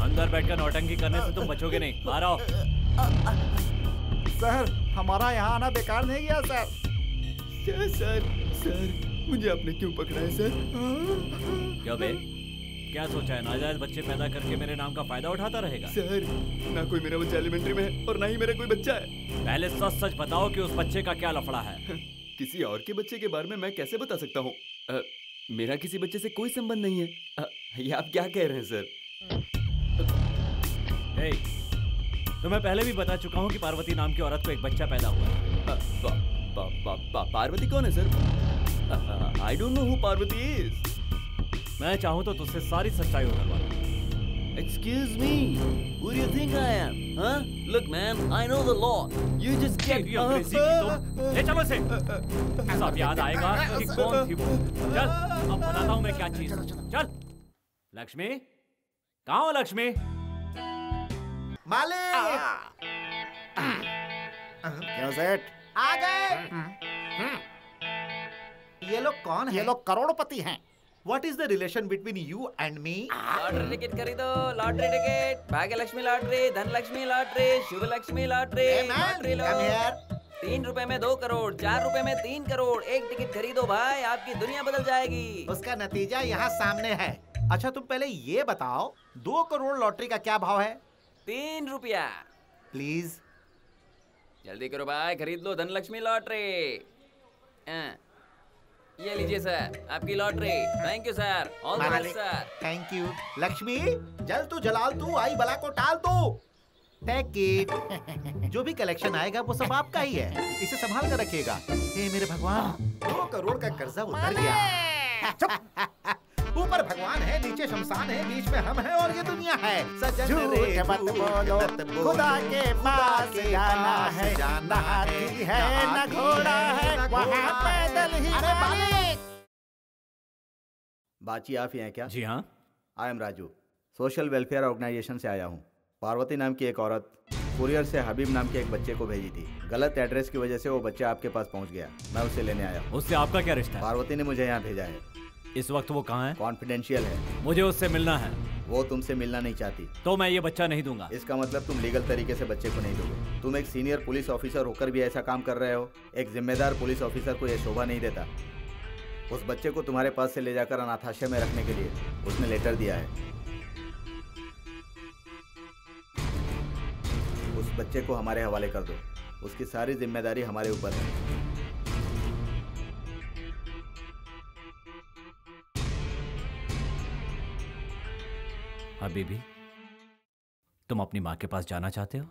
अंदर बैठकर नौटंकी करने से तुम बचोगे नहीं, बाहर आओ। सर, हमारा यहाँ आना बेकार नहीं गया सर। सर, मुझे आपने क्यों पकड़ा है सर? क्या बे, क्या सोचा है नाजायज बच्चे पैदा करके मेरे नाम का फायदा उठाता रहेगा? सर, ना कोई मेरा बच्चा एलिमेंट्री में है और ना ही मेरा कोई बच्चा है। पहले सच सच बताओ कि उस बच्चे का क्या लफड़ा है। किसी और के बच्चे के बारे में मैं कैसे बता सकता हूँ? मेरा किसी बच्चे से कोई संबंध नहीं है। ये आप क्या कह रहे हैं सर? तो मैं पहले भी बता चुका हूँ कि पार्वती नाम की औरत को एक बच्चा पैदा हुआ है। पार्वती कौन है sir? I don't know who Parvati is. मैं चाहूँ तो तुझसे सारी सच्चाई उगलवा दूं। Excuse me, who do you think I am? Huh? Look, man, I know the law. You just get ले चलो इसे। सब याद आएगा कि कौन थी वो। चल, अब बताता हूँ मैं क्या चीज। चल। लक्ष्मी, कहाँ हो लक्ष्मी? मालिक। क्यों सेठ? आ गए। ये लोग कौन हैं? ये लोग करोड़पति हैं। What is the relation between you and me? Lottery ticket खरीदो, लॉटरी टिकट, भाग्य लक्ष्मी लॉटरी, धन लक्ष्मी लॉटरी, शुभ लक्ष्मी लॉटरी, लॉटरी लो। 3 रुपए में 2 करोड़, 4 रुपए में 3 करोड़, एक टिकट खरीदो भाई, आपकी दुनिया बदल जाएगी। उसका नतीजा यहाँ सामने है। अच्छा तुम पहले ये बताओ, 2 करोड़ लॉटरी का क्या भाव है? 3 रुपया। प्लीज जल्दी करो भाई, खरीद लो धन लक्ष्मी लॉटरी। ये लीजिए सर, आपकी लॉटरी। Thank you sir, all the best sir. Thank you. Lakshmi, जल तू जलाल तू, आई बला को टाल तू। Take it. जो भी कलेक्शन आएगा वो सब आपका ही है, इसे संभाल कर रखिएगा। हे मेरे भगवान, 2 करोड़ का कर्जा उतर गया। ऊपर भगवान है, नीचे शमशान है, बीच में हम हैं और ये दुनिया है। सजन रे मत बोलो, खुदा के पास जाना है, ना हाथी है ना घोड़ा है, वहाँ पैदल ही। अरे मालिक, बाची आप ही हैं क्या? जी हाँ। I am Raju, social welfare organisation से आया हूँ। पार्वती नाम की एक औरत कुरियर से हबीब नाम के एक बच्चे को भेजी थी। गलत एड्रेस की वजह से वो बच्चा आपके पास पहुँच गया। मैं उसे लेने आया हूँ। उससे आपका क्या रिश्ता है? पार्वती ने मुझे यहाँ भेजा है। इस वक्त वो कहाँ है? कॉन्फिडेंशियल है। मुझे उससे मिलना है। वो तुमसे मिलना नहीं चाहती। तो मैं ये बच्चा नहीं दूंगा। इसका मतलब तुम लीगल तरीके से बच्चे को नहीं दोगे। तुम एक सीनियर पुलिस ऑफिसर होकर भी ऐसा काम कर रहे हो। एक जिम्मेदार पुलिस ऑफिसर को यह शोभा नहीं देता। उस बच्चे को तुम्हारे पास से ले जाकर अनाथाश्रम में रखने के लिए उसने लेटर दिया है। उस बच्चे को हमारे हवाले कर दो। उसकी सारी जिम्मेदारी हमारे ऊपर है। हबीबी, तुम अपनी माँ के पास जाना चाहते हो?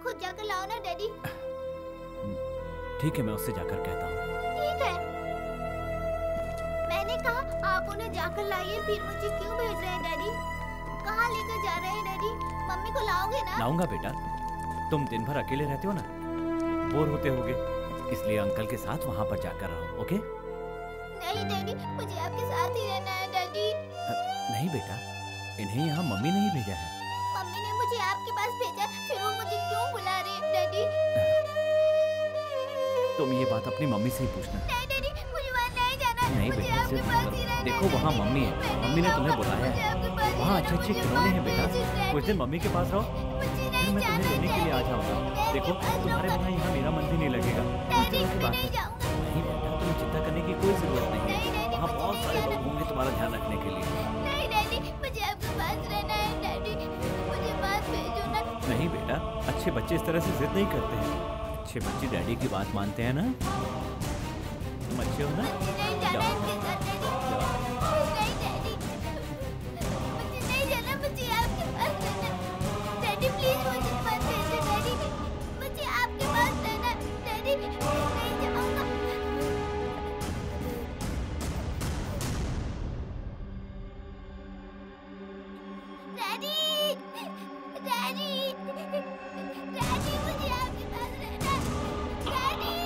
खुद जाकर लाओ ना डैडी। ठीक है, मैं उससे जाकर कहता हूँ। ठीक है, मैंने कहा आप उन्हें जाकर लाइए, फिर मुझे क्यों भेज रहे हैं डैडी? कहाँ लेकर जा रहे हैं डैडी? मम्मी को लाओगे ना? लाऊंगा बेटा, तुम दिन भर अकेले रहते हो ना, बोर होते होगे, इसलिए अंकल के साथ वहाँ पर जाकर रहो। ओके? नहीं डैडी, मुझे आपके साथ ही रहना है डैडी। नहीं बेटा, इन्हें यहाँ मम्मी ने ही भेजा है। मम्मी ने मुझे आपके पास भेजा, फिर वो मुझे क्यों बुला रही है डैडी? तुम ये बात अपनी मम्मी से ही पूछना। नहीं डैडी, मुझे वहाँ नहीं जाना। नहीं मुझे बेटा, आपके पास ही रहना है। देखो वहाँ मम्मी है, मम्मी ने तुम्हें बुलाया है। वहाँ अच्छे अच्छे खिलौने हैं बेटा, कुछ दिन मम्मी के पास रहो, फिर मैं तुम्हें लेने के लिए आ जाऊंगा। देखो तुम्हारे बिना यहाँ मेरा मन भी नहीं लगेगा। डैडी, मैं नहीं नहीं बेटा, तुम्हें चिंता करने की कोई जरूरत नहीं है, वहाँ बहुत सारे लोग होंगे तुम्हारा ध्यान रखने के लिए। नहीं डैडी, मुझे आपके पास रहना है डैडी, मुझे पास भेजो ना। नहीं बेटा, अच्छे बच्चे इस तरह से जिद नहीं करते हैं, अच्छे बच्चे डैडी की बात मानते हैं ना। तुम अच्छे हो ना? नहीं जाना इनके साथ डैडी। नहीं डैडी, मुझे नहीं जाना, मुझे आपके पास रहना। डैडी प्लीज मुझे मत भेजो डैडी, मुझे आपके पास रहना डैडी, मैं नहीं जाऊंगा। डैडी, डैडी, डैडी मुझे आपके पास रहना डैडी।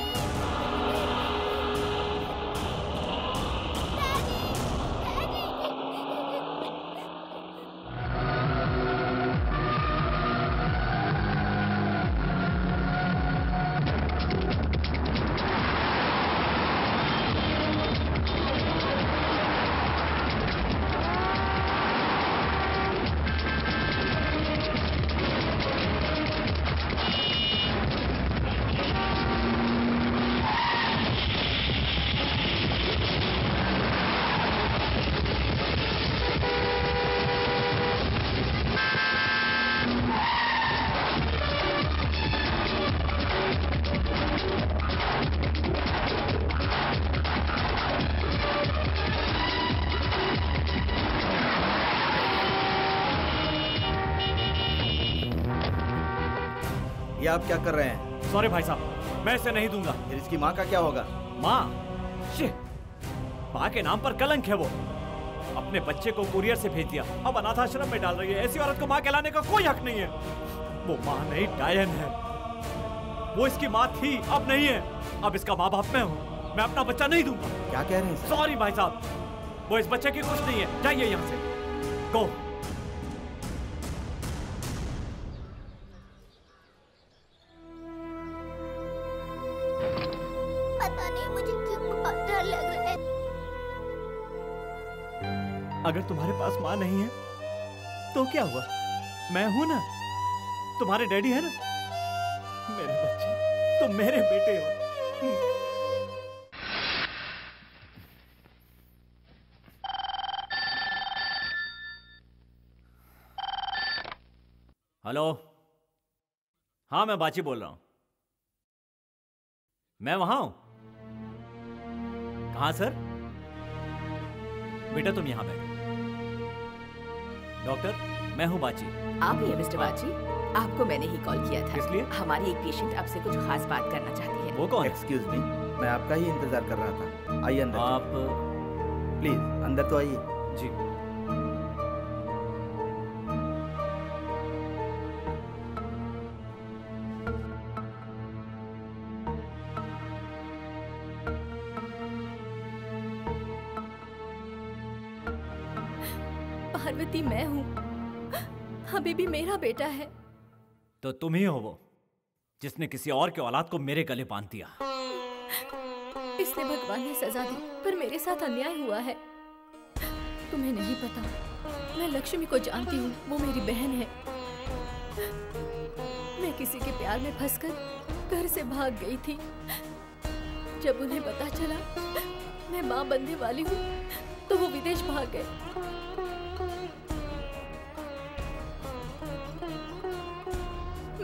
ये आप क्या कर रहे हैं? सॉरी भाई साहब, मैं इसे नहीं दूंगा। फिर इसकी माँ का क्या होगा? माँ? माँ के नाम पर कलंक है वो। अपने बच्चे को कुरियर से भेज दिया, अब अनाथाश्रम में डाल रही है। ऐसी औरत को माँ कहलाने का कोई हक नहीं है। वो माँ नहीं, डायन है। वो इसकी माँ थी, अब नहीं है। अब इसका माँ बाप मैं हूँ, मैं अपना बच्चा नहीं दूंगा। क्या कह रहे हैं? सॉरी भाई साहब, वो इस बच्चे की कुछ नहीं है। जाइए यहाँ से, गो। पता नहीं मुझे क्यों बहुत डर लग रहा है। अगर तुम्हारे पास माँ नहीं है तो क्या हुआ, मैं हूं ना, तुम्हारे डैडी है ना। मेरे बच्चे, तुम मेरे बेटे हो। हेलो, हाँ मैं बाची बोल रहा हूं। मैं वहां हूं। कहां सर? बेटा तुम यहां बैठो। डॉक्टर, मैं हूं बाची। आप ही हैं मिस्टर बाची? आपको मैंने ही कॉल किया था। किस लिए? हमारी एक पेशेंट आपसे कुछ खास बात करना चाहती है। वो कौन? एक्सक्यूज मी, मैं आपका ही इंतजार कर रहा था। आइए अंदर। आप प्लीज अंदर तो आइए। जी। पार्वती मैं हूँ, अभी भी मेरा बेटा है। तो तुम ही हो वो जिसने किसी और के औलाद को मेरे गले बांध दिया। इसने भगवान ने सजा दी, पर मेरे साथ अन्याय हुआ है। तुम्हें नहीं पता, मैं लक्ष्मी को जानती हूँ, वो मेरी बहन है। मैं किसी के प्यार में फंसकर घर से भाग गई थी। जब उन्हें पता चला मैं माँ बनने वाली हूँ, तो वो विदेश भाग गए।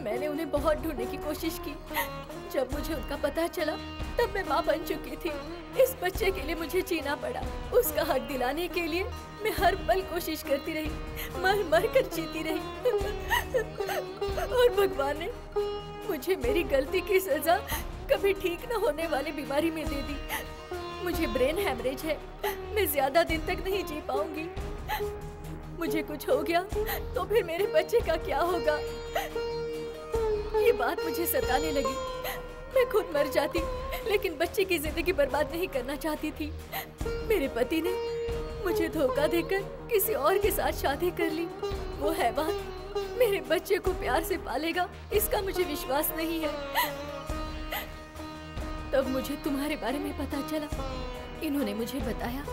मैंने उन्हें बहुत ढूंढने की कोशिश की। जब मुझे उनका पता चला तब मैं माँ बन चुकी थी। इस बच्चे के लिए मुझे जीना पड़ा। उसका हक दिलाने के लिए मैं हर पल कोशिश करती रही, मर मर कर जीती रही। और भगवान ने मुझे मेरी गलती की सजा कभी ठीक न होने वाली बीमारी में दे दी। मुझे ब्रेन हैमरेज है। मैं ज्यादा दिन तक नहीं जी पाऊंगी। मुझे कुछ हो गया तो फिर मेरे बच्चे का क्या होगा? ये बात मुझे सताने लगी। मैं खुद मर जाती, लेकिन बच्चे की जिंदगी बर्बाद नहीं करना चाहती थी। मेरे पति ने मुझे धोखा देकर किसी और के साथ शादी कर ली। वो हैवान मेरे बच्चे को प्यार से पालेगा, इसका मुझे विश्वास नहीं है। तब मुझे तुम्हारे बारे में पता चला। इन्होंने मुझे बताया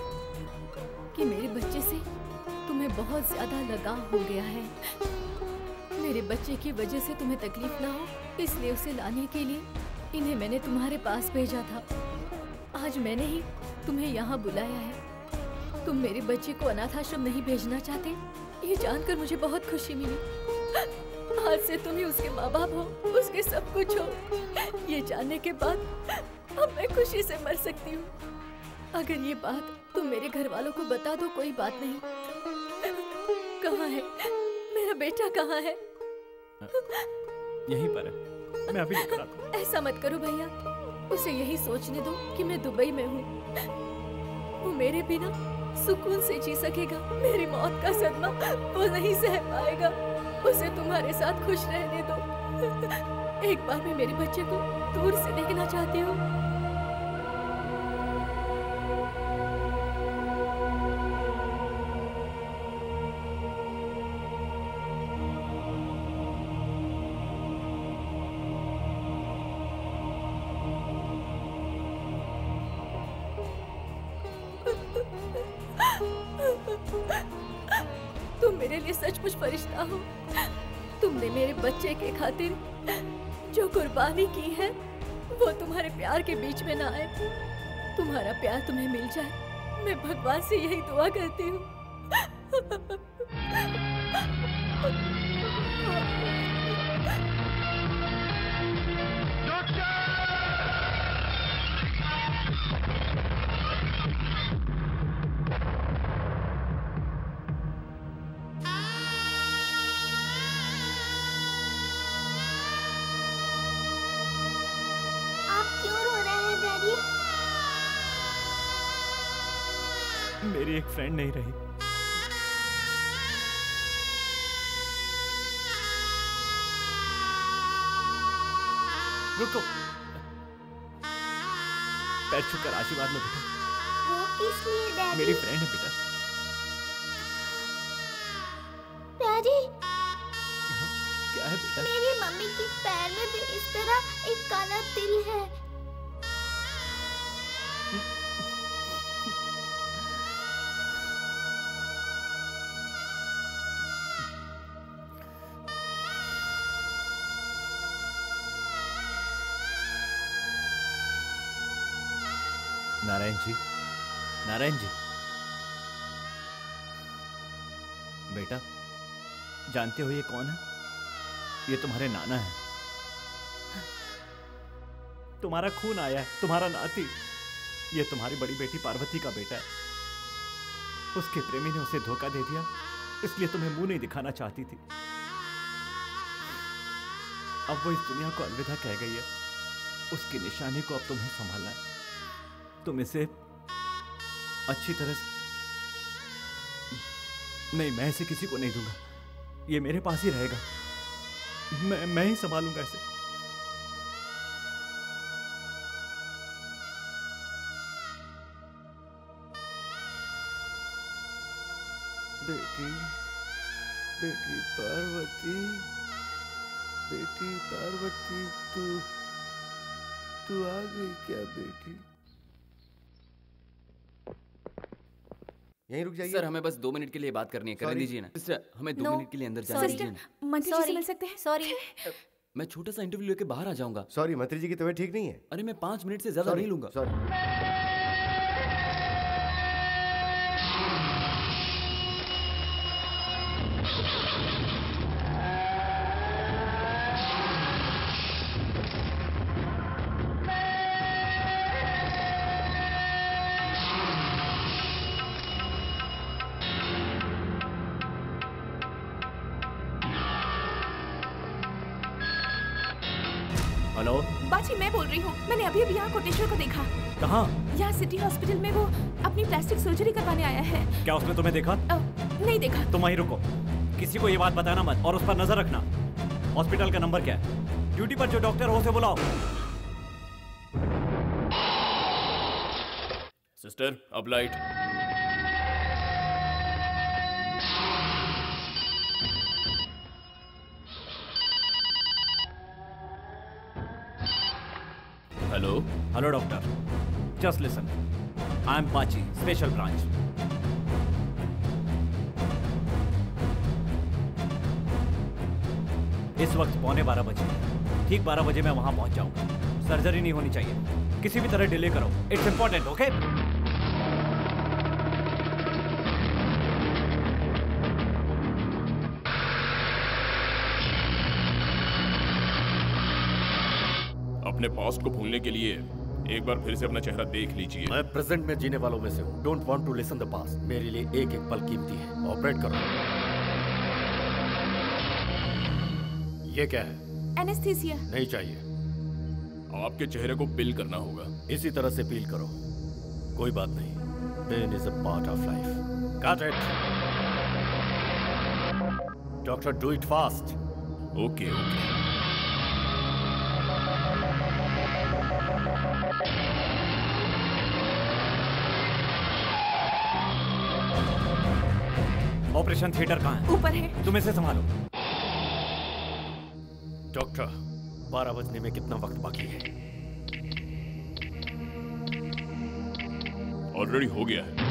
कि मेरे बच्चे से तुम्हें बहुत ज्यादा लगाव हो गया है। मेरे बच्चे की वजह से तुम्हें तकलीफ ना हो, इसलिए उसे लाने के लिए इन्हें मैंने तुम्हारे पास भेजा था। आज मैंने ही तुम्हें यहाँ बुलाया है। तुम मेरे बच्चे को अनाथ आश्रम नहीं भेजना चाहते, ये जानकर मुझे बहुत खुशी मिली। आज से तुम ही उसके माँ बाप हो, उसके सब कुछ हो। ये जानने के बाद अब मैं खुशी से मर सकती हूँ। अगर ये बात तुम मेरे घर वालों को बता दो, कोई बात नहीं। कहाँ है मेरा बेटा? कहाँ है? यहीं पर है, मैं अभी लेकर आता हूँ। ऐसा मत करो भैया, उसे यही सोचने दो कि मैं दुबई में हूँ। वो मेरे बिना सुकून से जी सकेगा। मेरी मौत का सदमा वो नहीं सह पाएगा। उसे तुम्हारे साथ खुश रहने दो। एक बार मैं मेरे बच्चे को दूर से देखना चाहती हूँ। तुम मेरे लिए सचमुच फरिश्ता हो। तुमने मेरे बच्चे के खातिर जो कुर्बानी की है वो तुम्हारे प्यार के बीच में ना आए। तुम्हारा प्यार तुम्हें मिल जाए, मैं भगवान से यही दुआ करती हूँ। मेरी एक फ्रेंड नहीं रही। रुको, पैर छूकर आशीर्वाद लो बेटा। वो किस लिए डैडी? मेरी फ्रेंड है बेटा। डैडी, क्या है बेटा? मेरी मम्मी के पैर में भी इस तरह एक काला तिल है। नारायण जी, नारायण जी, बेटा जानते हो ये कौन है? ये तुम्हारे नाना है। तुम्हारा खून आया है, तुम्हारा नाती। ये तुम्हारी बड़ी बेटी पार्वती का बेटा है। उसके प्रेमी ने उसे धोखा दे दिया, इसलिए तुम्हें मुंह नहीं दिखाना चाहती थी। अब वो इस दुनिया को अलविदा कह गई है। उसकी निशानी को अब तुम्हें संभालना है। तुम इसे अच्छी तरह से... नहीं, मैं इसे किसी को नहीं दूंगा। ये मेरे पास ही रहेगा। मैं ही संभालूंगा इसे। बेटी, बेटी पार्वती, बेटी पार्वती, तू आ गई क्या बेटी? यहीं रुक जाइए सर, हमें बस 2 मिनट के लिए बात करनी है, करने दीजिए ना। सिस्टर, हमें 2 मिनट के लिए अंदर जाने दीजिए ना। मंत्री जी से मिल सकते हैं? सॉरी, मैं छोटा सा इंटरव्यू लेके बाहर आ जाऊंगा। सॉरी, मंत्री जी की तबीयत ठीक नहीं है। अरे मैं 5 मिनट से ज्यादा नहीं लूंगा। सॉरी। हेलो बाची, मैं बोल रही हूँ। मैंने अभी अभी यहाँ कोटेश्वर को देखा। कहाँ? यहाँ सिटी हॉस्पिटल में। वो अपनी प्लास्टिक सर्जरी करवाने आया है। क्या उसने तुम्हें देखा? नहीं देखा। तुम वहीं रुको, किसी को ये बात बताना मत और उस पर नजर रखना। हॉस्पिटल का नंबर क्या है? ड्यूटी पर जो डॉक्टर हो उसे बुलाओ। सिस्टर, अब light. Hello hello doctor, just listen, I am बाची, स्पेशल ब्रांच। इस वक्त 11:15 बजे, ठीक 12 बजे मैं वहां पहुंच जाऊंगा। सर्जरी नहीं होनी चाहिए, किसी भी तरह डिले करो, इट्स इंपॉर्टेंट, ओके? अपने पास्ट को भूलने के लिए एक बार फिर से अपना चेहरा देख लीजिए। मैं प्रेजेंट में जीने वालों में से हूँ। Don't want to listen the past. मेरे लिए एक एक पल कीमती है। ऑपरेट करो। ये क्या है? एनेस्थीसिया। नहीं चाहिए। आपके चेहरे को पील करना होगा। इसी तरह से पील करो, कोई बात नहीं। Pain is a part of life. Got it? Doctor, do it fast. Okay okay. Operation theatre कहाँ है? ऊपर है। तुम इसे संभालो। डॉक्टर, 12 बजने में कितना वक्त बाकी है? ऑलरेडी हो गया है।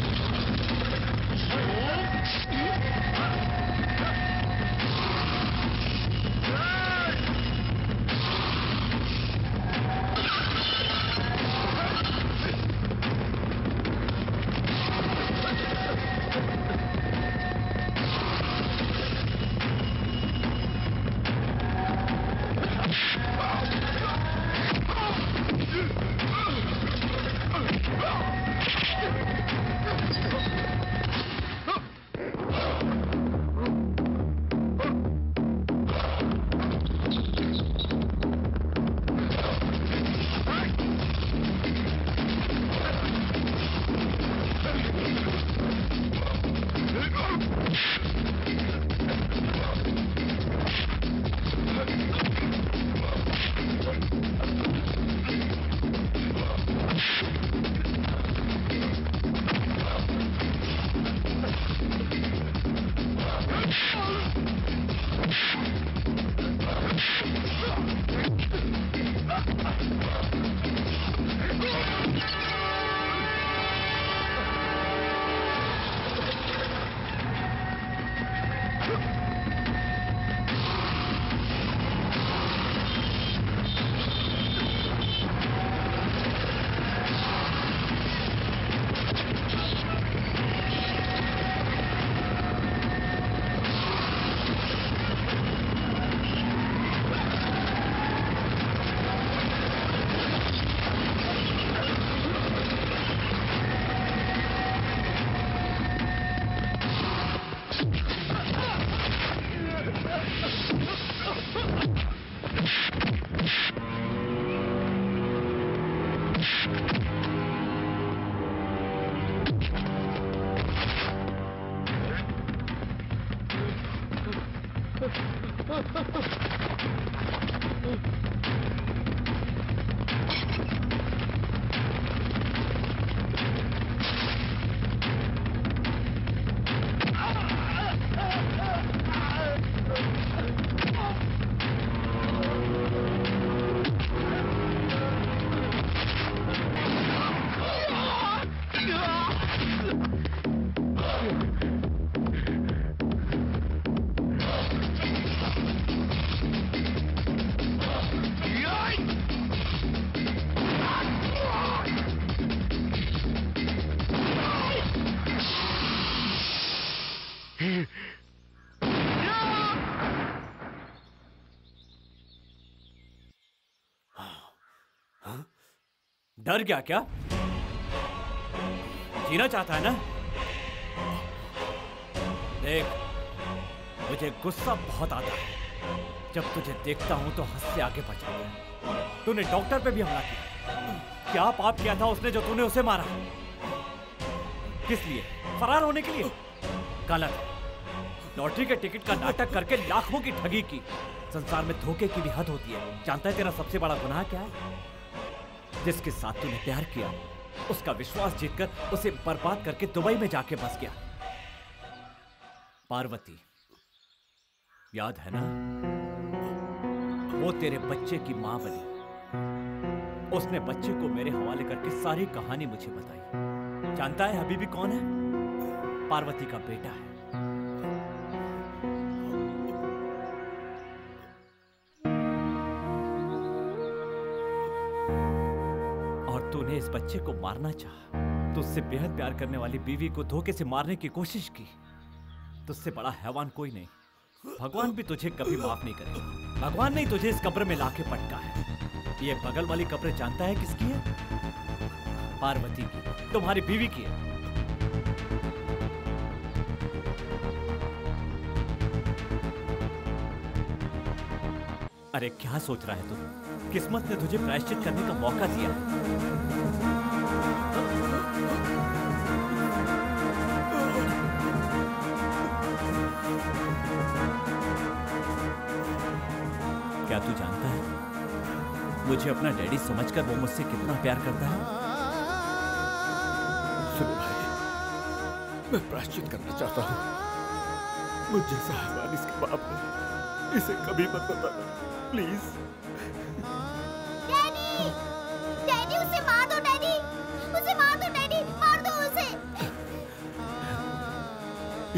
डर गया क्या? जीना चाहता है ना? देख, मुझे गुस्सा बहुत आता है। जब तुझे देखता हूं तो हंस से आगे बढ़ जाता है। तूने डॉक्टर पे भी हमला किया। क्या पाप किया था उसने जो तूने उसे मारा? किस लिए? फरार होने के लिए? गलत। लॉटरी के टिकट का नाटक करके लाखों की ठगी की। संसार में धोखे की भी हद होती है। जानता है तेरा सबसे बड़ा गुनाह क्या है? जिसके साथ तूने प्यार किया, उसका विश्वास जीतकर उसे बर्बाद करके दुबई में जाके बस गया। पार्वती, याद है ना? वो तेरे बच्चे की मां बनी। उसने बच्चे को मेरे हवाले करके सारी कहानी मुझे बताई। जानता है हबीबी कौन है? पार्वती का बेटा है। और तूने इस बच्चे को मारना चाहा। तुझसे बेहद प्यार करने वाली बीवी को धोखे से मारने की कोशिश की। तुझसे बड़ा हैवान कोई नहीं। भगवान भी तुझे कभी माफ नहीं करेगा। भगवान ने ही तुझे इस कब्र में लाके पटका है। ये बगल वाली कब्र जानता है किसकी है? पार्वती की, तुम्हारी बीवी की है। अरे क्या सोच रहा है तू? किस्मत ने तुझे प्रायश्चित करने का मौका दिया। क्या तू जानता है मुझे अपना डैडी समझकर वो मुझसे कितना प्यार करता है? सुनो भाई, मैं प्रायश्चित करना चाहता हूँ। मुझ जैसा हैवान इसके बाप ने इसे कभी मत बताना, प्लीज। डैडी, डैडी उसे मार दो डैडी, उसे मार दो डैडी, मार दो उसे।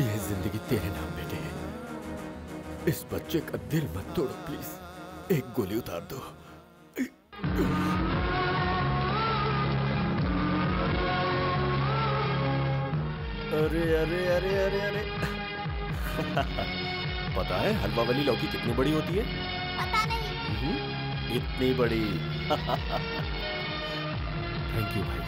ये जिंदगी तेरे नाम बेटे है। इस बच्चे का दिल मत तोड़ो प्लीज। एक गोली उतार दो। अरे अरे अरे अरे अरे पता है हलवा वाली लौकी कितनी बड़ी होती है? पता नहीं। इतनी बड़ी। थैंक यू भाई।